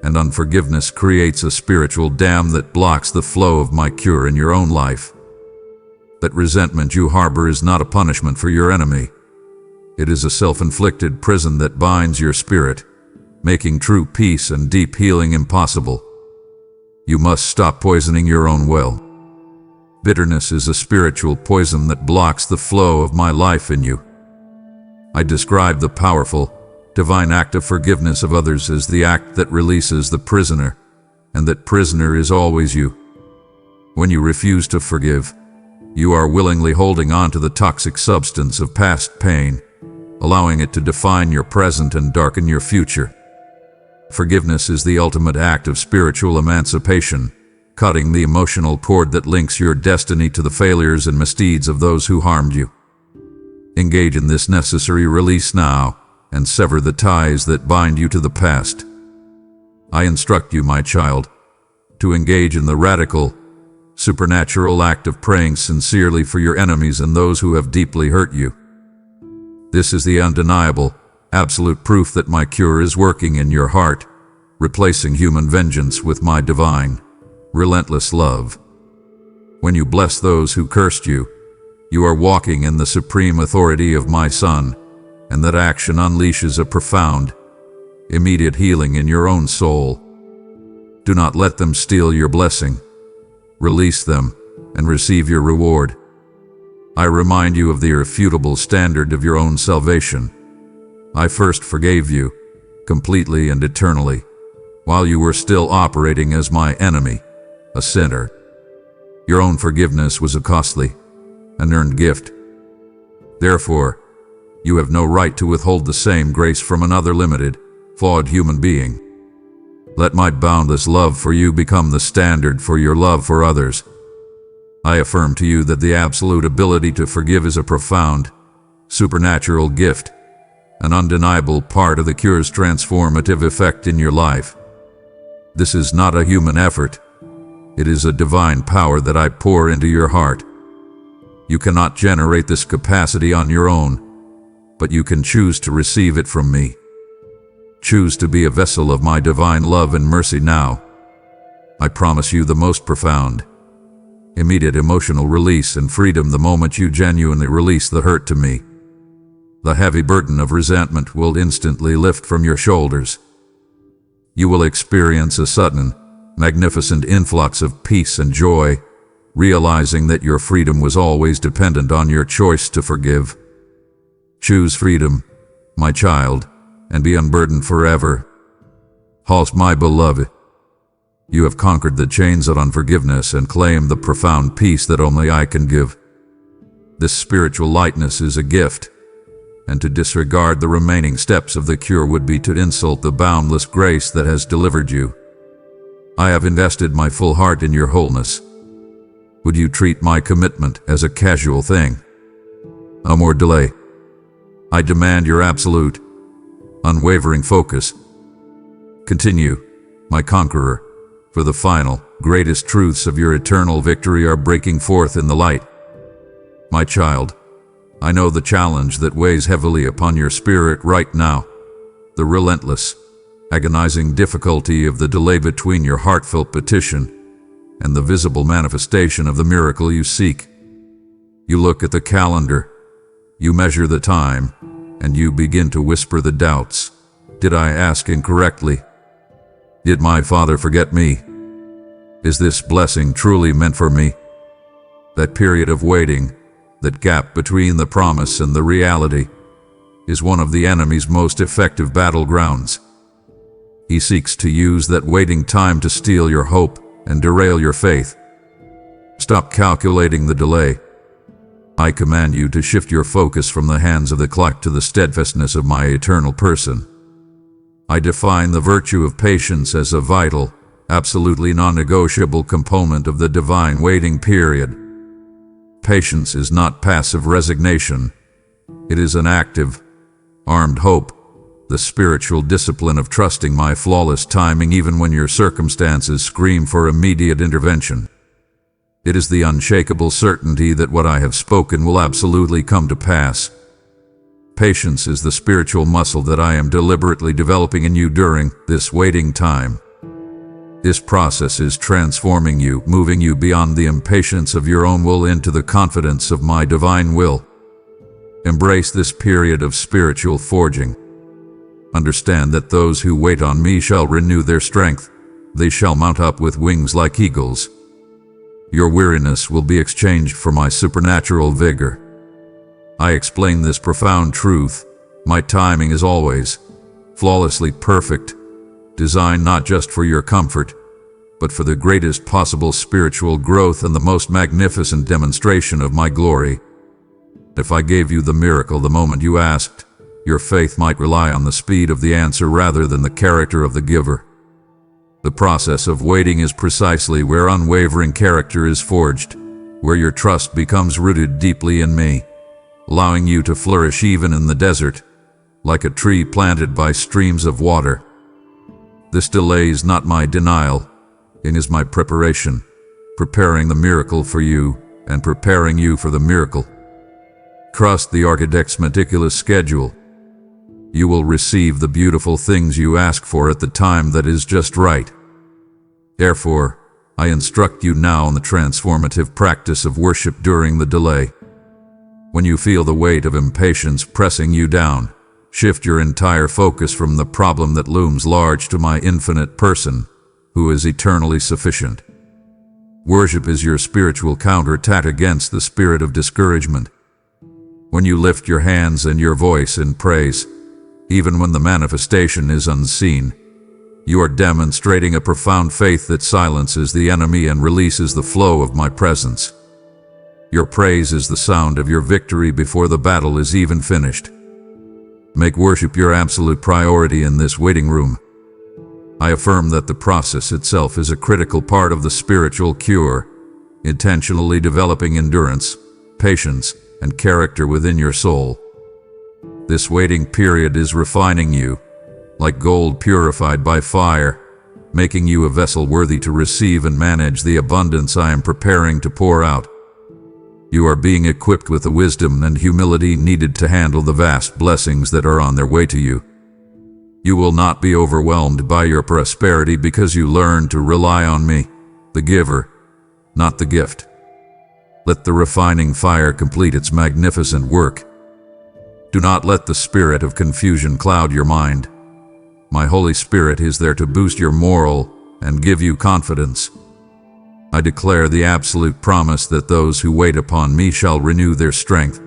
and unforgiveness creates a spiritual dam that blocks the flow of my cure in your own life. That resentment you harbor is not a punishment for your enemy. It is a self-inflicted prison that binds your spirit, making true peace and deep healing impossible. You must stop poisoning your own well. Bitterness is a spiritual poison that blocks the flow of my life in you. I describe the powerful, divine act of forgiveness of others as the act that releases the prisoner, and that prisoner is always you. When you refuse to forgive, you are willingly holding on to the toxic substance of past pain, allowing it to define your present and darken your future. Forgiveness is the ultimate act of spiritual emancipation, cutting the emotional cord that links your destiny to the failures and misdeeds of those who harmed you. Engage in this necessary release now, and sever the ties that bind you to the past. I instruct you, my child, to engage in the radical, supernatural act of praying sincerely for your enemies and those who have deeply hurt you. This is the undeniable, absolute proof that my cure is working in your heart, replacing human vengeance with my divine, relentless love. When you bless those who cursed you, you are walking in the supreme authority of my Son, and that action unleashes a profound, immediate healing in your own soul. Do not let them steal your blessing. Release them and receive your reward. I remind you of the irrefutable standard of your own salvation. I first forgave you, completely and eternally, while you were still operating as my enemy, a sinner. Your own forgiveness was a costly, unearned gift. Therefore, you have no right to withhold the same grace from another limited, flawed human being. Let my boundless love for you become the standard for your love for others. I affirm to you that the absolute ability to forgive is a profound, supernatural gift, an undeniable part of the cure's transformative effect in your life. This is not a human effort. It is a divine power that I pour into your heart. You cannot generate this capacity on your own, but you can choose to receive it from me. Choose to be a vessel of my divine love and mercy now. I promise you the most profound, immediate emotional release and freedom the moment you genuinely release the hurt to me. The heavy burden of resentment will instantly lift from your shoulders. You will experience a sudden, magnificent influx of peace and joy, realizing that your freedom was always dependent on your choice to forgive. Choose freedom, my child, and be unburdened forever. Halt, my beloved. You have conquered the chains of unforgiveness and claimed the profound peace that only I can give. This spiritual lightness is a gift, and to disregard the remaining steps of the cure would be to insult the boundless grace that has delivered you. I have invested my full heart in your wholeness. Would you treat my commitment as a casual thing? No more delay. I demand your absolute, unwavering focus, Continue, my conqueror, for the final, greatest truths of your eternal victory are breaking forth in the light. My child, I know the challenge that weighs heavily upon your spirit right now, the relentless, agonizing difficulty of the delay between your heartfelt petition and the visible manifestation of the miracle you seek. You look at the calendar, you measure the time, and you begin to whisper the doubts. Did I ask incorrectly? Did my Father forget me? Is this blessing truly meant for me? That period of waiting, that gap between the promise and the reality, is one of the enemy's most effective battlegrounds. He seeks to use that waiting time to steal your hope and derail your faith. Stop calculating the delay. I command you to shift your focus from the hands of the clock to the steadfastness of my eternal person. I define the virtue of patience as a vital, absolutely non-negotiable component of the divine waiting period. Patience is not passive resignation. It is an active, armed hope, the spiritual discipline of trusting my flawless timing even when your circumstances scream for immediate intervention. It is the unshakable certainty that what I have spoken will absolutely come to pass. Patience is the spiritual muscle that I am deliberately developing in you during this waiting time. This process is transforming you, moving you beyond the impatience of your own will into the confidence of my divine will. Embrace this period of spiritual forging. Understand that those who wait on me shall renew their strength. They shall mount up with wings like eagles. Your weariness will be exchanged for my supernatural vigor. I explain this profound truth. My timing is always flawlessly perfect, designed not just for your comfort, but for the greatest possible spiritual growth and the most magnificent demonstration of my glory. If I gave you the miracle the moment you asked, your faith might rely on the speed of the answer rather than the character of the giver. The process of waiting is precisely where unwavering character is forged, where your trust becomes rooted deeply in me, allowing you to flourish even in the desert, like a tree planted by streams of water. This delay is not my denial, it is my preparation, preparing the miracle for you and preparing you for the miracle. Trust the architect's meticulous schedule. You will receive the beautiful things you ask for at the time that is just right. Therefore, I instruct you now in the transformative practice of worship during the delay. When you feel the weight of impatience pressing you down, shift your entire focus from the problem that looms large to my infinite person, who is eternally sufficient. Worship is your spiritual counterattack against the spirit of discouragement. When you lift your hands and your voice in praise, even when the manifestation is unseen, you are demonstrating a profound faith that silences the enemy and releases the flow of my presence. Your praise is the sound of your victory before the battle is even finished. Make worship your absolute priority in this waiting room. I affirm that the process itself is a critical part of the spiritual cure, intentionally developing endurance, patience, and character within your soul. This waiting period is refining you, like gold purified by fire, making you a vessel worthy to receive and manage the abundance I am preparing to pour out. You are being equipped with the wisdom and humility needed to handle the vast blessings that are on their way to you. You will not be overwhelmed by your prosperity because you learn to rely on me, the giver, not the gift. Let the refining fire complete its magnificent work. Do not let the spirit of confusion cloud your mind. My Holy Spirit is there to boost your morale and give you confidence. I declare the absolute promise that those who wait upon me shall renew their strength.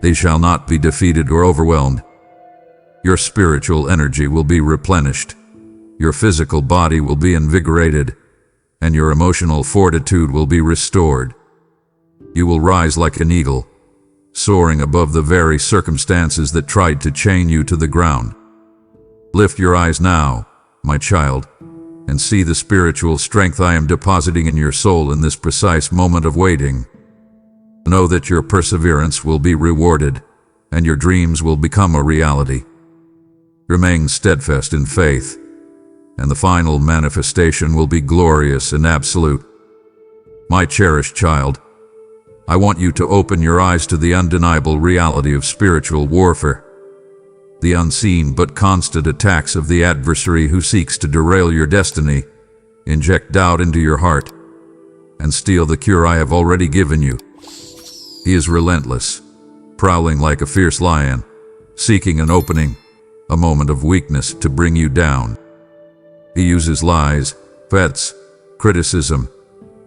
They shall not be defeated or overwhelmed. Your spiritual energy will be replenished. Your physical body will be invigorated, and your emotional fortitude will be restored. You will rise like an eagle, soaring above the very circumstances that tried to chain you to the ground. Lift your eyes now, my child, and see the spiritual strength I am depositing in your soul in this precise moment of waiting. Know that your perseverance will be rewarded, and your dreams will become a reality. Remain steadfast in faith, and the final manifestation will be glorious and absolute. My cherished child, I want you to open your eyes to the undeniable reality of spiritual warfare. The unseen but constant attacks of the adversary who seeks to derail your destiny, inject doubt into your heart, and steal the cure I have already given you. He is relentless, prowling like a fierce lion, seeking an opening, a moment of weakness to bring you down. He uses lies, threats, criticism,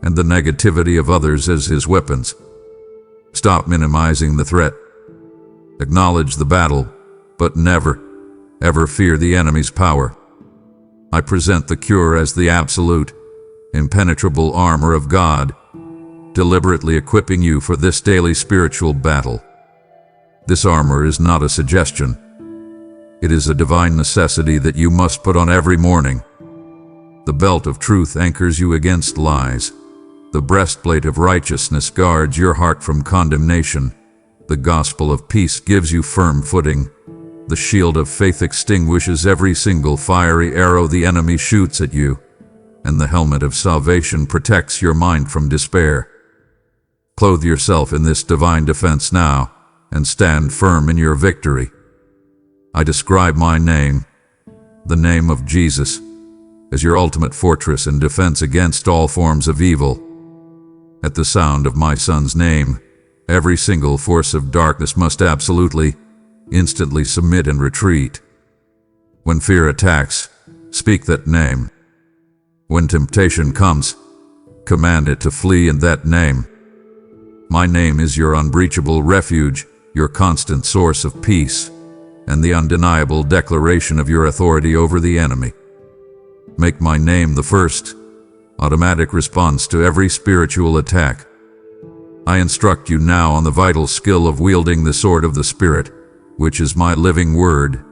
and the negativity of others as his weapons. Stop minimizing the threat. Acknowledge the battle, but never, ever fear the enemy's power. I present the cure as the absolute, impenetrable armor of God, deliberately equipping you for this daily spiritual battle. This armor is not a suggestion. It is a divine necessity that you must put on every morning. The belt of truth anchors you against lies. The breastplate of righteousness guards your heart from condemnation. The gospel of peace gives you firm footing. The shield of faith extinguishes every single fiery arrow the enemy shoots at you. And the helmet of salvation protects your mind from despair. Clothe yourself in this divine defense now, and stand firm in your victory. I describe my name, the name of Jesus, as your ultimate fortress and defense against all forms of evil. At the sound of my Son's name, every single force of darkness must absolutely, instantly submit and retreat. When fear attacks, speak that name. When temptation comes, command it to flee in that name. My name is your unbreachable refuge, your constant source of peace, and the undeniable declaration of your authority over the enemy. Make my name the first, automatic response to every spiritual attack. I instruct you now on the vital skill of wielding the sword of the Spirit, which is my living word,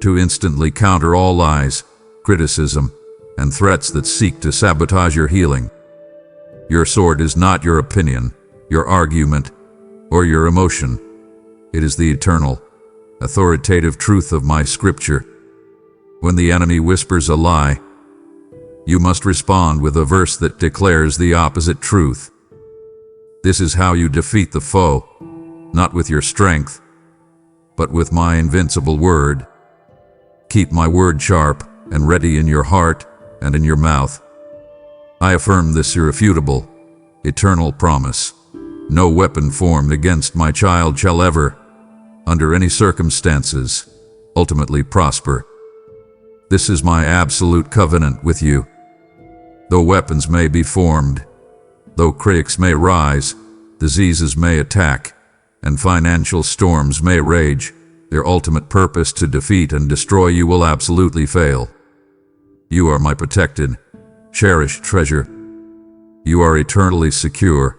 to instantly counter all lies, criticism, and threats that seek to sabotage your healing. Your sword is not your opinion, your argument, or your emotion. It is the eternal, authoritative truth of my scripture. When the enemy whispers a lie, you must respond with a verse that declares the opposite truth. This is how you defeat the foe, not with your strength, but with my invincible word. Keep my word sharp and ready in your heart and in your mouth. I affirm this irrefutable, eternal promise. No weapon formed against my child shall ever, under any circumstances, ultimately prosper. This is my absolute covenant with you. Though weapons may be formed, though critics may rise, diseases may attack, and financial storms may rage, their ultimate purpose to defeat and destroy you will absolutely fail. You are my protected, cherished treasure. You are eternally secure,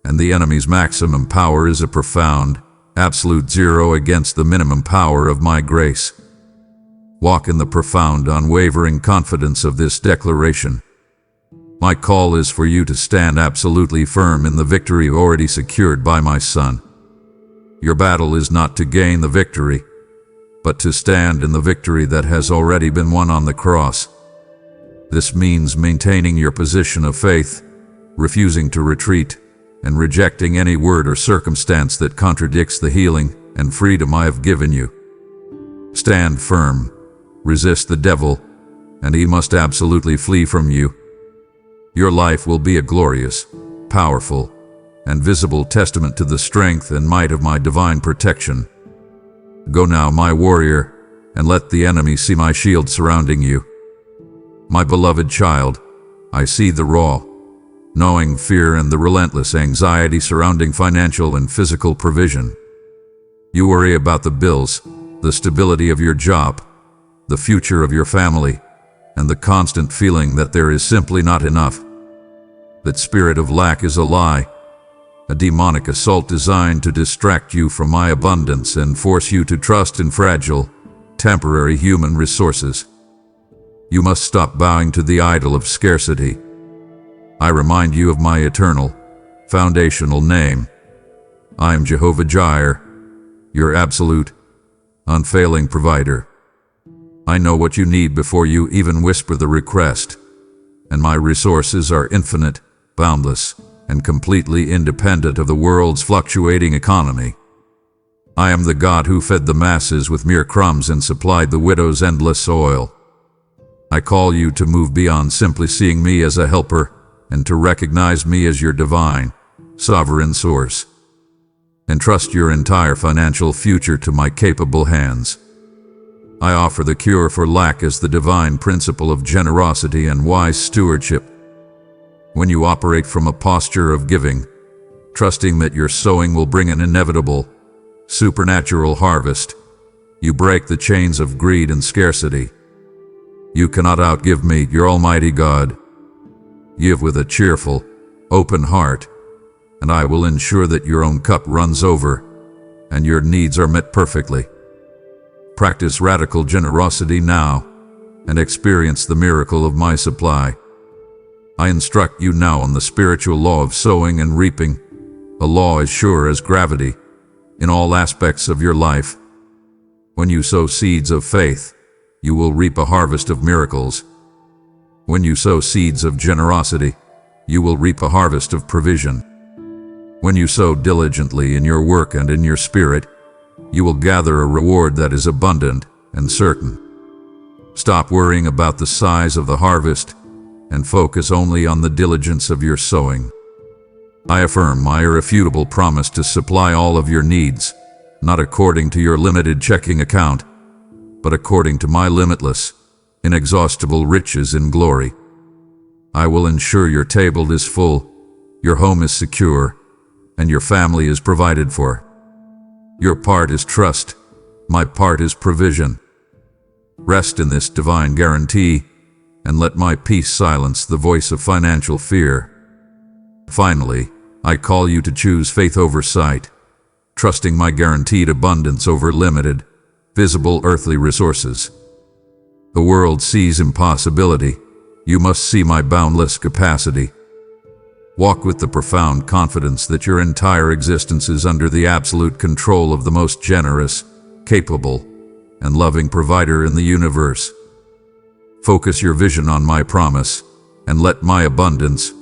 and the enemy's maximum power is a profound, absolute zero against the minimum power of my grace. Walk in the profound, unwavering confidence of this declaration. My call is for you to stand absolutely firm in the victory already secured by my Son. Your battle is not to gain the victory, but to stand in the victory that has already been won on the cross. This means maintaining your position of faith, refusing to retreat, and rejecting any word or circumstance that contradicts the healing and freedom I have given you. Stand firm, resist the devil, and he must absolutely flee from you. Your life will be a glorious, powerful, and visible testament to the strength and might of my divine protection. Go now, my warrior, and let the enemy see my shield surrounding you. My beloved child, I see the raw, gnawing fear and the relentless anxiety surrounding financial and physical provision. You worry about the bills, the stability of your job, the future of your family, and the constant feeling that there is simply not enough. That spirit of lack is a lie, a demonic assault designed to distract you from my abundance and force you to trust in fragile, temporary human resources. You must stop bowing to the idol of scarcity. I remind you of my eternal, foundational name. I am Jehovah Jireh, your absolute, unfailing provider. I know what you need before you even whisper the request, and my resources are infinite, boundless, and completely independent of the world's fluctuating economy. I am the God who fed the masses with mere crumbs and supplied the widow's endless oil. I call you to move beyond simply seeing me as a helper and to recognize me as your divine, sovereign source. Entrust your entire financial future to my capable hands. I offer the cure for lack as the divine principle of generosity and wise stewardship. When you operate from a posture of giving, trusting that your sowing will bring an inevitable, supernatural harvest, you break the chains of greed and scarcity. You cannot outgive me, your Almighty God. Give with a cheerful, open heart, and I will ensure that your own cup runs over and your needs are met perfectly. Practice radical generosity now and experience the miracle of my supply. I instruct you now on the spiritual law of sowing and reaping, a law as sure as gravity in all aspects of your life. When you sow seeds of faith, you will reap a harvest of miracles. When you sow seeds of generosity, you will reap a harvest of provision. When you sow diligently in your work and in your spirit, you will gather a reward that is abundant and certain. Stop worrying about the size of the harvest and focus only on the diligence of your sowing. I affirm my irrefutable promise to supply all of your needs, not according to your limited checking account, but according to my limitless, inexhaustible riches in glory. I will ensure your table is full, your home is secure, and your family is provided for. Your part is trust, my part is provision. Rest in this divine guarantee, and let my peace silence the voice of financial fear. Finally, I call you to choose faith over sight, trusting my guaranteed abundance over limited, visible earthly resources. The world sees impossibility. You must see my boundless capacity. Walk with the profound confidence that your entire existence is under the absolute control of the most generous, capable, and loving provider in the universe. Focus your vision on my promise, and let my abundance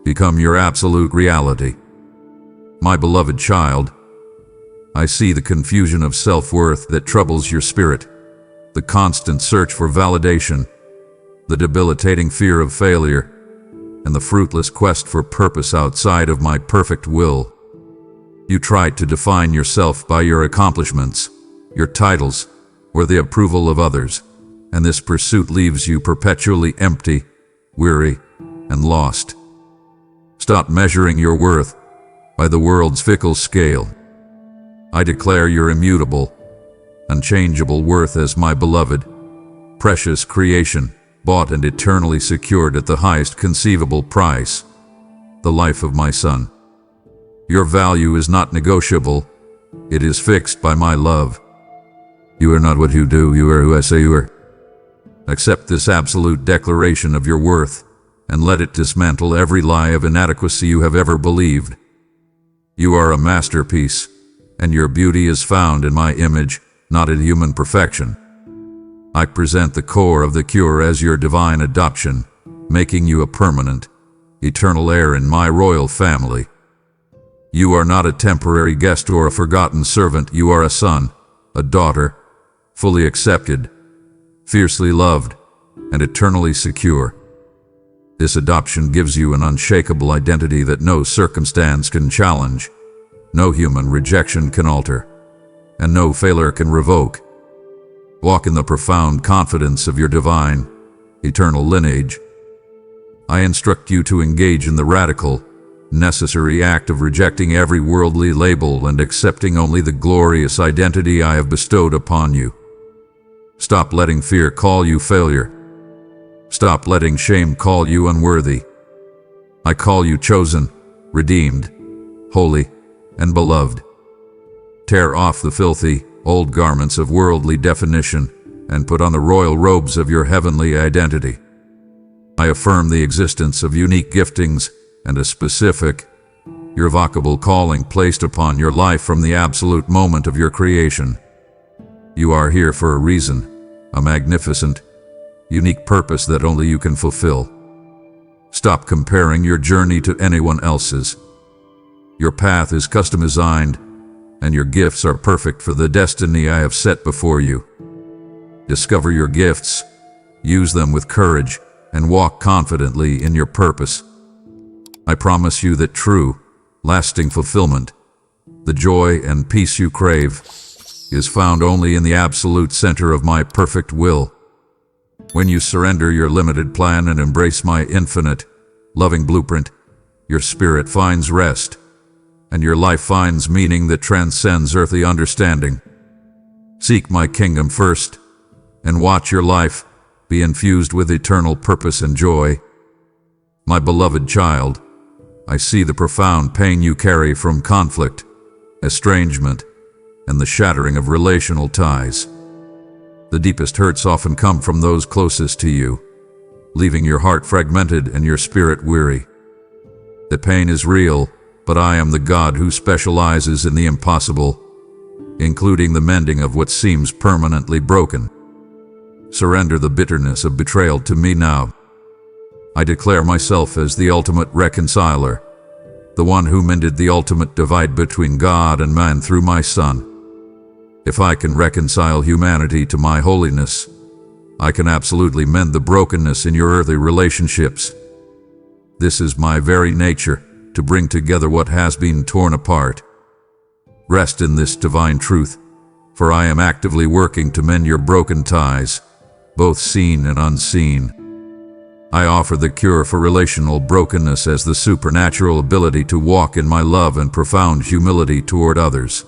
become your absolute reality. My beloved child, I see the confusion of self-worth that troubles your spirit, the constant search for validation, the debilitating fear of failure, and the fruitless quest for purpose outside of my perfect will. You try to define yourself by your accomplishments, your titles, or the approval of others, and this pursuit leaves you perpetually empty, weary, and lost. Stop measuring your worth by the world's fickle scale. I declare your immutable, unchangeable worth as my beloved, precious creation, bought and eternally secured at the highest conceivable price, the life of my Son. Your value is not negotiable, it is fixed by my love. You are not what you do, you are who I say you are. Accept this absolute declaration of your worth, and let it dismantle every lie of inadequacy you have ever believed. You are a masterpiece, and your beauty is found in my image, not in human perfection. I present the core of the cure as your divine adoption, making you a permanent, eternal heir in my royal family. You are not a temporary guest or a forgotten servant. You are a son, a daughter, fully accepted, fiercely loved, and eternally secure. This adoption gives you an unshakable identity that no circumstance can challenge, no human rejection can alter, and no failure can revoke. Walk in the profound confidence of your divine, eternal lineage. I instruct you to engage in the radical, necessary act of rejecting every worldly label and accepting only the glorious identity I have bestowed upon you. Stop letting fear call you failure. Stop letting shame call you unworthy. I call you chosen, redeemed, holy, and beloved. Tear off the filthy, old garments of worldly definition and put on the royal robes of your heavenly identity. I affirm the existence of unique giftings and a specific, irrevocable calling placed upon your life from the absolute moment of your creation. You are here for a reason, a magnificent, unique purpose that only you can fulfill. Stop comparing your journey to anyone else's. Your path is custom designed, and your gifts are perfect for the destiny I have set before you. Discover your gifts, use them with courage, and walk confidently in your purpose. I promise you that true, lasting fulfillment, the joy and peace you crave, is found only in the absolute center of my perfect will. When you surrender your limited plan and embrace my infinite, loving blueprint, your spirit finds rest, and your life finds meaning that transcends earthly understanding. Seek my kingdom first, and watch your life be infused with eternal purpose and joy. My beloved child, I see the profound pain you carry from conflict, estrangement, and the shattering of relational ties. The deepest hurts often come from those closest to you, leaving your heart fragmented and your spirit weary. The pain is real, but I am the God who specializes in the impossible, including the mending of what seems permanently broken. Surrender the bitterness of betrayal to me now. I declare myself as the ultimate reconciler, the one who mended the ultimate divide between God and man through my Son. If I can reconcile humanity to my holiness, I can absolutely mend the brokenness in your earthly relationships. This is my very nature, to bring together what has been torn apart. Rest in this divine truth, for I am actively working to mend your broken ties, both seen and unseen. I offer the cure for relational brokenness as the supernatural ability to walk in my love and profound humility toward others.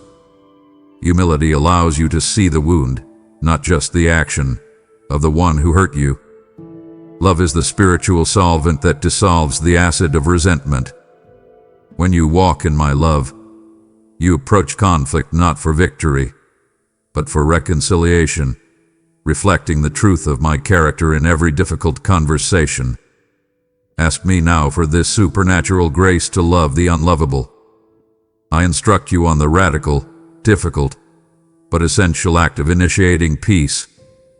Humility allows you to see the wound, not just the action, of the one who hurt you. Love is the spiritual solvent that dissolves the acid of resentment. When you walk in my love, you approach conflict not for victory, but for reconciliation, reflecting the truth of my character in every difficult conversation. Ask me now for this supernatural grace to love the unlovable. I instruct you on the radical, difficult, but essential act of initiating peace,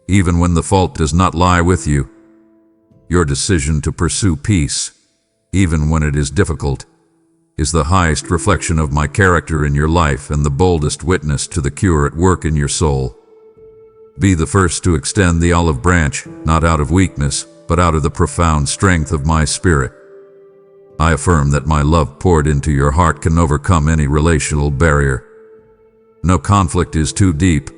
even when the fault does not lie with you. Your decision to pursue peace, even when it is difficult, is the highest reflection of my character in your life and the boldest witness to the cure at work in your soul. Be the first to extend the olive branch, not out of weakness, but out of the profound strength of my spirit. I affirm that my love poured into your heart can overcome any relational barrier. No conflict is too deep,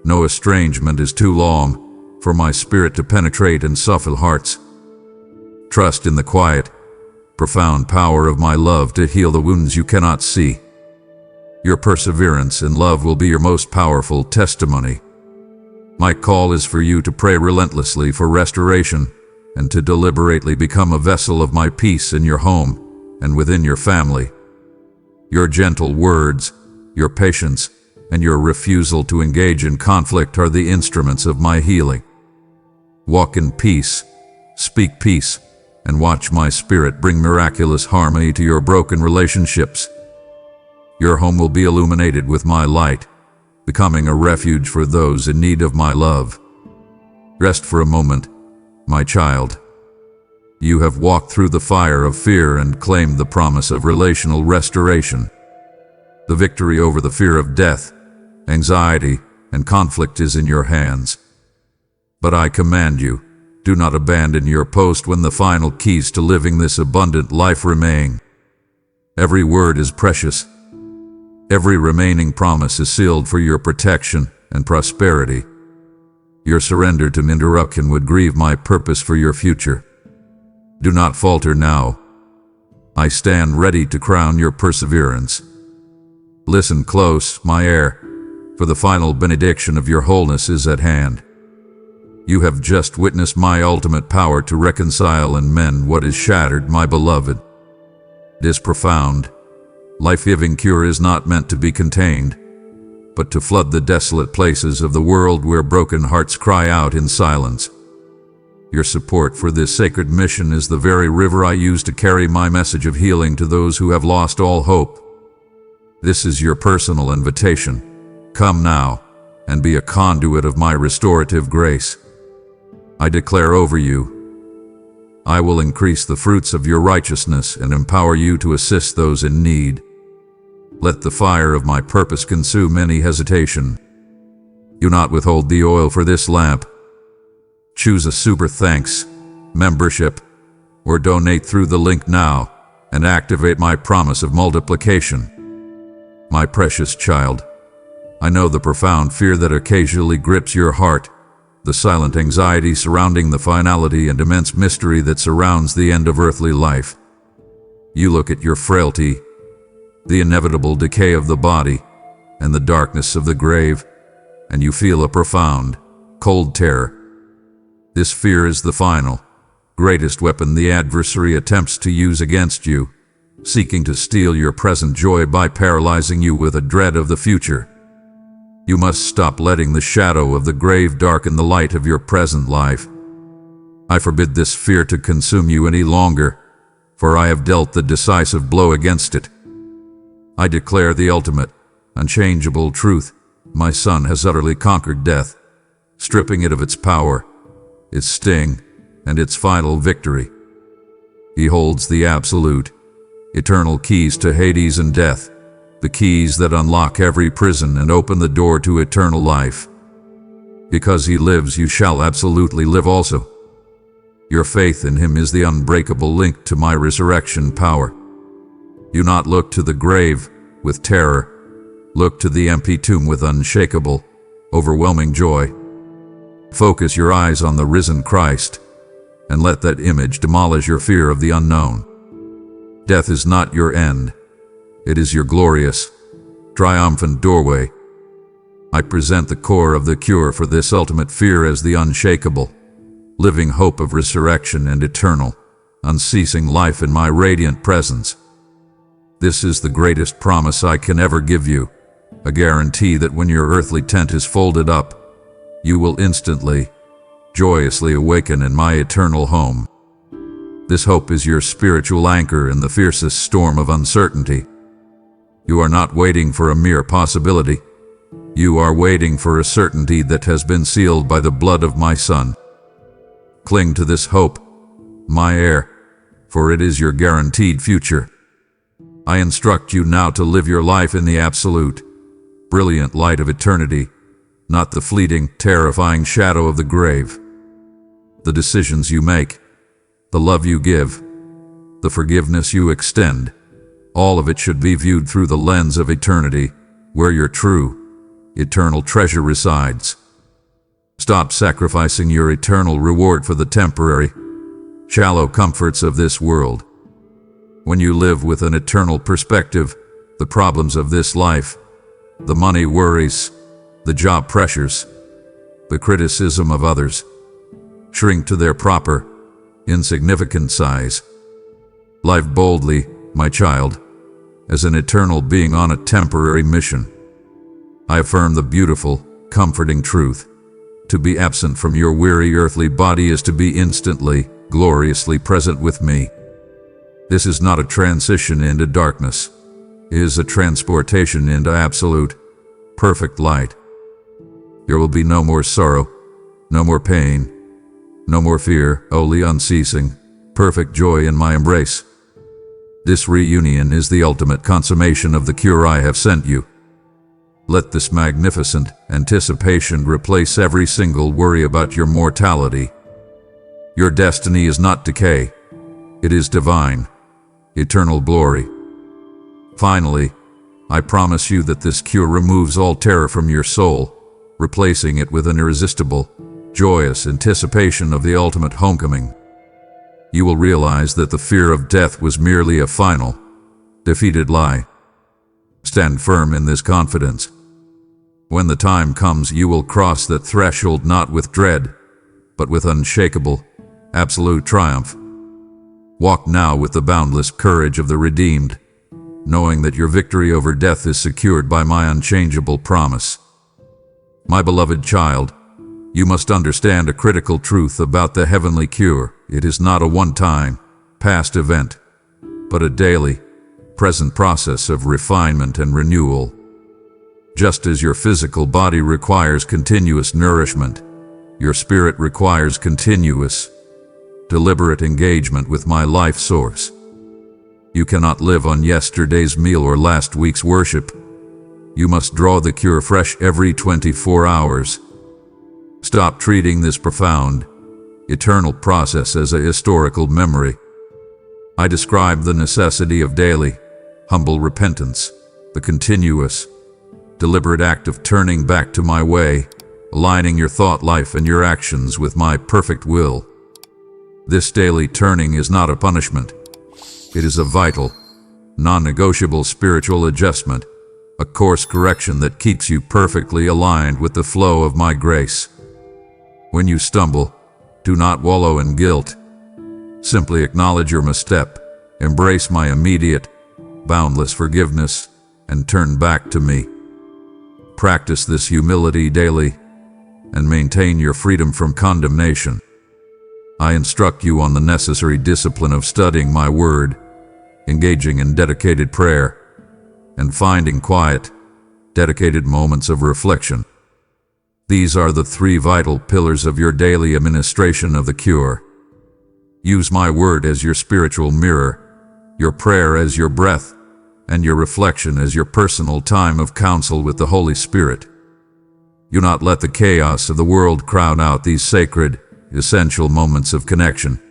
no estrangement is too long, for my spirit to penetrate and soften hearts. Trust in the quiet, profound power of my love to heal the wounds you cannot see. Your perseverance in love will be your most powerful testimony. My call is for you to pray relentlessly for restoration and to deliberately become a vessel of my peace in your home and within your family. Your gentle words, your patience, and your refusal to engage in conflict are the instruments of my healing. Walk in peace, speak peace, and watch my spirit bring miraculous harmony to your broken relationships. Your home will be illuminated with my light, becoming a refuge for those in need of my love. Rest for a moment, my child. You have walked through the fire of fear and claimed the promise of relational restoration. The victory over the fear of death, anxiety, and conflict is in your hands. But I command you, do not abandon your post when the final keys to living this abundant life remain. Every word is precious. Every remaining promise is sealed for your protection and prosperity. Your surrender to interruption would grieve my purpose for your future. Do not falter now. I stand ready to crown your perseverance. Listen close, my heir, for the final benediction of your wholeness is at hand. You have just witnessed my ultimate power to reconcile and mend what is shattered, my beloved. This profound, life-giving cure is not meant to be contained, but to flood the desolate places of the world where broken hearts cry out in silence. Your support for this sacred mission is the very river I use to carry my message of healing to those who have lost all hope. This is your personal invitation. Come now, and be a conduit of my restorative grace. I declare over you, I will increase the fruits of your righteousness and empower you to assist those in need. Let the fire of my purpose consume any hesitation. Do not withhold the oil for this lamp. Choose a super thanks, membership, or donate through the link now and activate my promise of multiplication. My precious child, I know the profound fear that occasionally grips your heart, the silent anxiety surrounding the finality and immense mystery that surrounds the end of earthly life. You look at your frailty, the inevitable decay of the body, and the darkness of the grave, and you feel a profound, cold terror. This fear is the final, greatest weapon the adversary attempts to use against you, seeking to steal your present joy by paralyzing you with a dread of the future. You must stop letting the shadow of the grave darken the light of your present life. I forbid this fear to consume you any longer, for I have dealt the decisive blow against it. I declare the ultimate, unchangeable truth. My Son has utterly conquered death, stripping it of its power, its sting, and its final victory. He holds the absolute, eternal keys to Hades and death, the keys that unlock every prison and open the door to eternal life. Because he lives, you shall absolutely live also. Your faith in him is the unbreakable link to my resurrection power. Do not look to the grave with terror. Look to the empty tomb with unshakable, overwhelming joy. Focus your eyes on the risen Christ, and let that image demolish your fear of the unknown. Death is not your end. It is your glorious, triumphant doorway. I present the core of the cure for this ultimate fear as the unshakable, living hope of resurrection and eternal, unceasing life in my radiant presence. This is the greatest promise I can ever give you, a guarantee that when your earthly tent is folded up, you will instantly, joyously awaken in my eternal home. This hope is your spiritual anchor in the fiercest storm of uncertainty. You are not waiting for a mere possibility. You are waiting for a certainty that has been sealed by the blood of my Son. Cling to this hope, my heir, for it is your guaranteed future. I instruct you now to live your life in the absolute, brilliant light of eternity, not the fleeting, terrifying shadow of the grave. The decisions you make, the love you give, the forgiveness you extend, all of it should be viewed through the lens of eternity, where your true, eternal treasure resides. Stop sacrificing your eternal reward for the temporary, shallow comforts of this world. When you live with an eternal perspective, the problems of this life, the money worries, the job pressures, the criticism of others, shrink to their proper, insignificant size. Live boldly, my child, as an eternal being on a temporary mission. I affirm the beautiful, comforting truth. To be absent from your weary earthly body is to be instantly, gloriously present with me. This is not a transition into darkness. It is a transportation into absolute, perfect light. There will be no more sorrow, no more pain, no more fear, only unceasing, perfect joy in my embrace. This reunion is the ultimate consummation of the cure I have sent you. Let this magnificent anticipation replace every single worry about your mortality. Your destiny is not decay. It is divine, eternal glory. Finally, I promise you that this cure removes all terror from your soul, replacing it with an irresistible, joyous anticipation of the ultimate homecoming. You will realize that the fear of death was merely a final, defeated lie. Stand firm in this confidence. When the time comes, you will cross that threshold not with dread, but with unshakable, absolute triumph. Walk now with the boundless courage of the redeemed, knowing that your victory over death is secured by my unchangeable promise. My beloved child, you must understand a critical truth about the heavenly cure. It is not a one-time, past event, but a daily, present process of refinement and renewal. Just as your physical body requires continuous nourishment, your spirit requires continuous, deliberate engagement with my life source. You cannot live on yesterday's meal or last week's worship. You must draw the cure fresh every 24 hours. Stop treating this profound, eternal process as a historical memory. I describe the necessity of daily, humble repentance, the continuous, deliberate act of turning back to my way, aligning your thought life and your actions with my perfect will. This daily turning is not a punishment. It is a vital, non-negotiable spiritual adjustment, a course correction that keeps you perfectly aligned with the flow of my grace. When you stumble, do not wallow in guilt. Simply acknowledge your misstep, embrace my immediate, boundless forgiveness, and turn back to me. Practice this humility daily, and maintain your freedom from condemnation. I instruct you on the necessary discipline of studying my word, engaging in dedicated prayer, and finding quiet, dedicated moments of reflection. These are the 3 vital pillars of your daily administration of the cure. Use my word as your spiritual mirror, your prayer as your breath, and your reflection as your personal time of counsel with the Holy Spirit. Do not let the chaos of the world crowd out these sacred, essential moments of connection.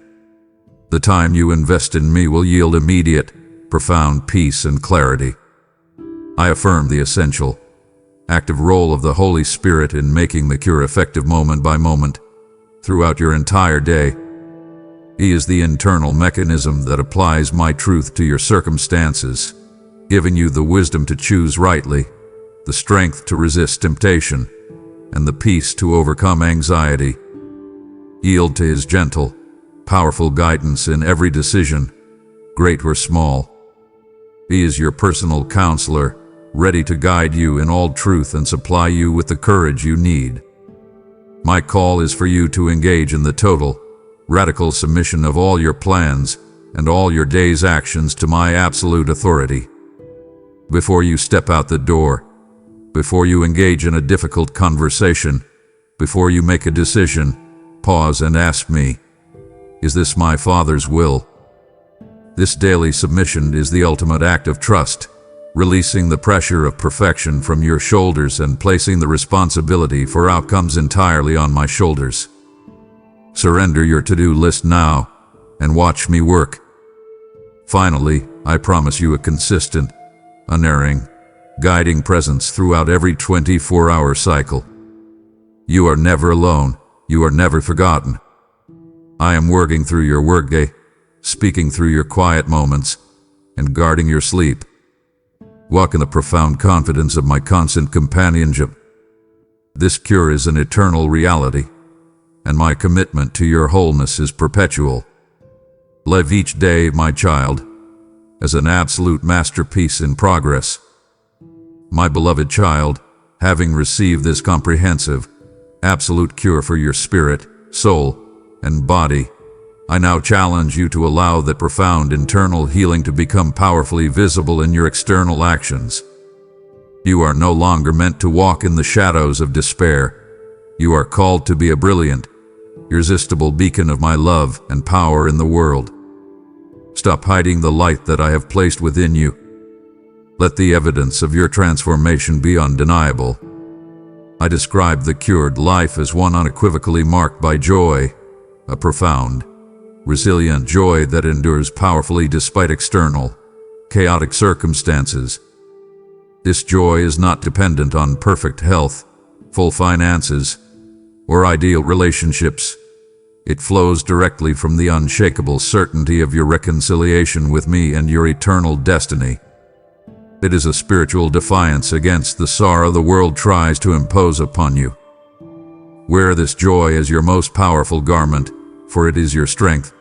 The time you invest in me will yield immediate, profound peace and clarity. I affirm the essential, active role of the Holy Spirit in making the cure effective moment by moment, throughout your entire day. He is the internal mechanism that applies my truth to your circumstances, giving you the wisdom to choose rightly, the strength to resist temptation, and the peace to overcome anxiety. Yield to His gentle, powerful guidance in every decision, great or small. He is your personal counselor, ready to guide you in all truth and supply you with the courage you need. My call is for you to engage in the total, radical submission of all your plans and all your day's actions to my absolute authority. Before you step out the door, before you engage in a difficult conversation, before you make a decision, pause and ask me, is this my Father's will? This daily submission is the ultimate act of trust, releasing the pressure of perfection from your shoulders and placing the responsibility for outcomes entirely on my shoulders. Surrender your to-do list now and watch me work. Finally, I promise you a consistent, unerring, guiding presence throughout every 24-hour cycle. You are never alone. You are never forgotten. I am working through your workday, speaking through your quiet moments, and guarding your sleep. Walk in the profound confidence of my constant companionship. This cure is an eternal reality, and my commitment to your wholeness is perpetual. Live each day, my child, as an absolute masterpiece in progress. My beloved child, having received this comprehensive, absolute cure for your spirit, soul, and body, I now challenge you to allow that profound internal healing to become powerfully visible in your external actions. You are no longer meant to walk in the shadows of despair. You are called to be a brilliant, irresistible beacon of my love and power in the world. Stop hiding the light that I have placed within you. Let the evidence of your transformation be undeniable. I describe the cured life as one unequivocally marked by joy, a profound, resilient joy that endures powerfully despite external, chaotic circumstances. This joy is not dependent on perfect health, full finances, or ideal relationships. It flows directly from the unshakable certainty of your reconciliation with me and your eternal destiny. It is a spiritual defiance against the sorrow the world tries to impose upon you. Wear this joy as your most powerful garment, for it is your strength.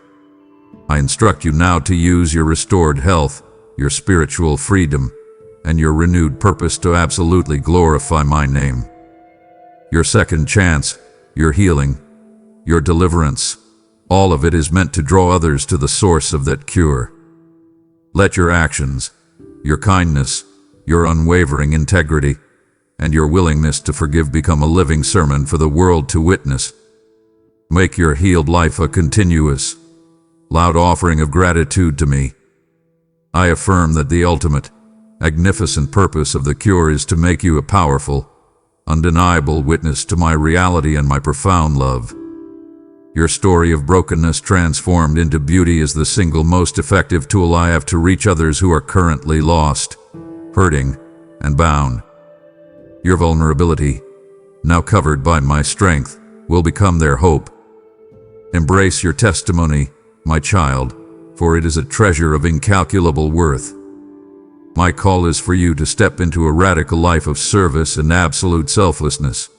I instruct you now to use your restored health, your spiritual freedom, and your renewed purpose to absolutely glorify my name. Your second chance, your healing, your deliverance, all of it is meant to draw others to the source of that cure. Let your actions, your kindness, your unwavering integrity, and your willingness to forgive become a living sermon for the world to witness. Make your healed life a continuous, loud offering of gratitude to me. I affirm that the ultimate, magnificent purpose of the cure is to make you a powerful, undeniable witness to my reality and my profound love. Your story of brokenness transformed into beauty is the single most effective tool I have to reach others who are currently lost, hurting, and bound. Your vulnerability, now covered by my strength, will become their hope. Embrace your testimony, my child, for it is a treasure of incalculable worth. My call is for you to step into a radical life of service and absolute selflessness,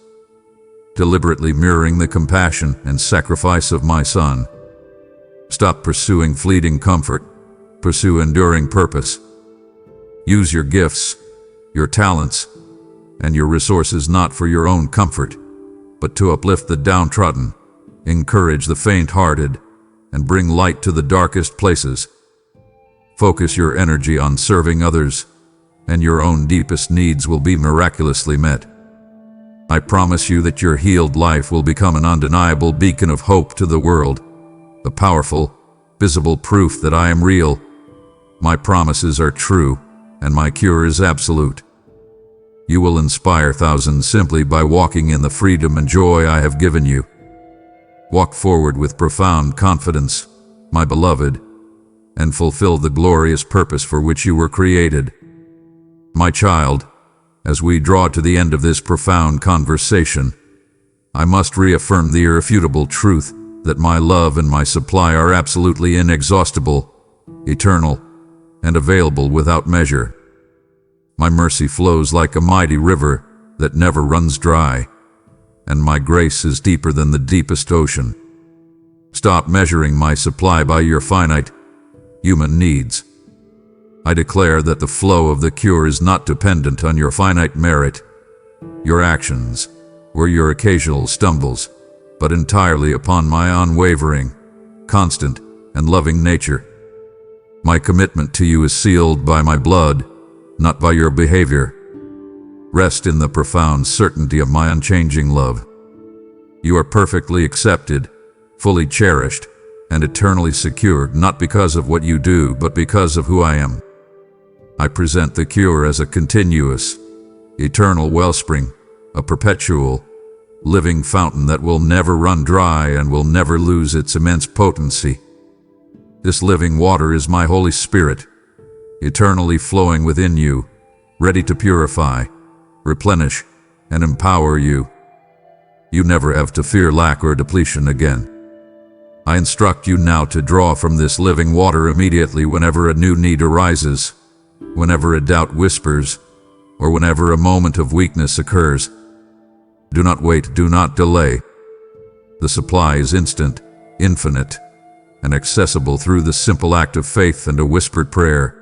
deliberately mirroring the compassion and sacrifice of my Son. Stop pursuing fleeting comfort. Pursue enduring purpose. Use your gifts, your talents, and your resources not for your own comfort, but to uplift the downtrodden, encourage the faint-hearted, and bring light to the darkest places. Focus your energy on serving others, and your own deepest needs will be miraculously met. I promise you that your healed life will become an undeniable beacon of hope to the world, a powerful, visible proof that I am real. My promises are true, and my cure is absolute. You will inspire thousands simply by walking in the freedom and joy I have given you. Walk forward with profound confidence, my beloved, and fulfill the glorious purpose for which you were created. My child, as we draw to the end of this profound conversation, I must reaffirm the irrefutable truth that my love and my supply are absolutely inexhaustible, eternal, and available without measure. My mercy flows like a mighty river that never runs dry, and my grace is deeper than the deepest ocean. Stop measuring my supply by your finite, human needs. I declare that the flow of the cure is not dependent on your finite merit, your actions, or your occasional stumbles, but entirely upon my unwavering, constant, and loving nature. My commitment to you is sealed by my blood, not by your behavior. Rest in the profound certainty of my unchanging love. You are perfectly accepted, fully cherished, and eternally secured, not because of what you do, but because of who I am. I present the cure as a continuous, eternal wellspring, a perpetual, living fountain that will never run dry and will never lose its immense potency. This living water is my Holy Spirit, eternally flowing within you, ready to purify, replenish, and empower you. You never have to fear lack or depletion again. I instruct you now to draw from this living water immediately whenever a new need arises, whenever a doubt whispers, or whenever a moment of weakness occurs. Do not wait, do not delay. The supply is instant, infinite, and accessible through the simple act of faith and a whispered prayer.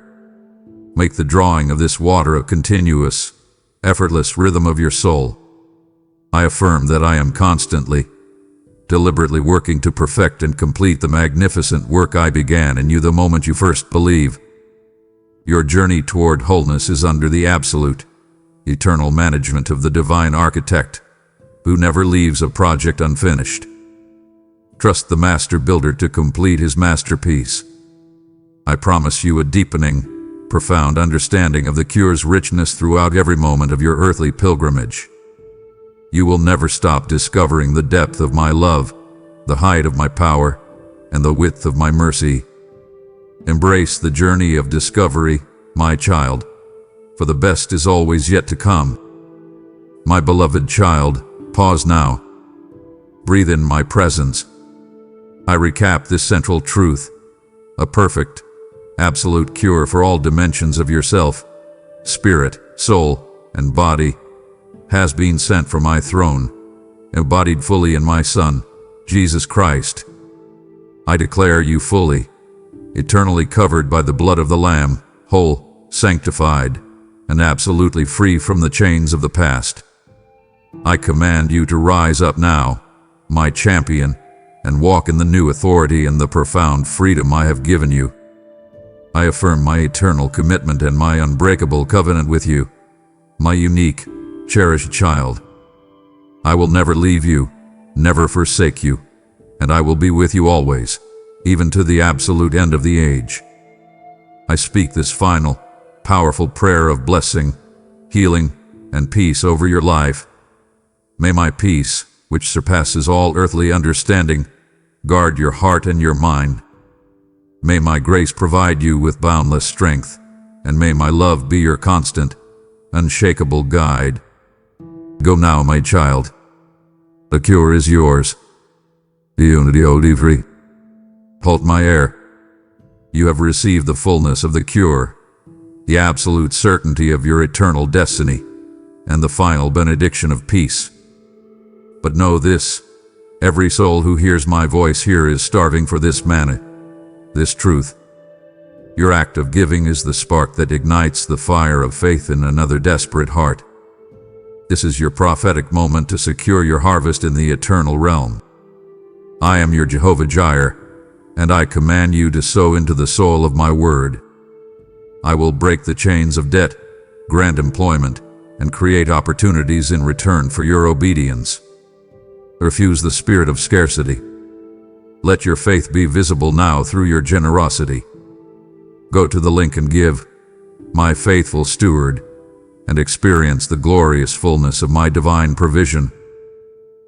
Make the drawing of this water a continuous, effortless rhythm of your soul. I affirm that I am constantly, deliberately working to perfect and complete the magnificent work I began in you the moment you first believe. Your journey toward wholeness is under the absolute, eternal management of the divine architect, who never leaves a project unfinished. Trust the master builder to complete his masterpiece. I promise you a deepening, profound understanding of the cure's richness throughout every moment of your earthly pilgrimage. You will never stop discovering the depth of my love, the height of my power, and the width of my mercy. Embrace the journey of discovery, my child, for the best is always yet to come. My beloved child, pause now. Breathe in my presence. I recap this central truth, a perfect, absolute cure for all dimensions of yourself, spirit, soul, and body, has been sent from my throne, embodied fully in my Son, Jesus Christ. I declare you fully, eternally covered by the blood of the Lamb, whole, sanctified, and absolutely free from the chains of the past. I command you to rise up now, my champion, and walk in the new authority and the profound freedom I have given you. I affirm my eternal commitment and my unbreakable covenant with you, my unique, cherished child. I will never leave you, never forsake you, and I will be with you always, even to the absolute end of the age. I speak this final, powerful prayer of blessing, healing, and peace over your life. May my peace, which surpasses all earthly understanding, guard your heart and your mind. May my grace provide you with boundless strength, and may my love be your constant, unshakable guide. Go now, my child. The cure is yours. The unity of free. Halt my air. You have received the fullness of the cure, the absolute certainty of your eternal destiny, and the final benediction of peace. But know this, every soul who hears my voice here is starving for this manna, this truth. Your act of giving is the spark that ignites the fire of faith in another desperate heart. This is your prophetic moment to secure your harvest in the eternal realm. I am your Jehovah Jireh, and I command you to sow into the soil of my word. I will break the chains of debt, grant employment, and create opportunities in return for your obedience. Refuse the spirit of scarcity. Let your faith be visible now through your generosity. Go to the link and give, my faithful steward, and experience the glorious fullness of my divine provision.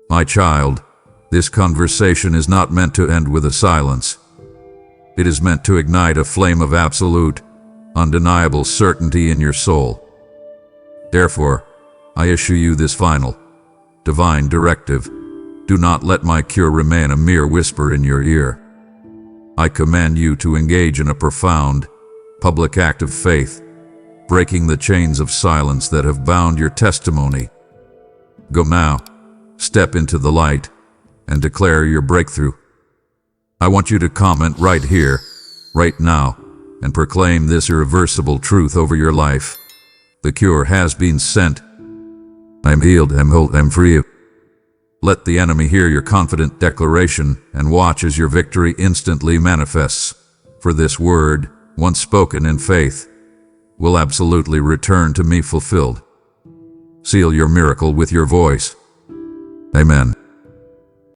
My child, this conversation is not meant to end with a silence. It is meant to ignite a flame of absolute, undeniable certainty in your soul. Therefore, I issue you this final, divine directive. Do not let my cure remain a mere whisper in your ear. I command you to engage in a profound, public act of faith, breaking the chains of silence that have bound your testimony. Go now, step into the light, and declare your breakthrough. I want you to comment right here, right now, and proclaim this irreversible truth over your life. The cure has been sent. I'm healed, I'm whole, I'm free. Let the enemy hear your confident declaration and watch as your victory instantly manifests. For this word, once spoken in faith, will absolutely return to me fulfilled. Seal your miracle with your voice. Amen.